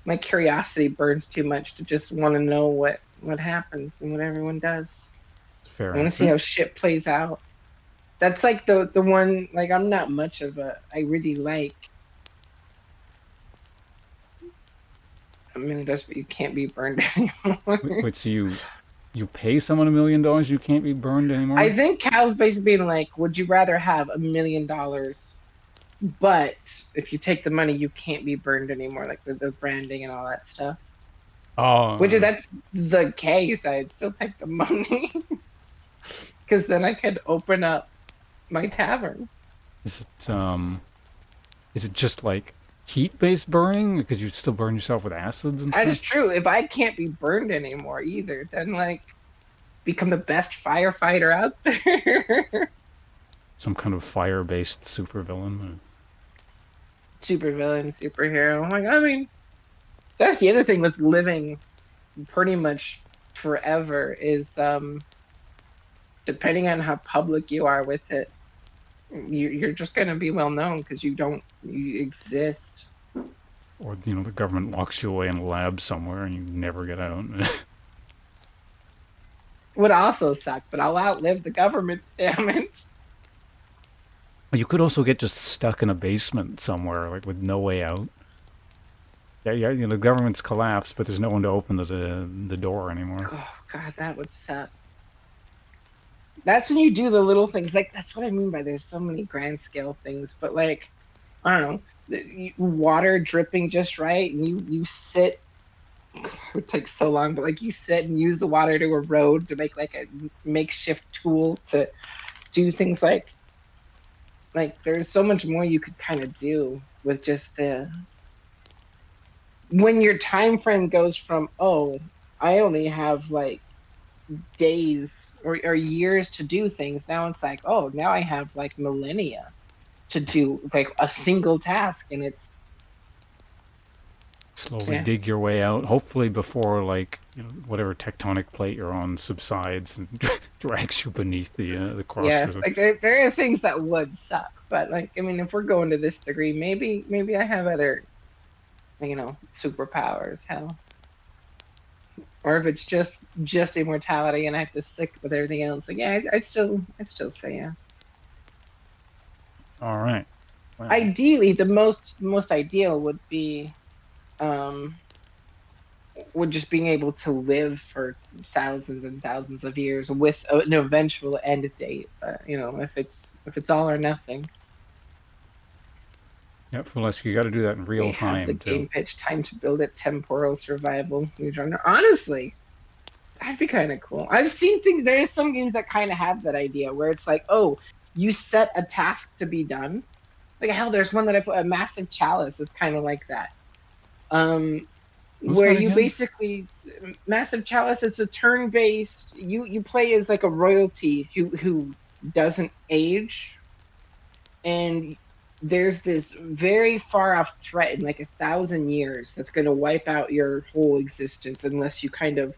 My curiosity burns too much to just want to know what happens and what everyone does. Fair I want to see answer. how shit plays out. That's like the one, like I'm not much of I really like $1 million, but you can't be burned anymore. Wait, so you pay someone $1 million, you can't be burned anymore? I think Cal's basically being like, would you rather have $1 million, but if you take the money, you can't be burned anymore, like the branding and all that stuff. Which if Oh, that's the case, I'd still take the money. Because then I could open up my tavern. is it just like heat-based burning? Because you still burn yourself with acids and That's stuff? true. If I can't be burned anymore either, then like become the best firefighter out there. Some kind of fire-based supervillain? Supervillain, superhero. Like, I mean, that's the other thing with living pretty much forever is depending on how public you are with it, you're just gonna be well known because you exist. Or, the government locks you away in a lab somewhere and you never get out. Would also suck, but I'll outlive the government, damn it. You could also get just stuck in a basement somewhere, like with no way out. Yeah, the government's collapsed, but there's no one to open the door anymore. Oh god, that would suck. That's when you do the little things. Like that's what I mean by there's so many grand scale things. But like, I don't know, water dripping just right, and you sit. It would take so long, but like you sit and use the water to erode to make like a makeshift tool to do things like there's so much more you could kind of do with just the when your time frame goes from I only have like days or years to do things. Now it's like, now I have like millennia to do like a single task, and it's Slowly dig your way out, hopefully before like whatever tectonic plate you're on subsides and drags you beneath the crust. like there are things that would suck, but like I mean, if we're going to this degree, maybe I have other superpowers, hell, or if it's just immortality and I have to stick with everything else, like yeah, I'd still say yes. All right. Well, Ideally, the most ideal would be would just being able to live for thousands and thousands of years with an eventual end date. But if it's all or nothing, yeah, Fulescu, you got to do that in real we have the time too. game pitch time to build it. Temporal survival. Honestly, That'd be kind of cool. I've seen things. There's some games that kind of have that idea where it's like, oh, you set a task to be done. Like hell, there's one that I put a massive chalice is kind of like that. Who's Where that you again? basically massive chalice. It's a turn-based. You play as like a royalty who doesn't age, and there's this very far off threat in like 1,000 years that's going to wipe out your whole existence unless you kind of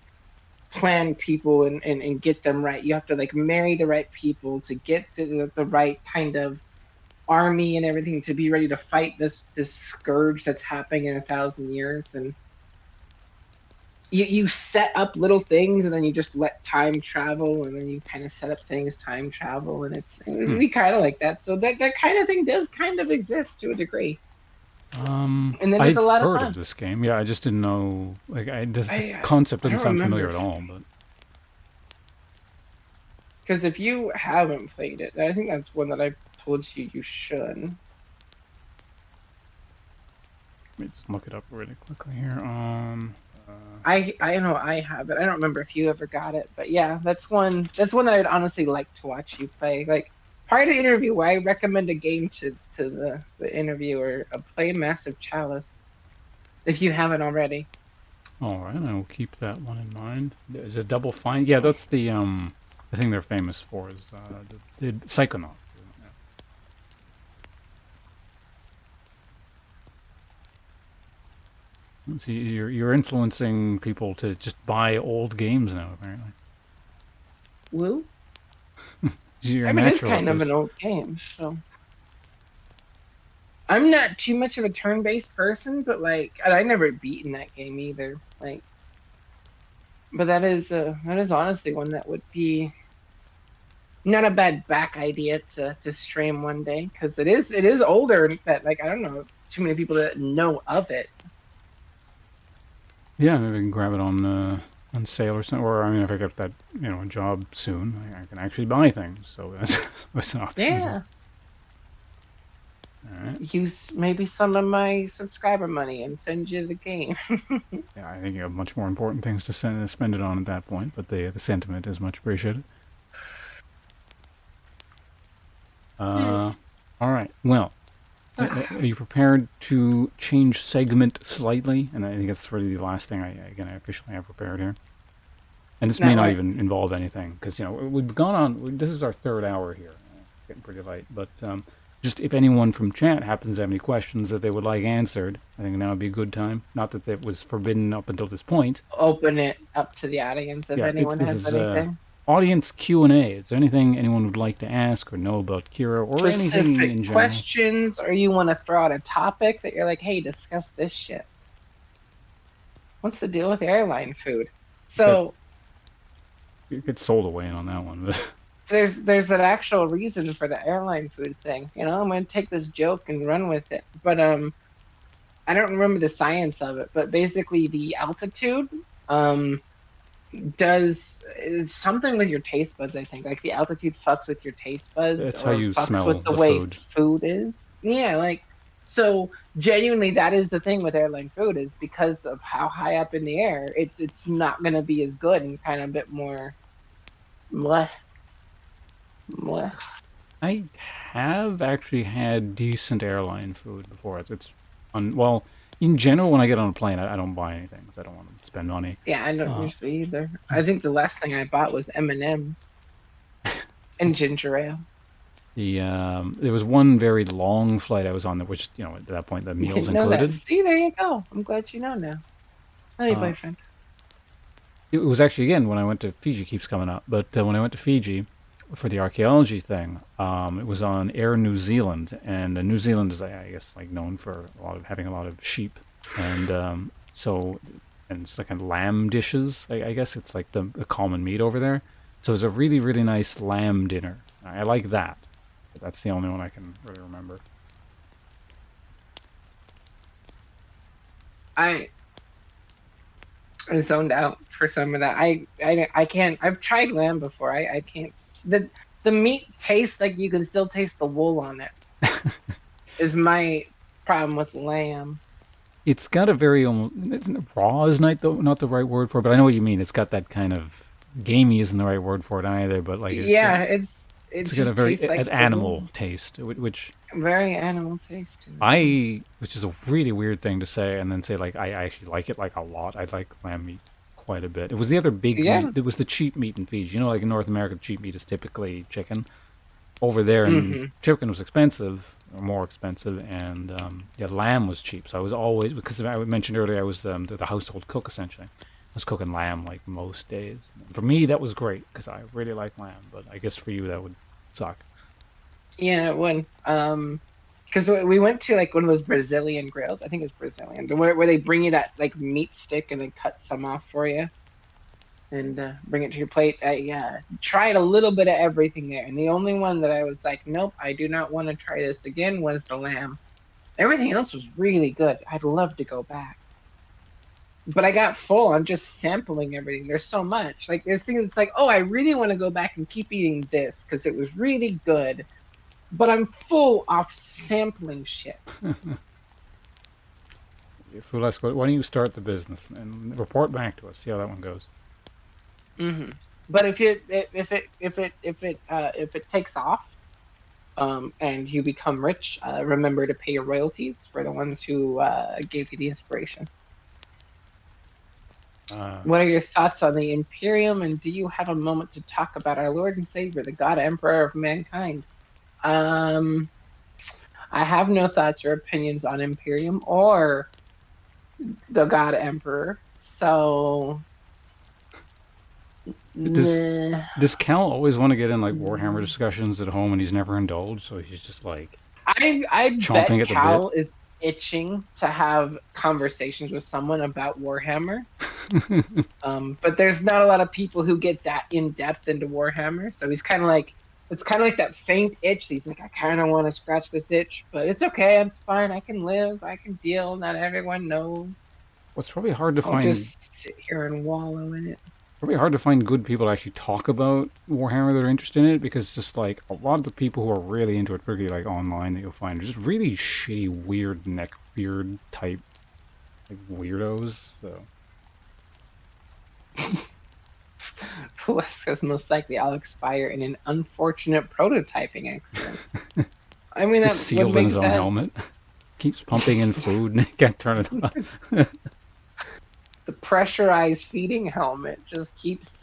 plan people and get them right. You have to like marry the right people to get the right kind of army and everything to be ready to fight this scourge that's happening in 1,000 years. And you set up little things and then you just let time travel, and then you kind of set up things time travel, and we kind of like that. So that kind of thing does kind of exist to a degree. And then it's a I've lot of heard of fun. this game. Yeah, I just didn't know. Like, the I concept I doesn't don't sound remember familiar at all. But because if you haven't played it, I think that's one that I told you should. let me just look it up really quickly here. I know I have it. I don't remember if you ever got it, but yeah, that's one that I'd honestly like to watch you play. Like part of the interview, I recommend a game to the interviewer. Play Massive Chalice if you haven't already. All right, I will keep that one in mind. Is it Double Fine? Yeah, that's the thing they're famous for is the Psychonauts. Isn't it? Let's see, you're influencing people to just buy old games now. Apparently, Woo. you're I mean, it's natural at kind of an this. old game, so I'm not too much of a turn-based person, but like, and I never beaten that game either. Like, but that is honestly one that would be not a bad back idea to stream one day, because it is older that like I don't know too many people that know of it. Yeah, maybe we can grab it on sale or something. Or I mean, if I get that a job soon, I can actually buy things. So that's an option as well. Yeah, All right. use maybe some of my subscriber money and send you the game. Yeah, I think you have much more important things to spend it on at that point. But the sentiment is much appreciated. All right. Well, are you prepared to change segment slightly? And I think that's really the last thing I officially have prepared here. And this may That not works. even involve anything because we've gone on. This is our third hour here. It's getting pretty late, but just if anyone from chat happens to have any questions that they would like answered, I think now would be a good time. Not that it was forbidden up until this point. Open it up to the audience if Yeah, anyone this has is anything. audience Q&A. Is there anything anyone would like to ask or know about Kira or anything Specific in general? questions, or you want to throw out a topic that you're like, hey, discuss this shit. What's the deal with airline food? So You get sold away on that one. But there's an actual reason for the airline food thing. I'm gonna take this joke and run with it. But I don't remember the science of it, but basically the altitude does is something with your taste buds. I think like the altitude fucks with your taste buds that's how or you fucks smell with the the way food. food is. Yeah, like so genuinely that is the thing with airline food is because of how high up in the air it's not gonna be as good and kind of a bit more bleh, bleh. I have actually had decent airline food before. Well, in general, when I get on a plane, I don't buy anything because I don't want to spend money. Yeah, I don't Uh, usually either. I think the last thing I bought was M&M's and ginger ale. There was one very long flight I was on that, which at that point the You meals didn't know that. included. See, there you go. I'm glad you know now. Hey, Uh, boyfriend. it was actually again when I went to Fiji. Keeps coming up, but when I went to Fiji for the archaeology thing, it was on Air New Zealand, and New Zealand is, I guess, like known for having a lot of sheep, and and it's like kind of lamb dishes. I guess it's like the common meat over there. So it was a really really nice lamb dinner. I like that. But that's the only one I can really remember. I zoned out for some of that. I can't. I've tried lamb before. I can't. The meat tastes like you can still taste the wool on it. Is my problem with lamb. It's got a very raw is not the right word for it, but I know what you mean. It's got that kind of gamey isn't the right word for it either, but like Yeah, it it's got a just very tastes like an food. animal taste, which Very animal taste to it. Yeah. which is a really weird thing to say, and then say like I actually like it like a lot. I like lamb meat quite a bit. It was the other big meat. Yeah. It was the cheap meat in Fiji. You know, like in North America, cheap meat is typically chicken. Over there, and Mm-hmm. chicken was expensive, or more expensive, and yeah, lamb was cheap. So I was always because I mentioned earlier I was the household cook essentially. I was cooking lamb like most days. For me, that was great because I really like lamb. But I guess for you, that would suck. Yeah, when because we went to like one of those Brazilian grills. I think it's Brazilian, where they bring you that like meat stick and then cut some off for you and bring it to your plate. I tried a little bit of everything there, and the only one that I was like, nope, I do not want to try this again was the lamb. Everything else was really good. I'd love to go back. But I got full on just sampling everything. There's so much. Like there's things like, oh, I really want to go back and keep eating this because it was really good. But I'm full off sampling shit. Fulesco, why don't you start the business and report back to us? See how that one goes. Hmm. But if it takes off, and you become rich, remember to pay your royalties for the ones who gave you the inspiration. Uh, What are your thoughts on the Imperium, and do you have a moment to talk about our Lord and Savior, the God Emperor of mankind? Um, I have no thoughts or opinions on Imperium or the God Emperor, so does nah. does Cal always want to get in like Warhammer discussions at home, and he's never indulged? So he's just like I chomping bet at the bit. Cal is itching to have conversations with someone about Warhammer. But there's not a lot of people who get that in depth into Warhammer, so he's kind of like it's kind of like that faint itch. He's like, I kind of want to scratch this itch, but it's okay. It's fine. I can live. I can deal. Not everyone knows. What's probably hard to I'll find just sit here and wallow in it. probably hard to find good people to actually talk about Warhammer that are interested in it because just like a lot of the people who are really into it, particularly like online that you'll find, are just really shitty, weird neck beard type like weirdos. So Velasquez most likely I'll expire in an unfortunate prototyping accident. I mean it's that would sealed in make his own sense. helmet. Keeps pumping in food and can't turn it off. The pressurized feeding helmet just keeps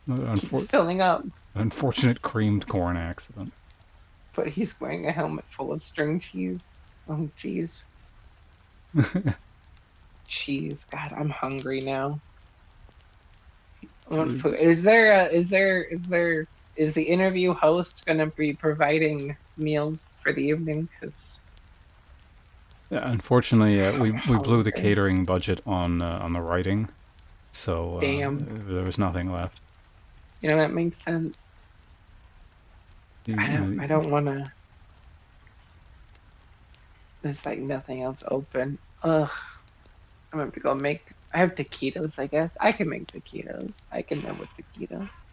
Unfor- filling up. unfortunate creamed corn accident. But he's wearing a helmet full of string cheese. Oh, jeez. Cheese. God, I'm hungry now. I want So, food. Is the interview host going to be providing meals for the evening? Because yeah, unfortunately, I'm we blew the hungry. catering budget on the writing, so Damn. there was nothing left. You know, that makes sense. You I don't want to. There's like nothing else open. Ugh. I'm going to go make. I have taquitos, I guess. I can make taquitos. I can live with taquitos.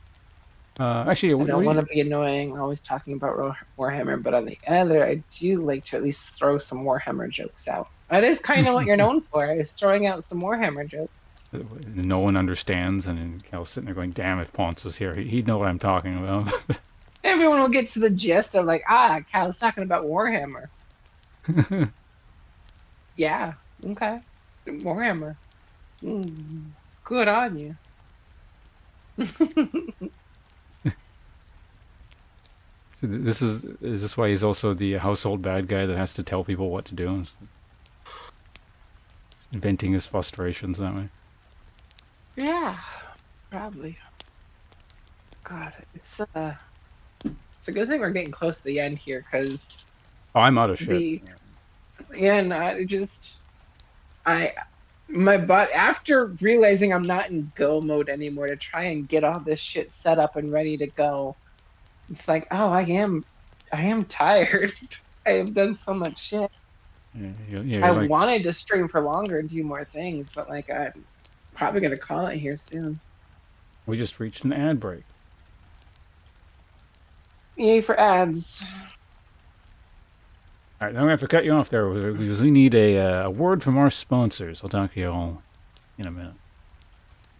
actually, I what don't do want you, to be annoying, always talking about Warhammer, but on the other, I do like to at least throw some Warhammer jokes out. That is kind of what you're known for, is throwing out some Warhammer jokes. no one understands, and then Cal's sitting there going, "Damn, if Pawnce was here, he'd know what I'm talking about." Everyone will get to the gist of like, Cal's talking about Warhammer. Yeah, okay. Warhammer. Good on you. So is this why he's also the household bad guy that has to tell people what to do, venting his frustrations that way? Yeah, probably. God, it's a good thing we're getting close to the end here, because Oh, I'm out of shit. the yeah, and I my butt after realizing I'm not in go mode anymore to try and get all this shit set up and ready to go. It's like, oh, I am tired. I have done so much shit. Yeah, I you're like, wanted to stream for longer and do more things, but like I'm probably gonna call it here soon. we just reached an ad break. Yay for ads. All right, I'm going to have to cut you off there because we need a word from our sponsors. I'll talk to you all in a minute.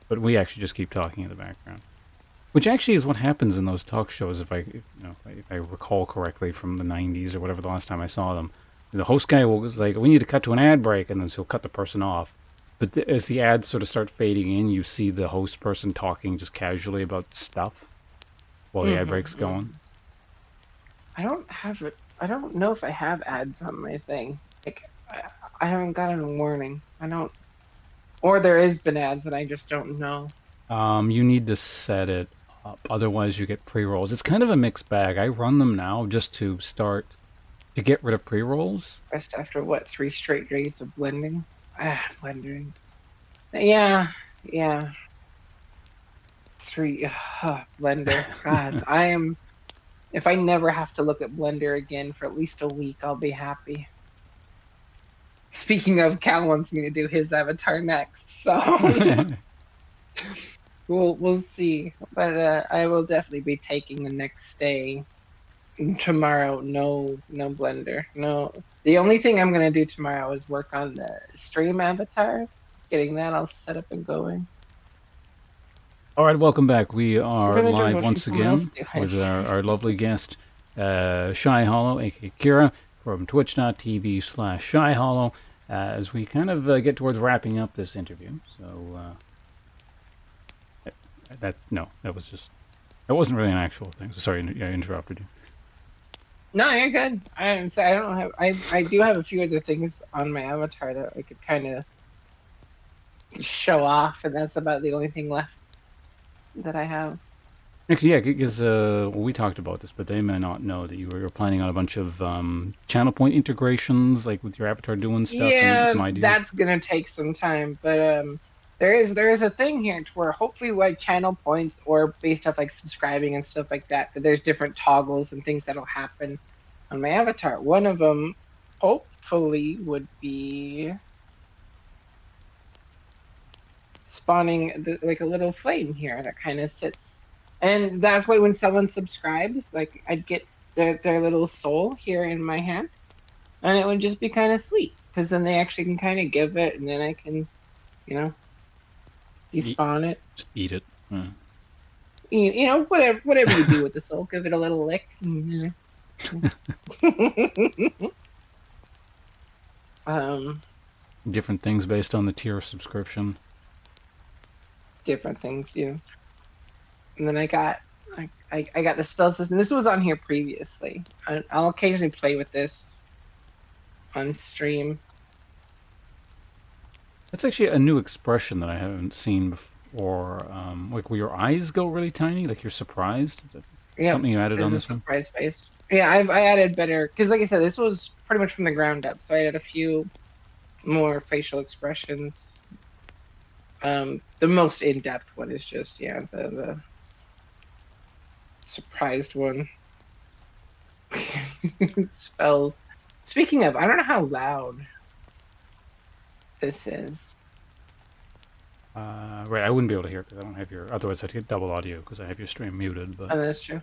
But we actually just keep talking in the background. Which actually is what happens in those talk shows, if I recall correctly from the 90s or whatever the last time I saw them. The host guy was like, we need to cut to an ad break, and then he'll cut the person off. But as the ads sort of start fading in, you see the host person talking just casually about stuff while the ad break's going. I don't have it. I don't know if I have ads on my thing. Like, I haven't gotten a warning. I don't. Or there has been ads and I just don't know. You need to set it up. Otherwise, you get pre-rolls. It's kind of a mixed bag. I run them now just to start to get rid of pre-rolls. Just after what, 3 straight days of blending? Blending. Yeah. 3 Blender. God, I am. If I never have to look at Blender again for at least a week, I'll be happy. Speaking of, Cal wants me to do his avatar next, so we'll see. But I will definitely be taking the next day. Tomorrow, no Blender. No. The only thing I'm gonna do tomorrow is work on the stream avatars. Getting that all set up and going. All right, welcome back. We are really live once again with our lovely guest, ShyHolo, aka Kira, from twitch.tv/ShyHolo, as we kind of get towards wrapping up this interview. So, that wasn't really an actual thing. So sorry, I interrupted you. No, you're good. I don't have. I do have a few other things on my avatar that I could kind of show off, and that's about the only thing left that I have. Actually, yeah, because we talked about this, but they may not know that you were planning on a bunch of channel point integrations, like with your avatar doing stuff. Yeah, and some ideas. That's gonna take some time, but there is a thing here to where hopefully like channel points or based off like subscribing and stuff like that, that there's different toggles and things that'll happen on my avatar. One of them, hopefully, would be spawning like a little flame here that kind of sits, and that's why when someone subscribes, like I'd get their little soul here in my hand, and it would just be kind of sweet because then they actually can kind of give it, and then I can, despawn it. Just eat it. Whatever you do with the soul, give it a little lick. Different things based on the tier subscription. Different things, And then I got the spell system. This was on here previously. I'll occasionally play with this on stream. That's actually a new expression that I haven't seen before. Like where your eyes go really tiny, like you're surprised. Yeah, something you added on this one. Surprise based. Yeah, I added better because, like I said, this was pretty much from the ground up. So I added a few more facial expressions. The most in-depth one is just the surprised one. Spells. Speaking of, I don't know how loud this is. Right, I wouldn't be able to hear it because I don't have your. Otherwise, I'd get double audio because I have your stream muted. But that's true.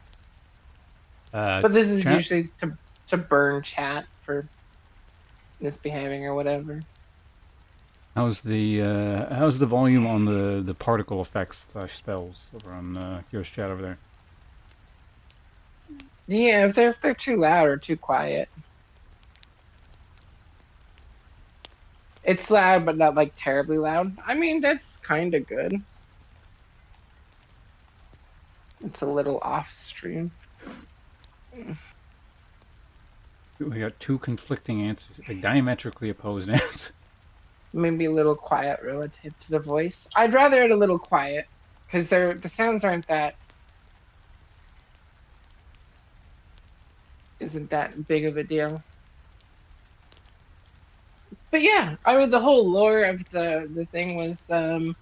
But this is chat? usually to burn chat for misbehaving or whatever. How's the volume on the particle effects / spells over on your chat over there? Yeah, if they're too loud or too quiet. It's loud, but not like terribly loud. I mean, that's kind of good. It's a little off stream. We got two conflicting answers, like diametrically opposed answers. Maybe a little quiet relative to the voice. I'd rather it a little quiet because the sounds aren't that. Isn't that big of a deal. But yeah, I mean, the whole lore of the thing was of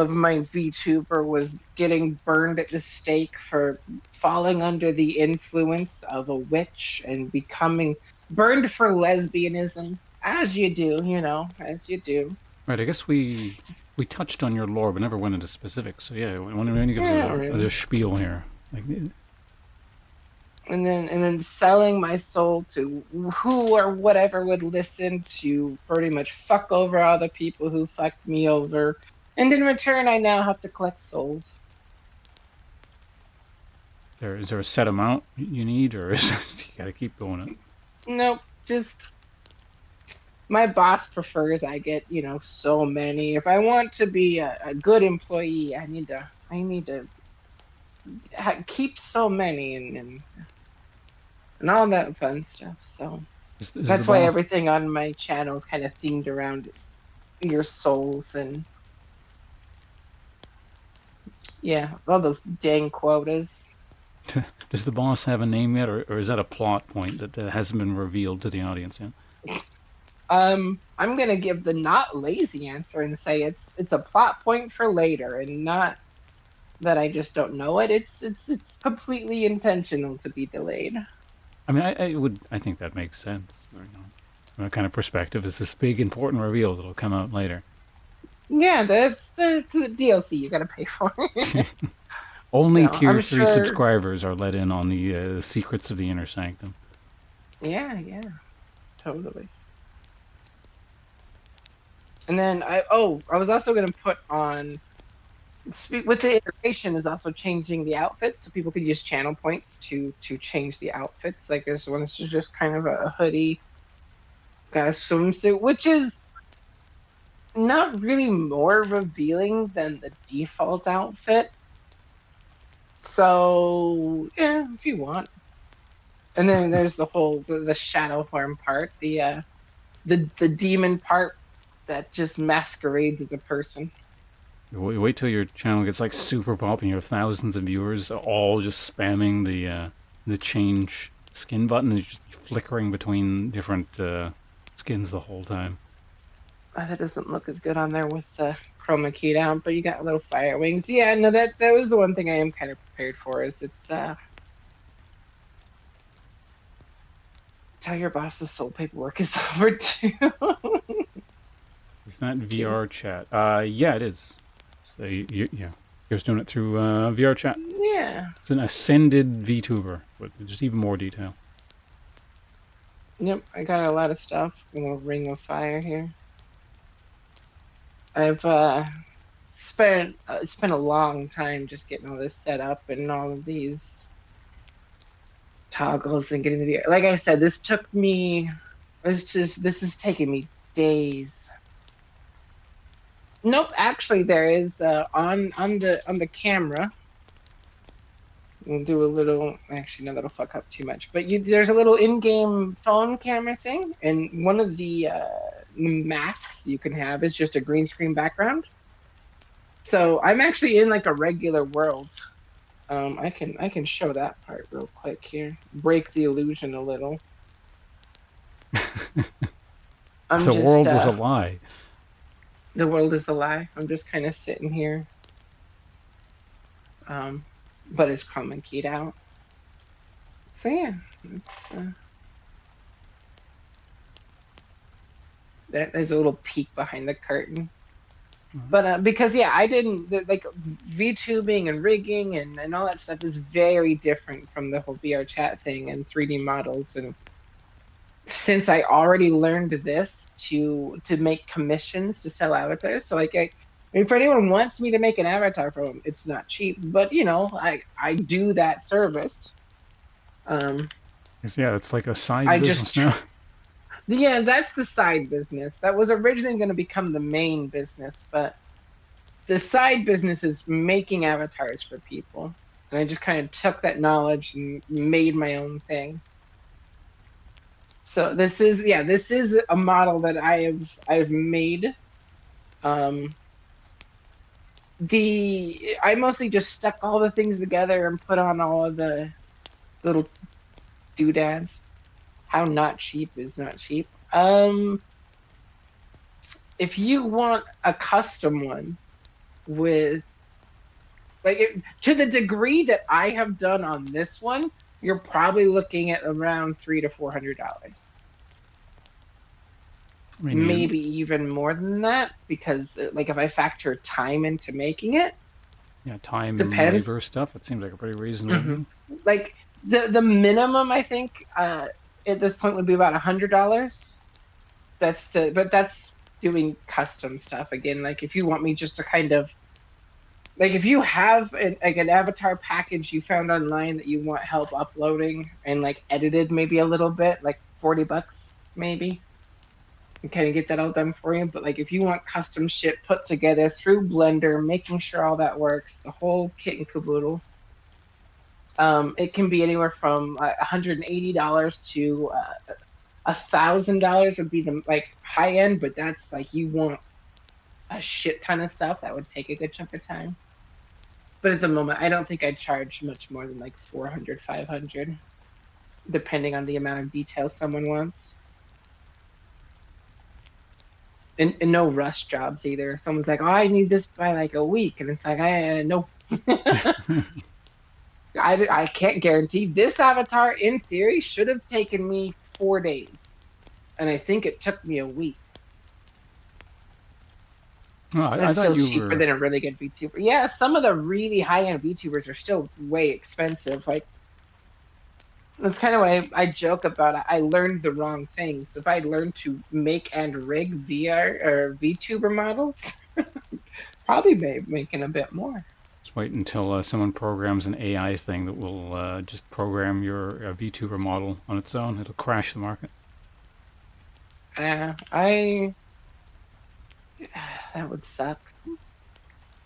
my VTuber was getting burned at the stake for falling under the influence of a witch and becoming burned for lesbianism, as you do, as you do. Right, I guess we touched on your lore, but never went into specifics. So yeah, when you give us a spiel here, like. and then selling my soul to who or whatever would listen to pretty much fuck over all the people who fucked me over. And in return, I now have to collect souls. Is there a set amount you need, or is you got to keep going it? Nope, just my boss prefers I get, so many. If I want to be a good employee, I need to keep so many and all that fun stuff. So Is the that's why boss everything on my channel is kind of themed around your souls and yeah, all those dang quotas. does the boss have a name yet, or is that a plot point that hasn't been revealed to the audience yet? I'm gonna give the not lazy answer and say it's a plot point for later, and not that I just don't know it. It's completely intentional to be delayed. I mean, I think that makes sense. From a kind of perspective, it's this big important reveal that'll come out later. Yeah, that's the DLC you gotta pay for. Only No, tier I'm 3 sure. subscribers are let in on the secrets of the inner sanctum. Yeah, totally. And then I was also gonna put on with the iteration is also changing the outfits so people could use channel points to change the outfits. Like there's one that's just kind of a hoodie, got a swimsuit, which is not really more revealing than the default outfit. So yeah, if you want. And then there's the whole the shadow form part, the demon part that just masquerades as a person. Wait till your channel gets like super popular. You have thousands of viewers, all just spamming the change skin button, and you just flickering between different skins the whole time. That doesn't look as good on there with the chroma keyed out, but you got little fire wings. Yeah, no, that was the one thing I am kind of prepared for. Is it's tell your boss the soul paperwork is over too. Is that Cute. VR chat? Yeah, it is. So yeah, you're just doing it through VR chat. Yeah. It's an ascended VTuber with just even more detail. Yep, I got a lot of stuff. A little ring of fire here. I've spent a long time just getting all this set up and all of these toggles and getting the VR. Like I said, this is taking me days. Nope, actually there is on the camera. We'll do a little. Actually, no, that'll fuck up too much. But there's a little in-game phone camera thing, and one of the masks you can have is just a green screen background. So I'm actually in like a regular world. I can show that part real quick here. Break the illusion a little. The world was a lie. The world is a lie. I'm just kind of sitting here. But it's chroma keyed out. So yeah, it's there's a little peek behind the curtain. But because yeah, I didn't like VTubing and rigging and all that stuff is very different from the whole VR chat thing and 3D models. And since I already learned this to make commissions to sell avatars, so like I mean, if anyone wants me to make an avatar for them, it's not cheap, but I do that service. Yeah, it's like a side business now. Yeah, that's the side business. That was originally going to become the main business, but the side business is making avatars for people. And I just kind of took that knowledge and made my own thing. So this is a model that I've made. I mostly just stuck all the things together and put on all of the little doodads. How not cheap is not cheap. If you want a custom one with to the degree that I have done on this one, you're probably looking at around $300 to $400. I mean, Maybe even more than that, because like if I factor time into making it, yeah, time, depends. labor stuff. It seems like a pretty reasonable. Like The minimum I think at this point would be about $100. But that's doing custom stuff again. Like if you want me just to kind of like if you have an avatar package you found online that you want help uploading and like edited maybe a little bit, like $40 maybe, and kind of get that all done for you. But like if you want custom shit put together through Blender, making sure all that works, the whole kit and caboodle, it can be anywhere from $180 to $1,000 would be the like high end, but that's like you want a shit ton of stuff that would take a good chunk of time. But at the moment, I don't think I'd charge much more than like 400, 500, depending on the amount of detail someone wants. And no rush jobs either. Someone's like, "Oh, I need this by like a week," and it's like, "I no, I can't guarantee this avatar. In theory, should have taken me 4 days, and I think it took me a week. Oh, So I that's thought still you cheaper were. than a really good VTuber. Yeah, some of the really high-end VTubers are still way expensive. Like that's kind of why I joke about it. I learned the wrong things. If I learned to make and rig VR or VTuber models, probably be making a bit more. Just wait until someone programs an AI thing that will just program your VTuber model on its own. It'll crash the market. I that would suck.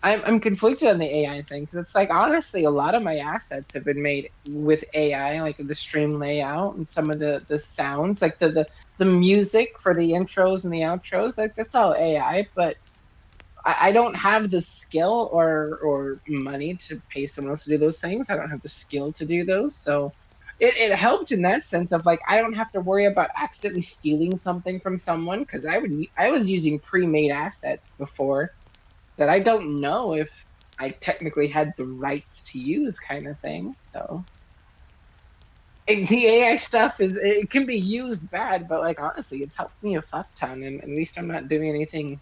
I'm conflicted on the AI thing because it's like honestly, a lot of my assets have been made with AI, like the stream layout and some of the sounds, like the music for the intros and the outros. Like that's all AI, but I don't have the skill or money to pay someone else to do those things. I don't have the skill to do those, so it helped in that sense of like I don't have to worry about accidentally stealing something from someone because I was using pre-made assets before that I don't know if I technically had the rights to use, kind of thing. So the AI stuff it can be used bad, but like honestly, it's helped me a fuck ton, and at least I'm not doing anything.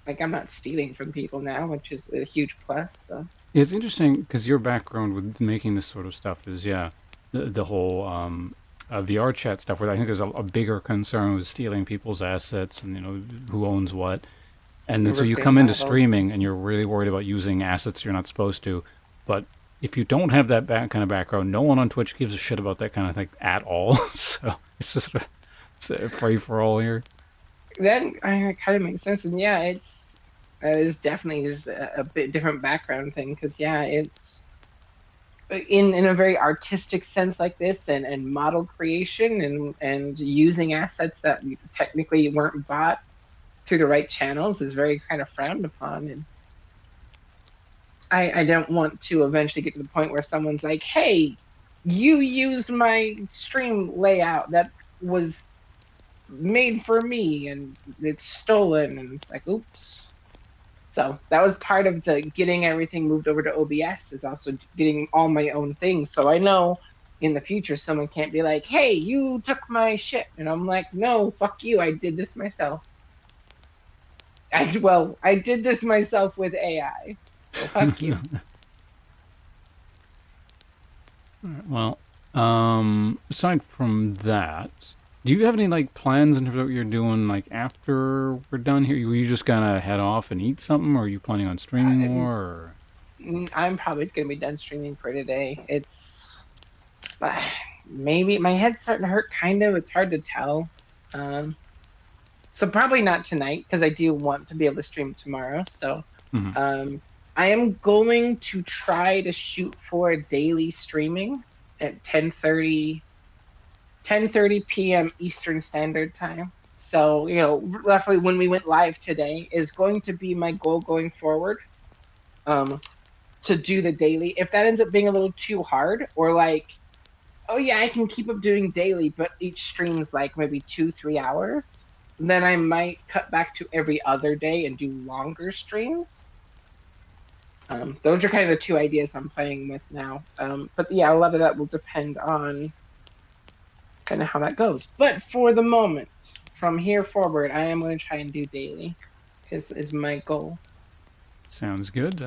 Like I'm not stealing from people now, which is a huge plus. So It's interesting because your background with making this sort of stuff is, yeah, the whole VR chat stuff, where I think there's a bigger concern with stealing people's assets and, who owns what. And then so you ripping come into models. streaming and you're really worried about using assets you're not supposed to. But if you don't have that kind of background, no one on Twitch gives a shit about that kind of thing at all. So it's just it's a free for all here. Then it kind of makes sense, and yeah, it's definitely just a bit different background thing because yeah, it's in a very artistic sense like this and model creation and using assets that technically weren't bought through the right channels is very kind of frowned upon. And I don't want to eventually get to the point where someone's like, hey, you used my stream layout that was made for me and it's stolen, and it's like, oops. So that was part of the getting everything moved over to OBS, is also getting all my own things. So I know in the future someone can't be like, hey, you took my shit. And I'm like, no, fuck you. I did this myself. I did this myself with AI. So fuck you. Well, aside from that, do you have any like plans in terms of what you're doing like after we're done here? Are you just gonna head off and eat something, or are you planning on streaming more? Or... I'm probably going to be done streaming for today. It's maybe my head's starting to hurt, kind of. It's hard to tell. Um, so probably not tonight because I do want to be able to stream tomorrow. So Mhm. I am going to try to shoot for daily streaming at 10:30 p.m. Eastern Standard Time. So, roughly when we went live today is going to be my goal going forward. To do the daily. If that ends up being a little too hard, or like, oh yeah, I can keep up doing daily, but each stream's like maybe 2-3 hours, then I might cut back to every other day and do longer streams. Those are kind of the two ideas I'm playing with now. But yeah, a lot of that will depend on kind of how that goes. But for the moment, from here forward, I am going to try and do daily. Is my goal. Sounds good.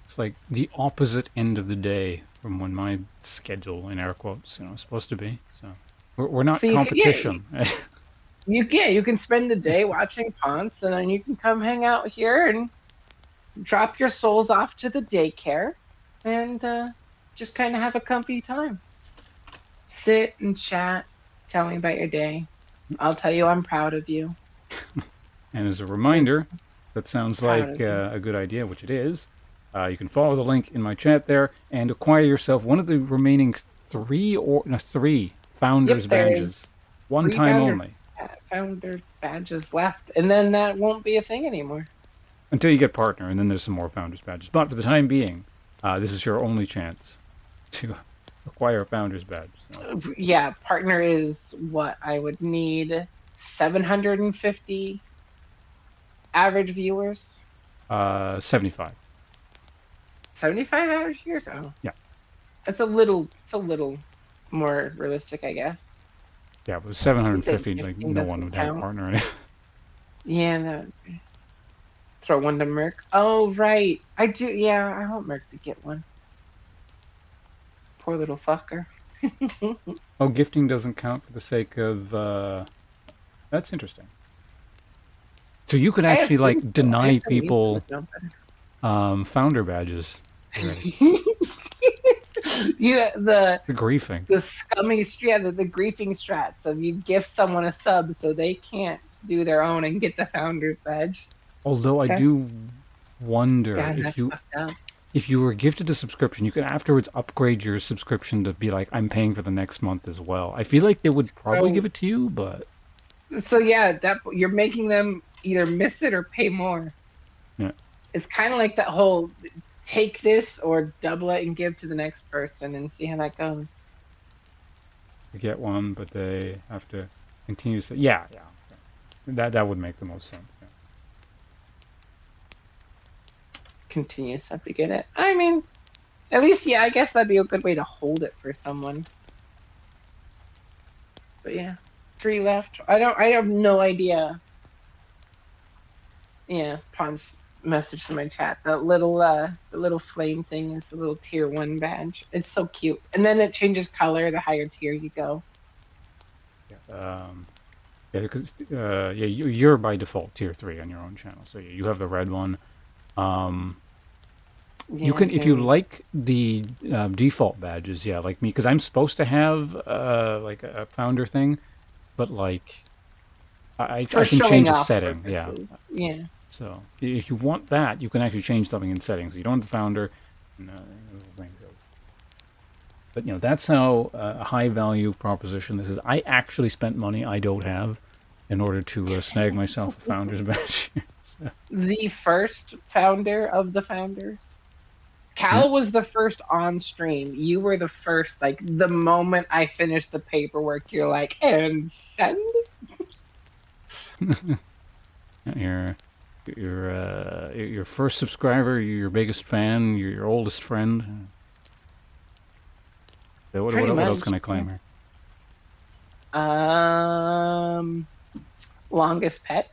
It's like the opposite end of the day from when my schedule, in air quotes, is supposed to be. So we're not So you can, competition. you can spend the day watching Pawnce, and then you can come hang out here and drop your souls off to the daycare, and just kind of have a comfy time. Sit and chat. Tell me about your day. I'll tell you I'm proud of you. And as a reminder, that sounds like a good idea, which it is. You can follow the link in my chat there and acquire yourself one of the remaining three founders badges. One time only. Founder badges left, and then that won't be a thing anymore. Until you get partner, and then there's some more founders badges. But for the time being, this is your only chance to acquire a founders badge. So. Yeah, partner is what I would need. 750 average viewers. 75. 75 average viewers. Oh, yeah. It's a little more realistic, I guess. Yeah, but 750, like no one would have a partner. Yeah, that. Throw one to Merc. Oh, right. I do. Yeah, I want Merc to get one. Poor little fucker. Oh, gifting doesn't count for the sake of. That's interesting. So you could actually like deny people founder badges. Yeah, the griefing. The scummy the griefing strats of you gift someone a sub so they can't do their own and get the founder's badge. Although I do wonder if you were gifted a subscription, you could afterwards upgrade your subscription to be like, I'm paying for the next month as well. I feel like they would probably give it to you, but so yeah, that you're making them either miss it or pay more. Yeah, it's kind of like that whole take this or double it and give to the next person and see how that goes. They get one, but they have to continue to say, yeah. That would make the most sense. Yeah. Continuous have to get it. I mean, at least, yeah, I guess that'd be a good way to hold it for someone. But yeah, 3 left. I have no idea. Yeah, Pawnce message in my chat. The little flame thing is the little tier 1 badge. It's so cute. And then it changes color the higher tier you go. Yeah, because you're by default tier 3 on your own channel. So you have the red one. You can, if you like the default badges, like me, because I'm supposed to have like a founder thing, but like I can change a setting. Purposes. Yeah. So if you want that, you can actually change something in settings. You don't have the founder. But that's how a high value proposition this is. I actually spent money I don't have in order to snag myself a founder's badge. So. The first founder of the founders. Cal was the first on stream. You were the first, like the moment I finished the paperwork, you're like, and send? Your first subscriber, your biggest fan, your oldest friend. So what else can I claim here? Longest pet.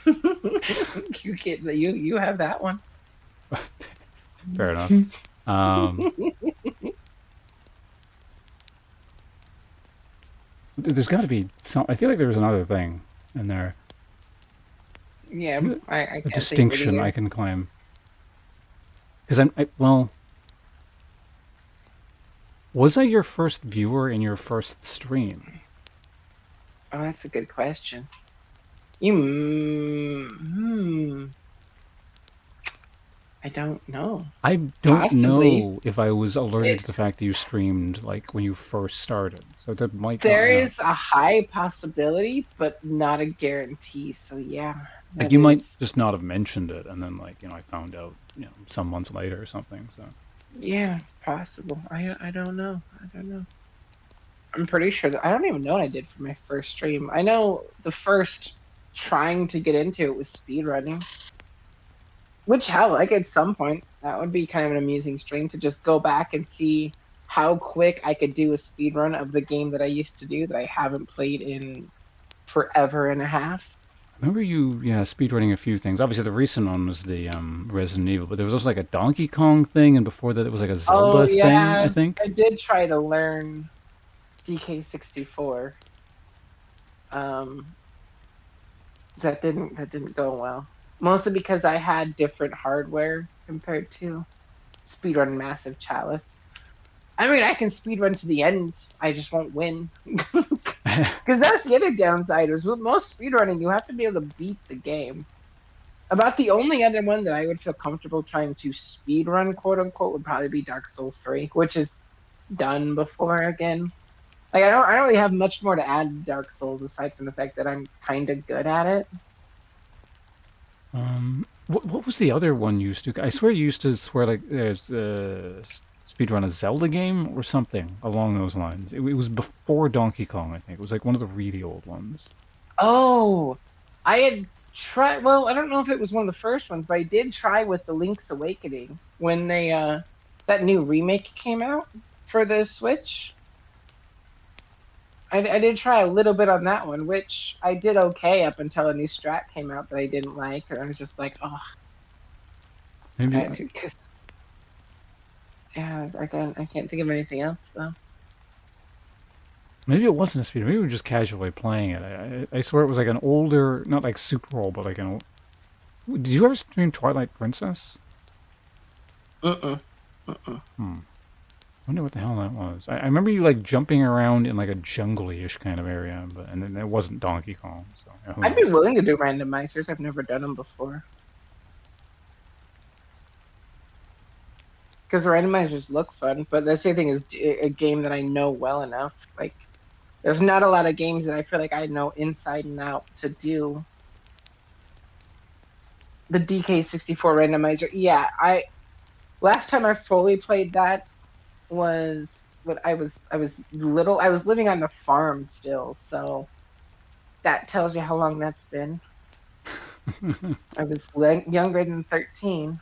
You have that one. Fair enough. There's got to be some. I feel like there was another thing in there. Yeah, I a distinction I can claim. Because was I your first viewer in your first stream? Oh, that's a good question. I don't know. I don't know if I was alerted to the fact that you streamed like when you first started. So that might. There is a high possibility, but not a guarantee. So yeah. Like you might just not have mentioned it, and then I found out some months later or something. So. Yeah, it's possible. I don't know. I'm pretty sure that I don't even know what I did for my first stream. I know the first trying to get into it was speedrunning. Which, hell, like at some point, that would be kind of an amusing stream to just go back and see how quick I could do a speedrun of the game that I used to do that I haven't played in forever and a half. Remember you, yeah, speedrunning a few things. Obviously, the recent one was the Resident Evil, but there was also like a Donkey Kong thing, and before that, it was like a Oh Zelda thing, I yeah, think. I did try to learn DK64. Um, that didn't go well. Mostly because I had different hardware compared to speedrun Massive Chalice. I mean, I can speedrun to the end. I just won't win. Because that's the other downside is with most speedrunning, you have to be able to beat the game. About the only other one that I would feel comfortable trying to speedrun, quote unquote, would probably be Dark Souls 3, which is done before again. Like I don't really have much more to add to Dark Souls aside from the fact that I'm kind of good at it. What was the other one you used to? I swear you used to swear like speedrun a Zelda game or something along those lines. It was before Donkey Kong, I think. It was like one of the really old ones. Oh, I had tried. Well, I don't know if it was one of the first ones, but I did try with the Link's Awakening when they that new remake came out for the Switch. I did try a little bit on that one, which I did okay up until a new strat came out that I didn't like, and I was just like, oh, Maybe because yeah, I can't think of anything else though. maybe it wasn't a speed. Maybe we were just casually playing it. I swear it was like an older, not like super old, but like an. Did you ever stream Twilight Princess? Mm-mm, mm-mm. I wonder what the hell that was. I remember you like jumping around in like a jungly-ish kind of area, but and then it wasn't Donkey Kong. So yeah, who I'd be knows? willing to do randomizers. I've never done them before because randomizers look fun, but the same thing is a game that I know well enough. Like, there's not a lot of games that I feel like I know inside and out to do. The DK64 randomizer, yeah. I last time I fully played that was when I was little. I was living on the farm still, so that tells you how long that's been. I was younger than 13.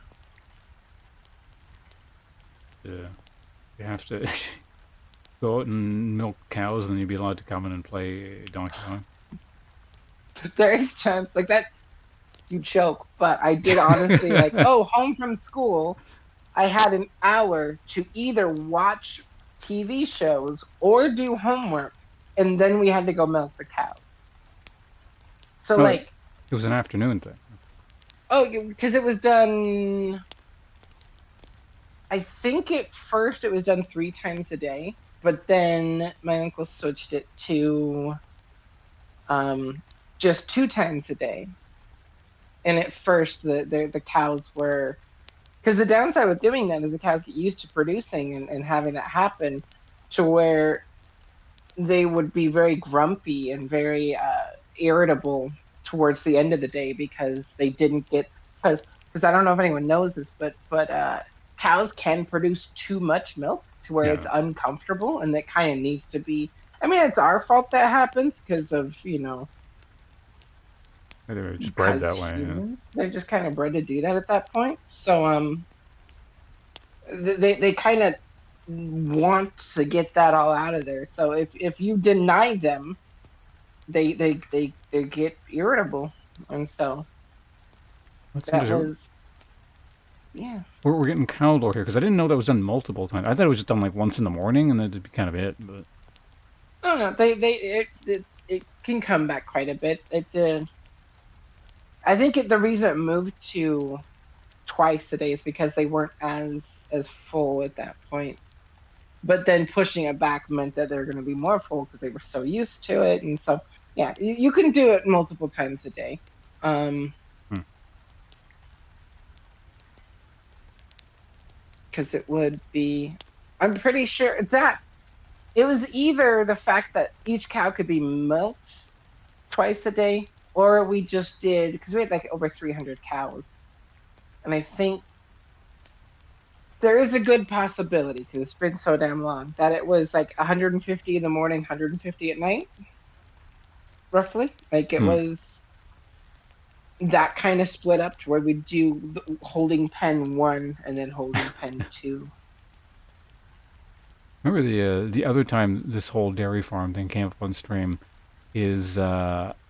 Yeah, you have to go out and milk cows, and then you'd be allowed to come in and play Donkey Kong. There's times like that. You joke, but I did honestly like, oh, home from school. I had an hour to either watch TV shows or do homework, and then we had to go milk the cows. So Oh, like, it was an afternoon thing. oh, because it was done. I think at first it was done 3 times a day, but then my uncle switched it to just 2 times a day. And at first, the cows were because the downside with doing that is the cows get used to producing and having that happen to where they would be very grumpy and very irritable towards the end of the day because they didn't get because I don't know if anyone knows this, but cows can produce too much milk to where it's Yeah, uncomfortable, and that kind of needs to be. I mean, it's our fault that happens because of they were just bred because that way. Yeah. humans they're just kind of bred to do that at that point. So they kind of want to get that all out of there. So if you deny them, they get irritable, and so What's that interesting? was yeah. We're getting cow lore here because I didn't know that was done multiple times. I thought it was just done like once in the morning, and that'd be kind of it. But I don't know. It can come back quite a bit. It I think the reason it moved to twice a day is because they weren't as full at that point. But then pushing it back meant that they're going to be more full because they were so used to it, and so yeah, you can do it multiple times a day. hmm. Because it would be, I'm pretty sure that it was either the fact that each cow could be milked twice a day, or we just did because we had like over 300 cows, and I think there is a good possibility because it's been so damn long that it was like 150 in the morning, 150 at night, roughly. Like it Hmm. was that kind of split up to where we do holding pen 1 and then holding pen 2. Remember the other time this whole dairy farm thing came up on stream is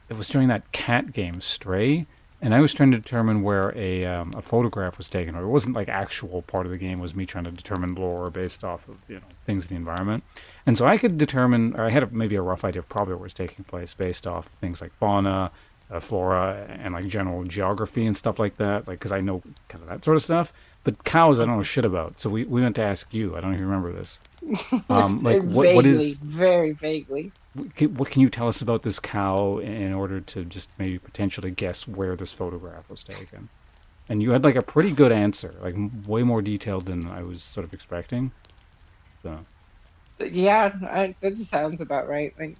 it was during that cat game, Stray, and I was trying to determine where a photograph was taken. Or it wasn't like actual part of the game. It was me trying to determine lore based off of things in the environment. And so I could determine, or I had maybe a rough idea of probably where it was taking place based off things like fauna, flora, and like general geography and stuff like that. Like because I know kind of that sort of stuff. But cows, I don't know shit about. So we went to ask you. I don't even remember this. Like what Vaguely, is very vaguely. what can you tell us about this cow in order to just maybe potentially guess where this photograph was taken? And you had like a pretty good answer, like way more detailed than I was sort of expecting. So, Yeah, that sounds about right. Like,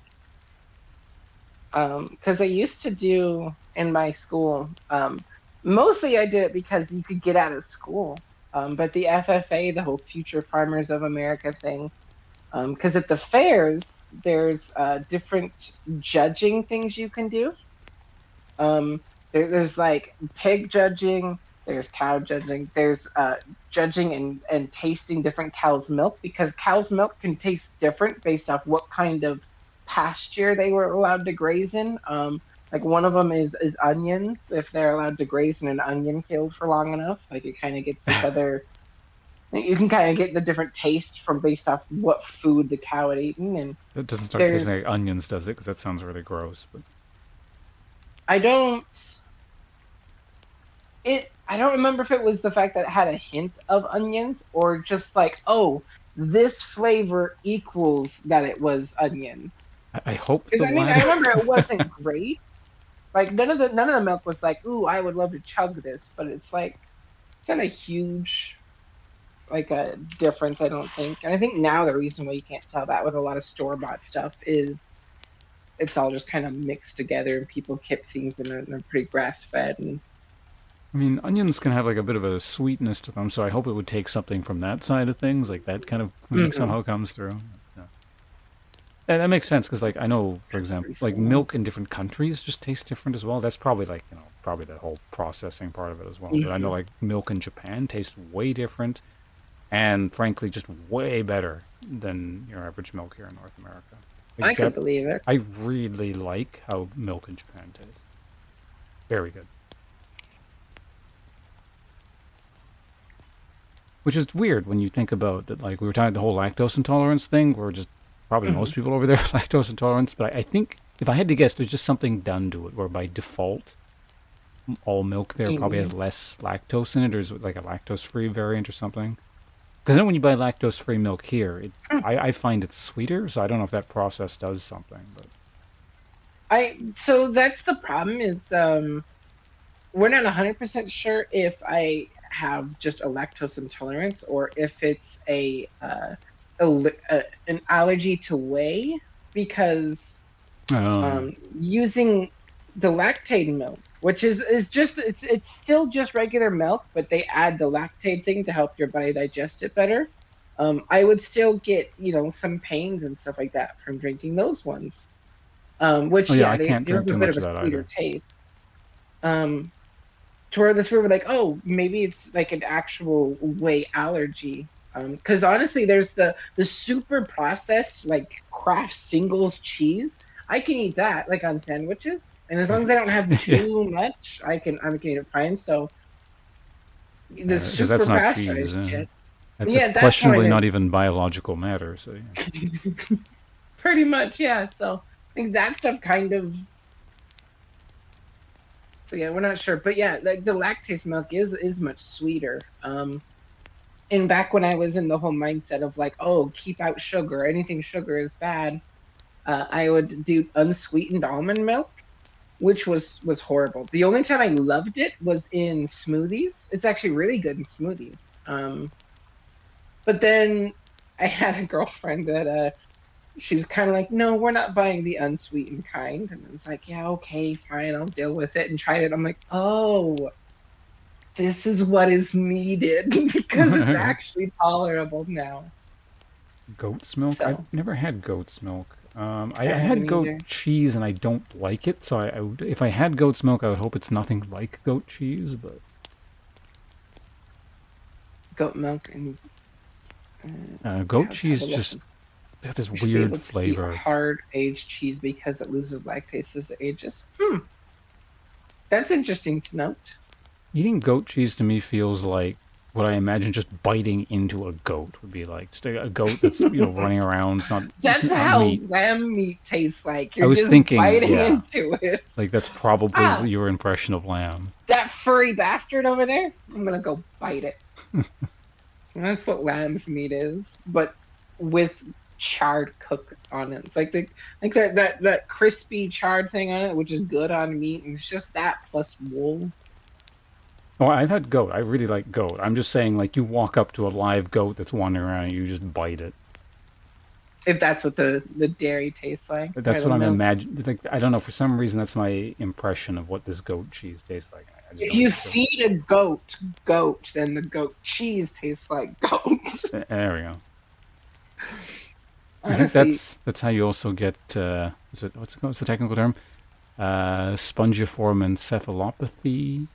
because I used to do in my school. Mostly I did it because you could get out of school. But the FFA, the whole Future Farmers of America thing, because at the fairs there's different judging things you can do. There's like pig judging, there's cow judging, there's judging and tasting different cows' milk because cow's milk can taste different based off what kind of pasture they were allowed to graze in. Like one of them is onions. If they're allowed to graze in an onion field for long enough, like it kind of gets this other. You can kind of get the different tastes from based off what food the cow had eaten, and it doesn't start tasting there's like onions, does it? Because that sounds really gross. But I don't. I don't remember if it was the fact that it had a hint of onions or just like, oh, this flavor equals that it was onions. I hope Because the I mean, I latter. remember it wasn't great. Like none of the milk was like, ooh, I would love to chug this, but it's like it's not a huge like a difference, I don't think. And I think now the reason why you can't tell that with a lot of store-bought stuff is it's all just kind of mixed together and people keep things in a pretty grass-fed and I mean, onions can have like a bit of a sweetness to them, so I hope it would take something from that side of things, like that kind of Mhm. somehow comes through. Yeah. And that makes sense because, like, I know, for example, Pretty like similar. milk in different countries just tastes different as well. That's probably like probably the whole processing part of it as well. But I know Mhm. like milk in Japan tastes way different, and frankly, just way better than your average milk here in North America. I Like could that, believe it. I really like how milk in Japan tastes. Very good. Which is weird when you think about that. Like we were talking the whole lactose intolerance thing, where just probably Mhm. most people over there are lactose intolerant. But I think if I had to guess, there's just something done to it where by default all milk there probably has Mm. less lactose in it, or is it like a lactose-free variant or something? Because then when you buy lactose-free milk here, I find it's sweeter. So I don't know if that process does something. But So that's the problem is we're not 100% sure if I have just a lactose intolerance or if it's an allergy to whey because yeah. using the lactate milk, which is just it's still just regular milk, but they add the lactate thing to help your body digest it better. I would still get some pains and stuff like that from drinking those ones. Oh Which yeah, yeah, I they can't do have drink a too bit much of of a that sweeter either. taste. Um, to where this we were like, oh, maybe it's like an actual whey allergy. Because honestly, there's the super processed like Kraft singles cheese. I can eat that like on sandwiches, and as long as I don't have Yeah, too much, I can eat it fine. So the because that's super not cheese. pasteurized shit, That's yeah, that's questionably fine. not even biological matter. So yeah. Pretty much, yeah. So I think that stuff kind of. So yeah, we're not sure, but yeah, like the lactase milk is much sweeter. And back when I was in the whole mindset of like, oh, keep out sugar, anything sugar is bad, I would do unsweetened almond milk, which was horrible. The only time I loved it was in smoothies. It's actually really good in smoothies. But then I had a girlfriend that she was kind of like, no, we're not buying the unsweetened kind, and I was like, yeah, okay, fine, I'll deal with it, and tried it. I'm like, oh, this is what is needed because it's actually tolerable now. Goat's milk? I've So never had goat's milk. I I had haven't goat either. cheese and I don't like it, so I would, if I had goat's milk, I would hope it's nothing like goat cheese. But Goat milk and goat cows have cheese a just lesson. It's got this You should be weird able to eat flavor. hard aged cheese because it loses lactase as it ages. That's interesting to note. Eating goat cheese to me feels like what I imagine just biting into a goat would be like. Just a goat that's, running around. It's That's not how meat. lamb meat tastes like. I You're was just thinking, biting yeah, into it. like that's probably Ah, your impression of lamb. that furry bastard over there. I'm gonna go bite it. And that's what lamb's meat is, but with charred cook on it. It's like that crispy charred thing on it, which is good on meat, and it's just that plus wool. Oh, I've had goat. I really like goat. I'm just saying, like, you walk up to a live goat that's wandering around and you just bite it. If that's what the dairy tastes like, or That's the what I'm milk. imagining. Like, I don't know. For some reason, that's my impression of what this goat cheese tastes like. I just If don't you eat goat. feed a goat, then the goat cheese tastes like goat. There we go. I think Honestly, that's how you also get. Is it what's the technical term? Spongiform encephalopathy.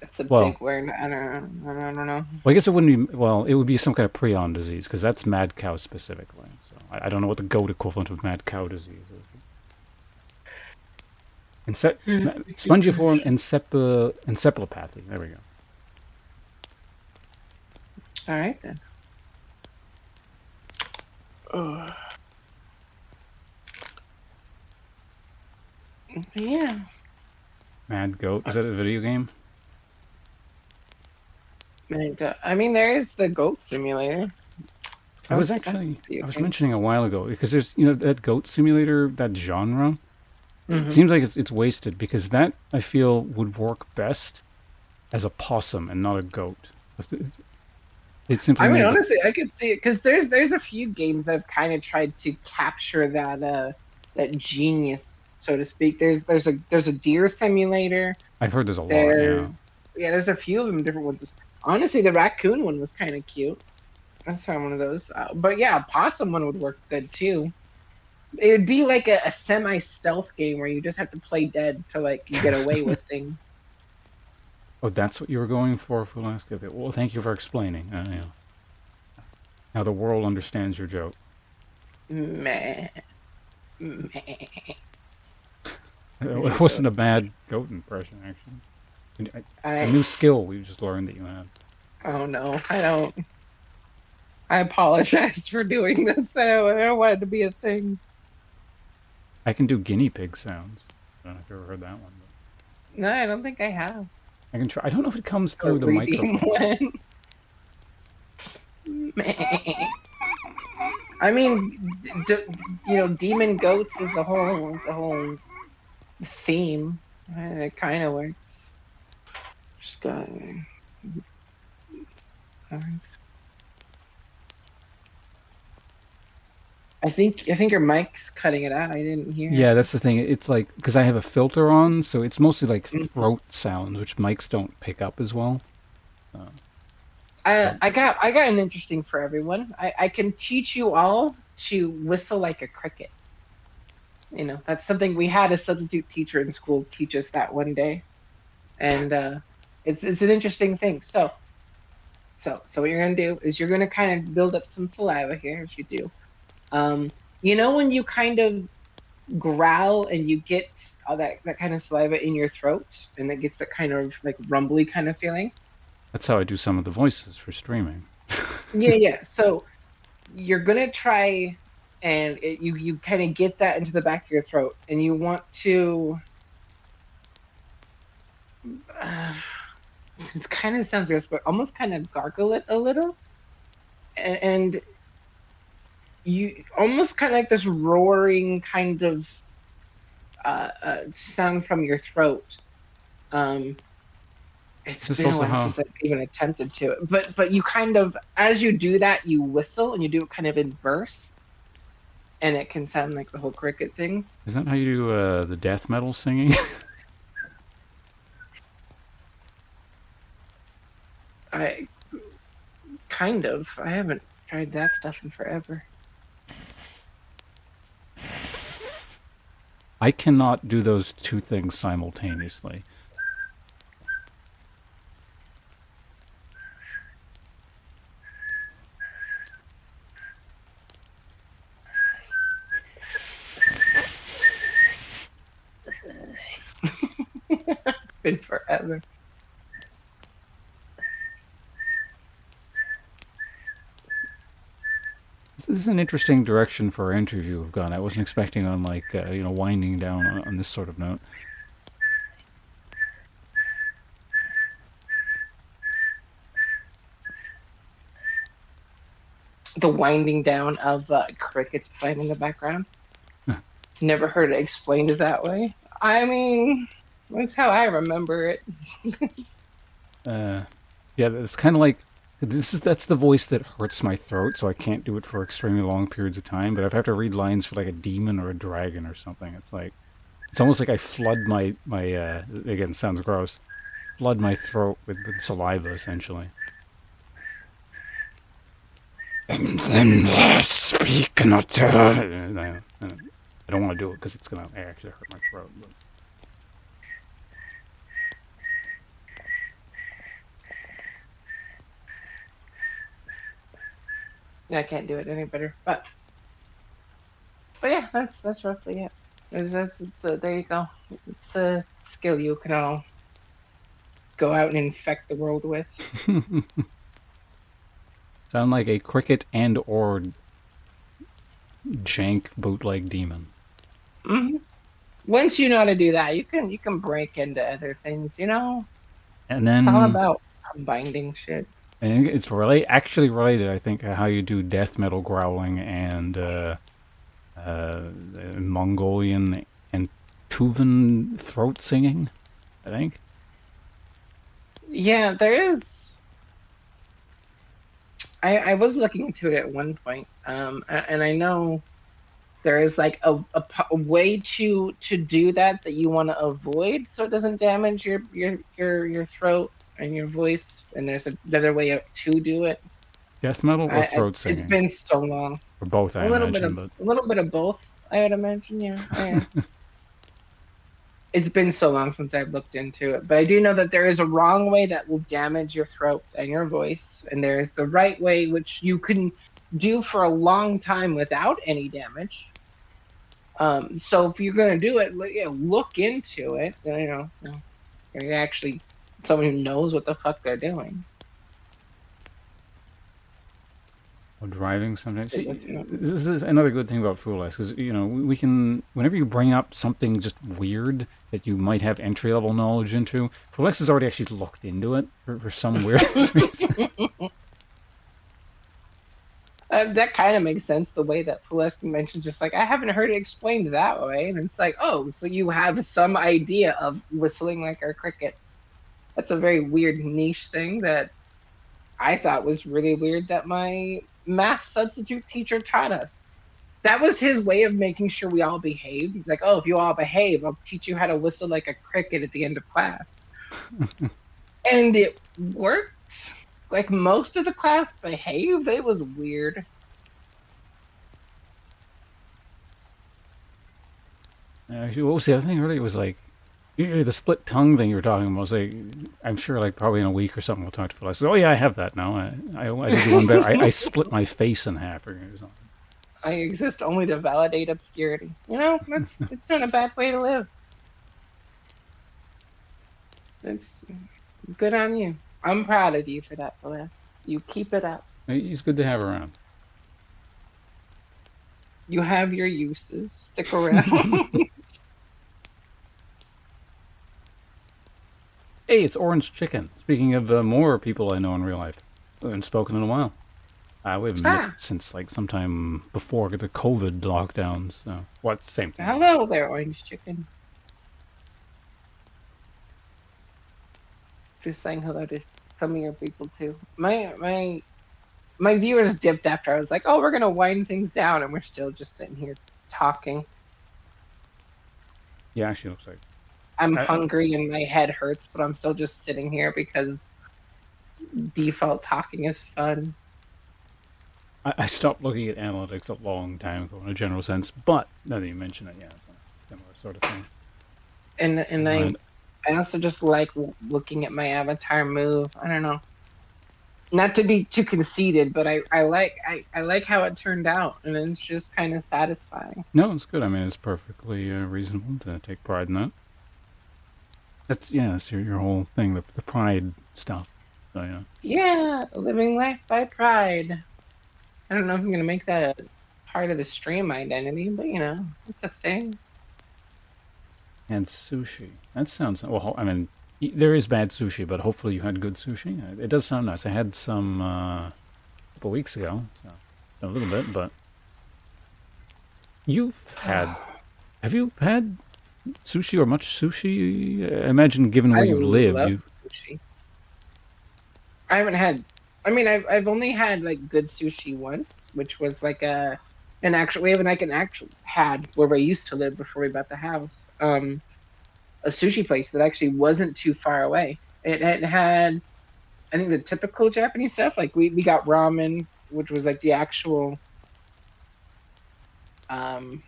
that's a Well, big word. I don't know. I guess it wouldn't be. Well, it would be some kind of prion disease because that's mad cow specifically. So I don't know what the goat equivalent of mad cow disease is. Spongiform encephalopathy. There we go. All right then. Ugh. Yeah. Mad goat. Is that a video game? I mean, there is the goat simulator. I was That's a actually video I was game. mentioning a while ago because there's that goat simulator, that genre. It Mhm. seems like it's wasted because that I feel would work best as a possum and not a goat. It simply I mean, made the honestly, I could see it because there's a few games that have kind of tried to capture that genius, so to speak. There's a deer simulator. I've heard there's a lot. Yeah, There's a few of them different ones. Honestly, the raccoon one was kind of cute. That's found one of those. But yeah, a possum one would work good too. It would be like a semi stealth game where you just have to play dead to like get away with things. oh, that's what you were going for last. Okay, well, thank you for explaining. Yeah. Now the world understands your joke. Meh. Meh. It wasn't a bad goat impression, actually. A new skill we just learned that you had. Oh no, I don't. I apologize for doing this. I don't want it to be a thing. I can do guinea pig sounds. I don't know if you ever heard that one. But No, I don't think I have. I can try. I don't know if it comes A through the redeem microphone. one. Meh. I mean, demon goats is a whole theme. And it kind of works. Just got. I think your mic's cutting it out. I didn't hear Yeah, it. that's the thing. It's like because I have a filter on, so it's mostly like Mhm. throat sounds, which mics don't pick up as well. I But I got I got an interesting for everyone. I can teach you all to whistle like a cricket. That's something we had a substitute teacher in school teach us that one day, and it's an interesting thing. So what you're gonna do is you're gonna kind of build up some saliva here as you do. Um, when you kind of growl and you get all that kind of saliva in your throat, and it gets that kind of like rumbly kind of feeling. that's how I do some of the voices for streaming. Yeah. So you're gonna try, and you kind of get that into the back of your throat, and you want to. Uh, it kind of sounds gross, but almost kind of gargle it a little, and you almost kind of like this roaring kind of sound from your throat. It's Is this been a also while how? since I've even attempted to it, but you kind of, as you do that, you whistle and you do it kind of in bursts, and it can sound like the whole cricket thing. Is that how you do the death metal singing? I kind of. I haven't tried that stuff in forever. I cannot do those two things simultaneously. been forever. This is an interesting direction for our interview we've gone. I wasn't expecting on like winding down on this sort of note. The winding down of crickets playing in the background. Never heard it explained that way. I mean, that's how I remember it. Yeah, it's kind of like that's the voice that hurts my throat, so I can't do it for extremely long periods of time. But if I have to read lines for like a demon or a dragon or something, it's almost like I flood my again, sounds gross, flood my throat with saliva essentially. Speak not. I don't want to do it because it's gonna actually hurt my throat. But. I can't do it any better. But yeah, that's roughly it. There you go. It's a skill you can all go out and infect the world with. Sound like a cricket and or jank bootleg demon. Mm-hmm. Once you know how to do that, you can break into other things, And then it's all about combining shit. And it's actually related, I think, how you do death metal growling and Mongolian and Tuvan throat singing, I think. Yeah, there is. I was looking into it at one point, and I know there is like a way to do that you want to avoid, so it doesn't damage your throat and your voice. And there's another way to do it. Death metal or throat singing? It's been so long. Or both, I imagine. A little bit of both, I would imagine. Yeah. It's been so long since I've looked into it, but I do know that there is a wrong way that will damage your throat and your voice, and there is the right way which you can do for a long time without any damage. So if you're going to do it, look into it. You're actually someone who knows what the fuck they're doing. Or driving sometimes. See, this is another good thing about Fool Us, because we can, whenever you bring up something just weird that you might have entry level knowledge into, Fool Us has already actually looked into it for some weird reason. That kind of makes sense, the way that Fulesque mentioned, just like, I haven't heard it explained that way. And it's like, oh, so you have some idea of whistling like a cricket. That's a very weird niche thing that I thought was really weird that my math substitute teacher taught us. That was his way of making sure we all behaved. He's like, oh, if you all behave, I'll teach you how to whistle like a cricket at the end of class. And it worked. Like, most of the class behaved. It was weird. What was the other thing? Really, it was like the split tongue thing you were talking about. Was like, I'm sure, like probably in a week or something, we'll talk to Phil. I said, oh yeah, I have that now. I did do one better. I split my face in half or something. I exist only to validate obscurity. It's not a bad way to live. It's good on you. I'm proud of you for that, Celeste. You keep it up. He's good to have around. You have your uses. Stick around. Hey, it's Orange Chicken. Speaking of more people I know in real life. We haven't spoken in a while. We haven't met since like sometime before the COVID lockdowns. So, same thing. Hello there, Orange Chicken. Just saying hello to some of your people too. My viewers dipped after I was like, oh, we're gonna wind things down, and we're still just sitting here talking. Yeah, actually looks like. I'm hungry and my head hurts, but I'm still just sitting here because default talking is fun. I stopped looking at analytics a long time ago in a general sense, but now that you mention it, yeah, it's a similar sort of thing. And I also just like looking at my avatar move. I don't know. Not to be too conceited, but I like how it turned out, and it's just kind of satisfying. No, it's good. I mean, it's perfectly reasonable to take pride in that. That's that's your whole thing, the pride stuff. So yeah. Yeah, living life by pride. I don't know if I'm gonna make that a part of the stream identity, but it's a thing. And sushi. That sounds well. I mean, there is bad sushi, but hopefully you had good sushi. It does sound nice. I had some a couple weeks ago, so a little bit. But you've had, have you had sushi or much sushi? I imagine, given I where you live, love you. sushi. I haven't had. I mean, I've only had like good sushi once, which was like an actual. We have like an actual had where we used to live before we bought the house. A sushi place that actually wasn't too far away. It had, I think, the typical Japanese stuff. Like we got ramen, which was like the actual um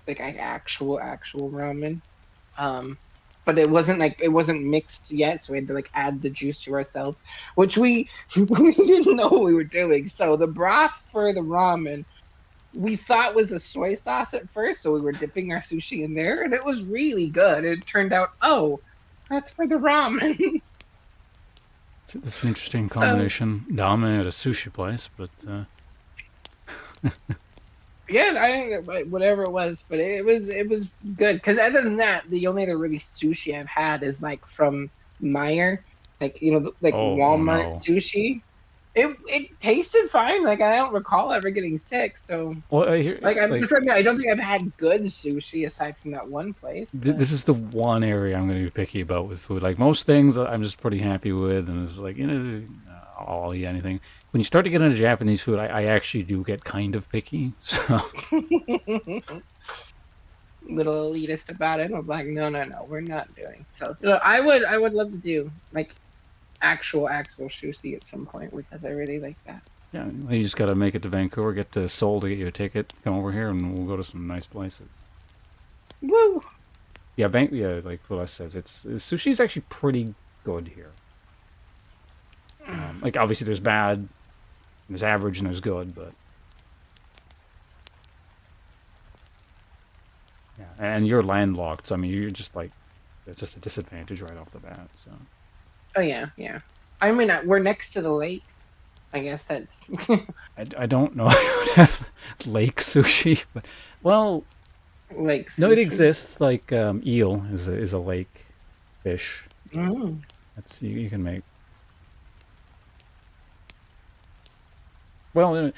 like actual ramen. But it wasn't mixed yet, so we had to like add the juice to ourselves, which we we didn't know what we were doing. So the broth for the ramen we thought was the soy sauce at first, so we were dipping our sushi in there, and it was really good. It turned out, oh, that's for the ramen. It's an interesting So combination. Ramen at a sushi place, but yeah, whatever it was, but it was good. Because other than that, the only other really sushi I've had is like from Meyer, like like oh Walmart no. sushi. It tasted fine. Like I don't recall ever getting sick. So Well, I hear like I'm like just, I mean, I don't think I've had good sushi aside from that one place. But this is the one area I'm going to be picky about with food. Like most things, I'm just pretty happy with, and it's like I'll eat anything. When you start to get into Japanese food, I actually do get kind of picky. So little elitist about it. I'm like, no, we're not doing. So I would love to do like actual sushi at some point because I really like that. yeah, you just got to make it to Vancouver, get to Seoul to get you a ticket, come over here, and we'll go to some nice places. Woo! Yeah, yeah, like what I says, it's sushi's actually pretty good here. Like obviously there's bad, there's average, and there's good, but yeah, and you're landlocked, so I mean you're just like it's just a disadvantage right off the bat. So Oh yeah. I mean, we're next to the lakes. I guess that. I don't know if I would have lake sushi, but well, Like no, it sushi. exists. Like eel is a lake fish. Mm. That's you can make. Well, no,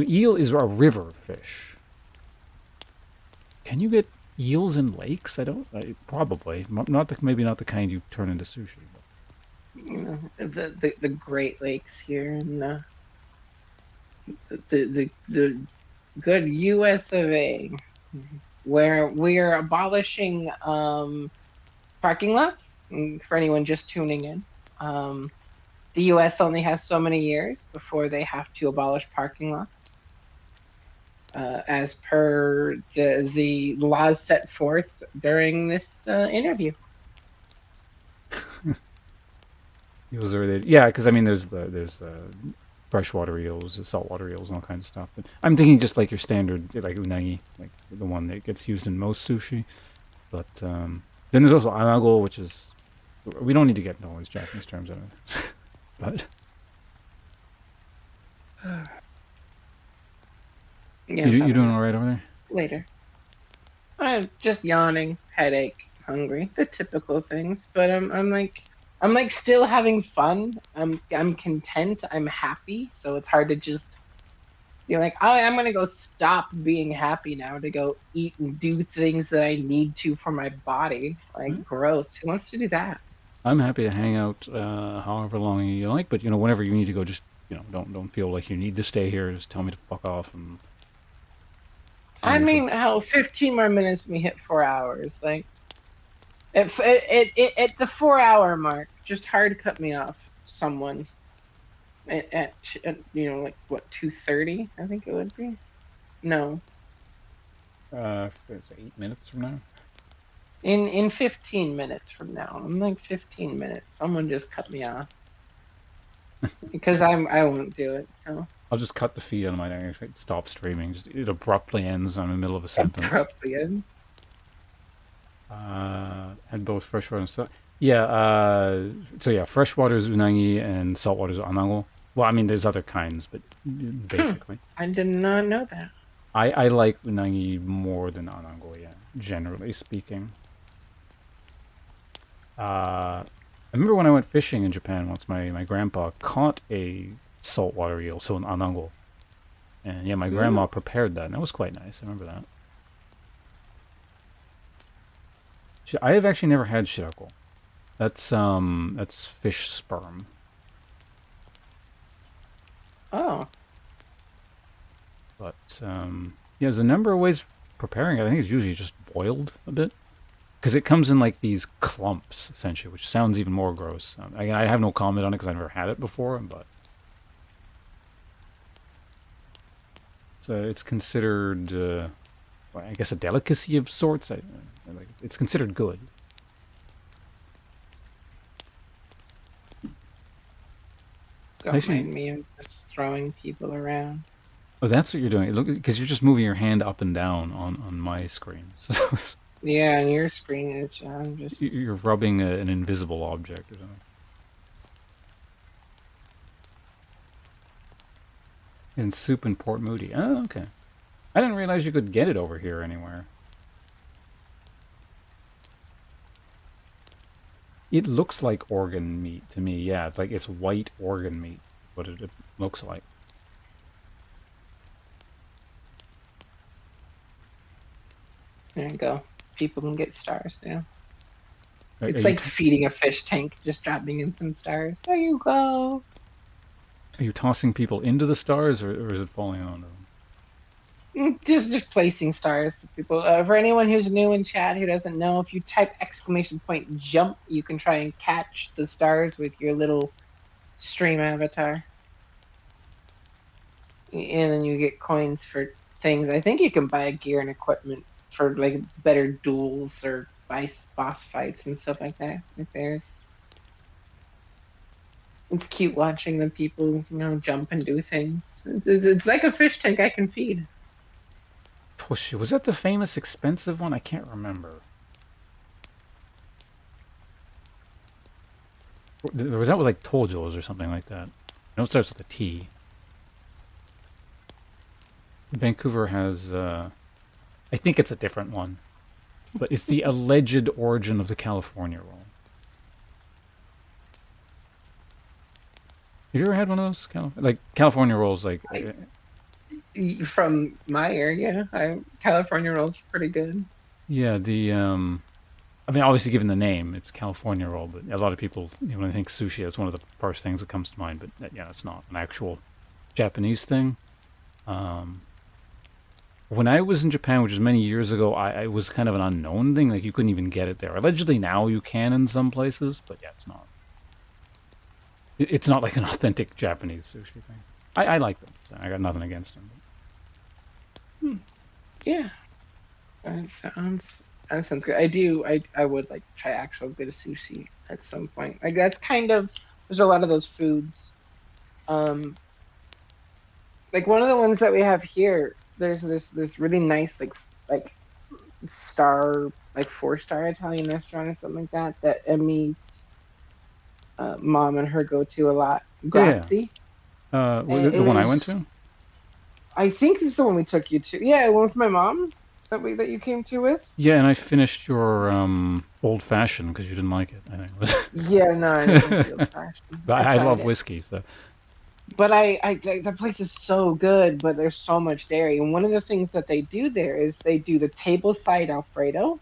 eel is a river fish. Can you get eels in lakes? I don't. Probably not the maybe not the kind you turn into sushi. But. The Great Lakes here in the good U.S. of A. Where we're abolishing parking lots. For anyone just tuning in, the U.S. only has so many years before they have to abolish parking lots, as per the laws set forth during this interview. Eels are yeah, because I mean there's freshwater eels, the saltwater eels, and all kinds of stuff. But I'm thinking just like your standard like unagi, like the one that gets used in most sushi. But then there's also anago, which is we don't need to get into all these Japanese terms out of it. But Yeah, you doing all right over there? later. I'm just yawning, headache, hungry, the typical things. But I'm like still having fun. I'm content. I'm happy. So it's hard to just like, oh, I'm gonna go stop being happy now to go eat and do things that I need to for my body. Like, gross. Who wants to do that? I'm happy to hang out however long you like, but whenever you need to go, just don't feel like you need to stay here. Just tell me to fuck off and. I mean, hell, 15 more minutes, me hit 4 hours. Like, at the 4 hour mark, just hard cut me off. Someone at like what 2:30, I think it would be. No, It's 8 minutes from now. in 15 minutes from now. I'm like 15 minutes. Someone just cut me off because I won't do it. So I'll just cut the feed on my stop streaming. Just it abruptly ends on the middle of a sentence. abruptly ends. Had both freshwater and salt. Yeah, so yeah, freshwater is unagi and saltwater is anago. Well, I mean, there's other kinds, but Hmm. basically. I did not know that. I like unagi more than anago, yeah, generally speaking. I remember when I went fishing in Japan once, my grandpa caught a saltwater eel, so an anago. And yeah, my grandma Mm. prepared that, and that was quite nice. I remember that. I have actually never had shirako. That's fish sperm. Oh, But yeah, there's a number of ways preparing it. I think it's usually just boiled a bit because it comes in like these clumps essentially, which sounds even more gross. I have no comment on it because I've never had it before, but it's considered, well, I guess, a delicacy of sorts. Like it's considered good. don't Actually, mind me. I'm just throwing people around. oh, that's what you're doing. Look, because you're just moving your hand up and down on my screen. So Yeah, on your screen, I'm just. you're rubbing an invisible object or something. And soup in Port Moody. Oh, okay. I didn't realize you could get it over here anywhere. It looks like organ meat to me. Yeah, it's like it's white organ meat. What it looks like. There you go. People can get stars now. Are It's you like feeding a fish tank, just dropping in some stars. There you go. are you tossing people into the stars, or is it falling onto them? Just placing stars for people. For anyone who's new in chat who doesn't know, if you type exclamation point jump, you can try and catch the stars with your little stream avatar, and then you get coins for things. I think you can buy gear and equipment for like better duels or boss fights and stuff like that. Like there's, it's cute watching the people, jump and do things. It's like a fish tank I can feed. Push. Was that the famous expensive one? I can't remember. Or was that with like Tojo's or something like that? No, it starts with a T. Vancouver has, I think it's a different one, but it's the alleged origin of the California roll. Have you ever had one of those like California rolls? Like, From my area, California rolls are pretty good. yeah, I mean, obviously, given the name, it's California roll, but a lot of people, when I think sushi, that's one of the first things that comes to mind. But yeah, it's not an actual Japanese thing. When I was in Japan, which was many years ago, I was kind of an unknown thing. Like, you couldn't even get it there. Allegedly, now you can in some places, but yeah, it's not. It's not like an authentic Japanese sushi thing. I like them. So I got nothing against them. Yeah, that sounds good. I would like to try actual good sushi at some point. Like that's kind of, there's a lot of those foods. Like one of the ones that we have here, there's this really nice like star, like 4-star Italian restaurant or something like that Emmy's mom and her go to a lot. Yeah. Grazie. The It one I went was, to? I think this is the one we took you to. Yeah, one with my mom that you came to with. Yeah, and I finished your old fashioned because you didn't like it, I think. Yeah, no, I didn't like the old fashioned. But I tried love it. whiskey, so. But the place is so good, but there's so much dairy. And one of the things that they do there is they do the table side Alfredo,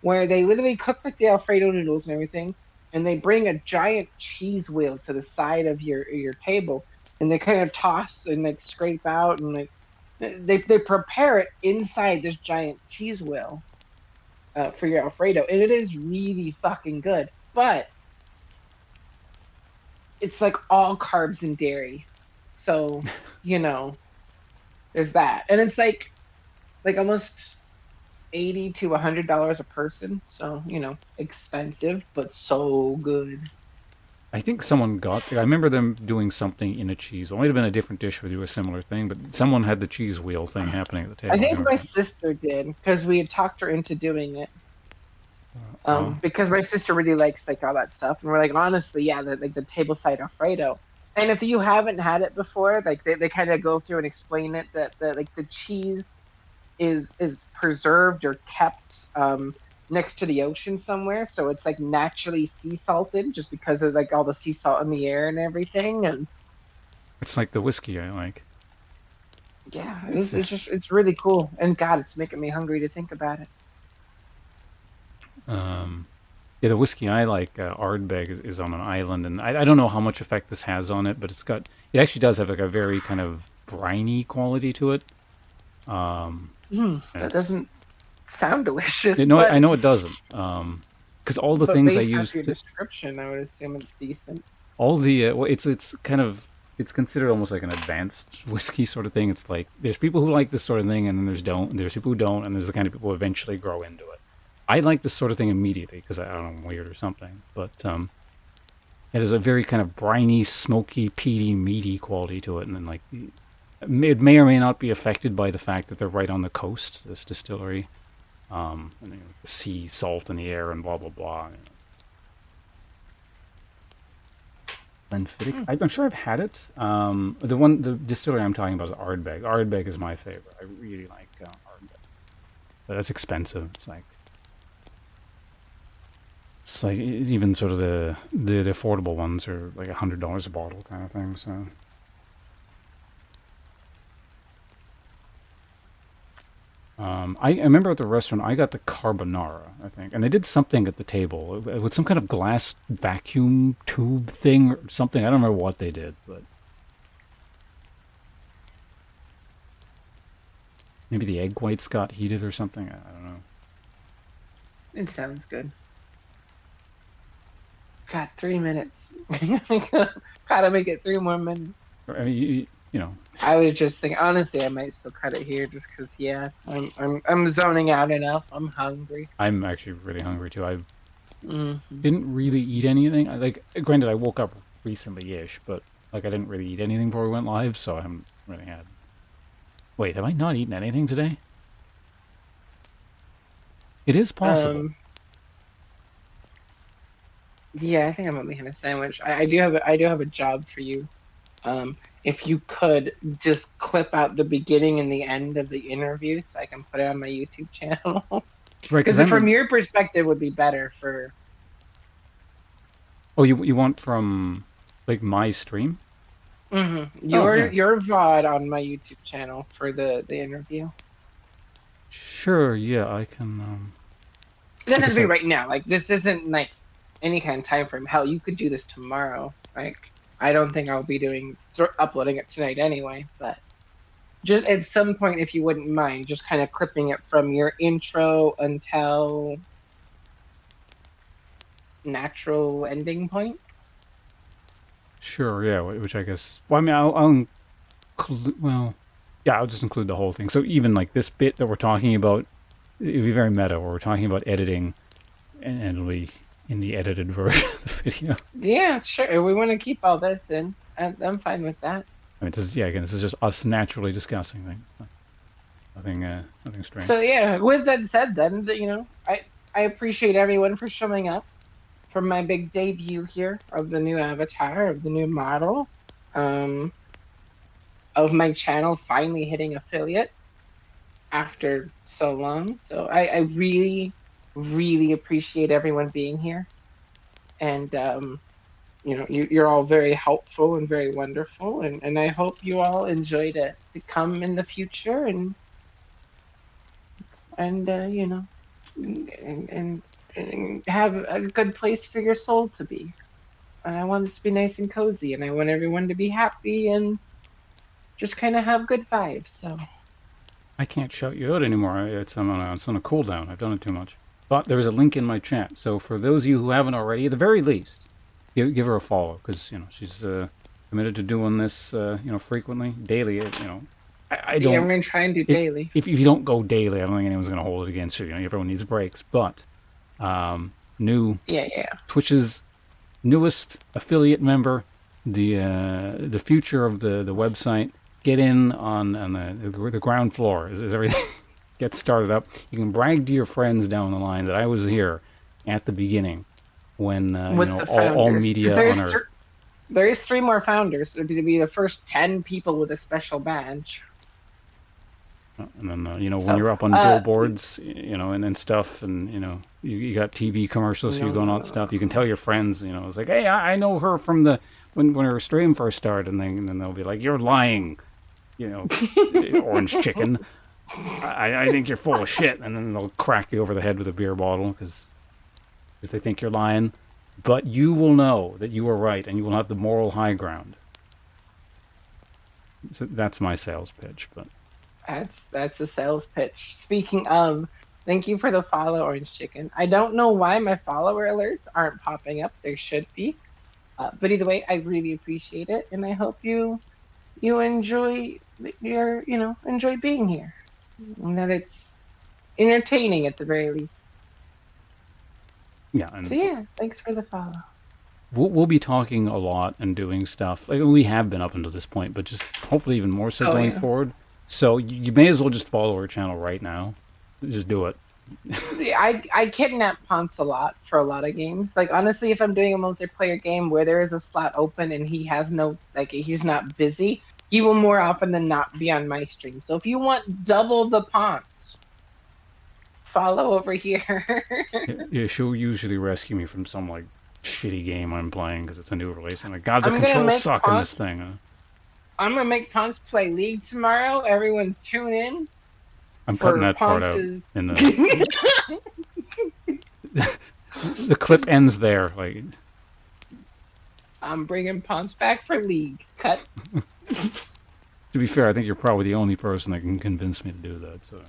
where they literally cook like the Alfredo noodles and everything, and they bring a giant cheese wheel to the side of your table, and they kind of toss and like scrape out and like they prepare it inside this giant cheese wheel for your Alfredo, and it is really fucking good. But it's like all carbs and dairy, so there's that, and it's like almost $80 to $100 a person, so expensive but so good. I think someone got there. I remember them doing something in a cheese. Well, it might have been a different dish where they do a similar thing, but someone had the cheese wheel thing happening at the table. I think my sister did because we had talked her into doing it. Because my sister really likes like all that stuff, and we're like, honestly, yeah, like the tableside Alfredo. And if you haven't had it before, like they kind of go through and explain it that like the cheese is preserved or kept next to the ocean somewhere, so it's like naturally sea salted just because of like all the sea salt in the air and everything. And It's like the whiskey I like. yeah, It's it's really cool. And God, it's making me hungry to think about it. yeah, the whiskey I like, Ardbeg, is on an island, and I don't know how much effect this has on it, but it actually does have like a very kind of briny quality to it. And That it's doesn't sound delicious, no, I know it doesn't, because all the but things I based off used your to, description, I would assume it's decent. all the well, it's kind of it's considered almost like an advanced whiskey sort of thing. It's like there's people who like this sort of thing, and then there's people who don't, and there's the kind of people who eventually grow into it. I like this sort of thing immediately because I don't know, I'm weird or something, but it has a very kind of briny, smoky, peaty, meaty quality to it, and then like it may or may not be affected by the fact that they're right on the coast, this distillery, and then, the sea salt in the air and blah blah blah. Glenfiddich. I'm sure I've had it. The distillery I'm talking about is Ardbeg. Ardbeg is my favorite. I really like Ardbeg, but that's expensive. It's like even sort of the affordable ones are like $100 a bottle kind of thing. So I remember at the restaurant I got the carbonara, I think, and they did something at the table with some kind of glass vacuum tube thing or something. I don't remember what they did, but maybe the egg whites got heated or something. I don't know. It sounds good. God, 3 minutes. Gotta make it 3 more minutes. I mean, you know, I was just thinking, honestly, I might still cut it here just because, yeah, I'm zoning out enough. I'm hungry. I'm actually really hungry too. I Hmm. didn't really eat anything. Like, granted, I woke up recently-ish, but like I didn't really eat anything before we went live, so I haven't really had. Wait, have I not eaten anything today? It is possible. Yeah, I think I'm only had a sandwich. I do have a job for you. If you could just clip out the beginning and the end of the interview so I can put it on my YouTube channel. Right, Because from your perspective would be better for. Oh, you want from like my stream? Your VOD on my YouTube channel for the interview. Sure, yeah, I can. It doesn't like I have to be said, right now. Like this isn't like any kind of time frame. Hell, you could do this tomorrow. Like I don't think I'll be uploading it tonight anyway. But just at some point, if you wouldn't mind, just kind of clipping it from your intro until natural ending point. Sure, yeah, which I guess. Well, I mean, I'll include. Well, yeah, I'll just include the whole thing. So even like this bit that we're talking about, it'll be very meta. Where we're talking about editing, and it'll be in the edited version of the video. Yeah, sure. We want to keep all this in. I'm fine with that. I mean, this is just us naturally discussing things. Nothing strange. So yeah, with that said, then I appreciate everyone for showing up for my big debut here of the new avatar, of the new model, of my channel finally hitting affiliate after so long. So I really, really appreciate everyone being here, and you're all very helpful and very wonderful, and I hope you all enjoy to come in the future and and have a good place for your soul to be. And I want this to be nice and cozy, and I want everyone to be happy and just kind of have good vibes. So I can't shout you out anymore. It's on a cooldown. I've done it too much. But there is a link in my chat. So for those of you who haven't already, at the very least, give her a follow because she's committed to doing this frequently, daily. I don't. yeah, I'm gonna try and do daily. If you don't go daily, I don't think anyone's going to hold it against you. Everyone needs breaks. But new Twitch's newest affiliate member, the future of the website. Get in on the ground floor as everything gets started up. You can brag to your friends down the line that I was here at the beginning when with the all founders. 'Cause media on Earth. there is 3 more founders. It'd be the first 10 people with a special badge. And then when So, you're up on billboards, and stuff, and you got TV commercials, so you going on stuff. You can tell your friends, it's like, hey, I know her from the when her stream first started, and then they'll be like, you're lying, orange chicken. I think you're full of shit, and then they'll crack you over the head with a beer bottle because they think you're lying. But you will know that you are right, and you will have the moral high ground. So that's my sales pitch, but. That's a sales pitch. Speaking of, thank you for the follow, Orange Chicken. I don't know why my follower alerts aren't popping up. There should be. But either way, I really appreciate it, and I hope you enjoy enjoy being here, and that it's entertaining at the very least. Yeah. And so yeah, thanks for the follow. We'll be talking a lot and doing stuff. Like we have been up until this point, but just hopefully even more so going forward. So you may as well just follow our channel right now. Just do it. I kidnap Pawnce a lot for a lot of games. Like honestly, if I'm doing a multiplayer game where there is a slot open and he has he's not busy, he will more often than not be on my stream. So if you want double the Pawnce, follow over here. Yeah, she'll usually rescue me from some shitty game I'm playing because it's a new release. And God, the controls suck in this thing. I'm gonna make Pawnce play League tomorrow. Everyone tune in. I'm cutting that part out. In the the clip ends there. I'm bringing Pawnce back for League. Cut. To be fair, I think you're probably the only person that can convince me to do that. So.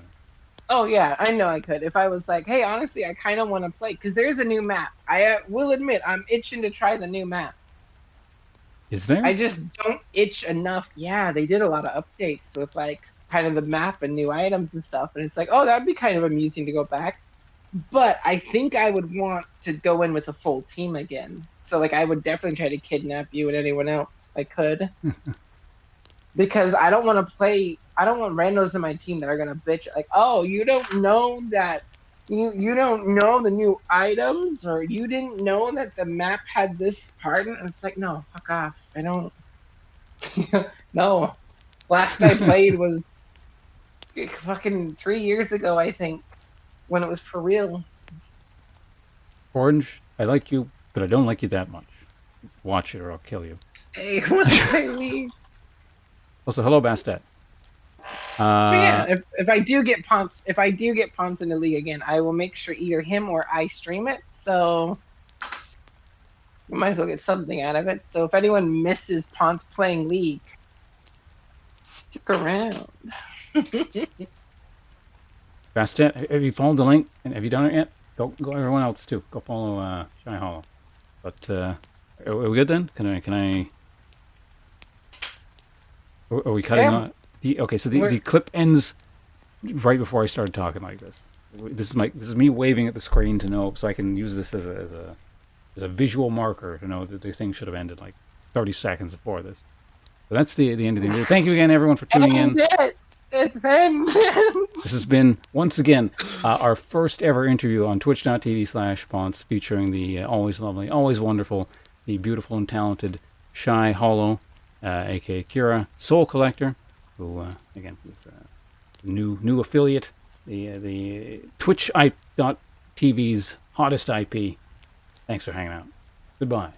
Oh yeah, I know I could. If I was like, hey, honestly, I kind of want to play because there's a new map. I will admit, I'm itching to try the new map. Is there? I just don't itch enough. Yeah, they did a lot of updates with kind of the map and new items and stuff. And it's like, oh, that'd be kind of amusing to go back. But I think I would want to go in with a full team again. So I would definitely try to kidnap you and anyone else I could. Because I don't want to play. I don't want randos in my team that are gonna bitch oh, you don't know that. You don't know the new items, or you didn't know that the map had this part. And it's like, no, fuck off. I don't. No. Last I played was fucking 3 years ago, I think, when it was for real. Orange, I like you, but I don't like you that much. Watch it or I'll kill you. Hey, once I leave. Also, hello, Bastet. Yeah, if I do get Pawnce, in the league again, I will make sure either him or I stream it. So we might as well get something out of it. So if anyone misses Pawnce playing League, stick around. Bastet, have you followed the link? And have you done it yet? Go everyone else too. Go follow ShyHolo. But are we good then? Can I? Are we cutting on? Okay, so the clip ends right before I started talking like this. This is me waving at the screen to know, so I can use this as a visual marker to know that the thing should have ended 30 seconds before this. So that's the end of the video. Thank you again, everyone, for tuning in. It's in. This has been once again our first ever interview on Twitch.tv/Pawnce, featuring the always lovely, always wonderful, the beautiful and talented ShyHolo, aka Kira, Soul Collector, who again is a new affiliate, the Twitch.tv's hottest IP. Thanks for hanging out. Goodbye.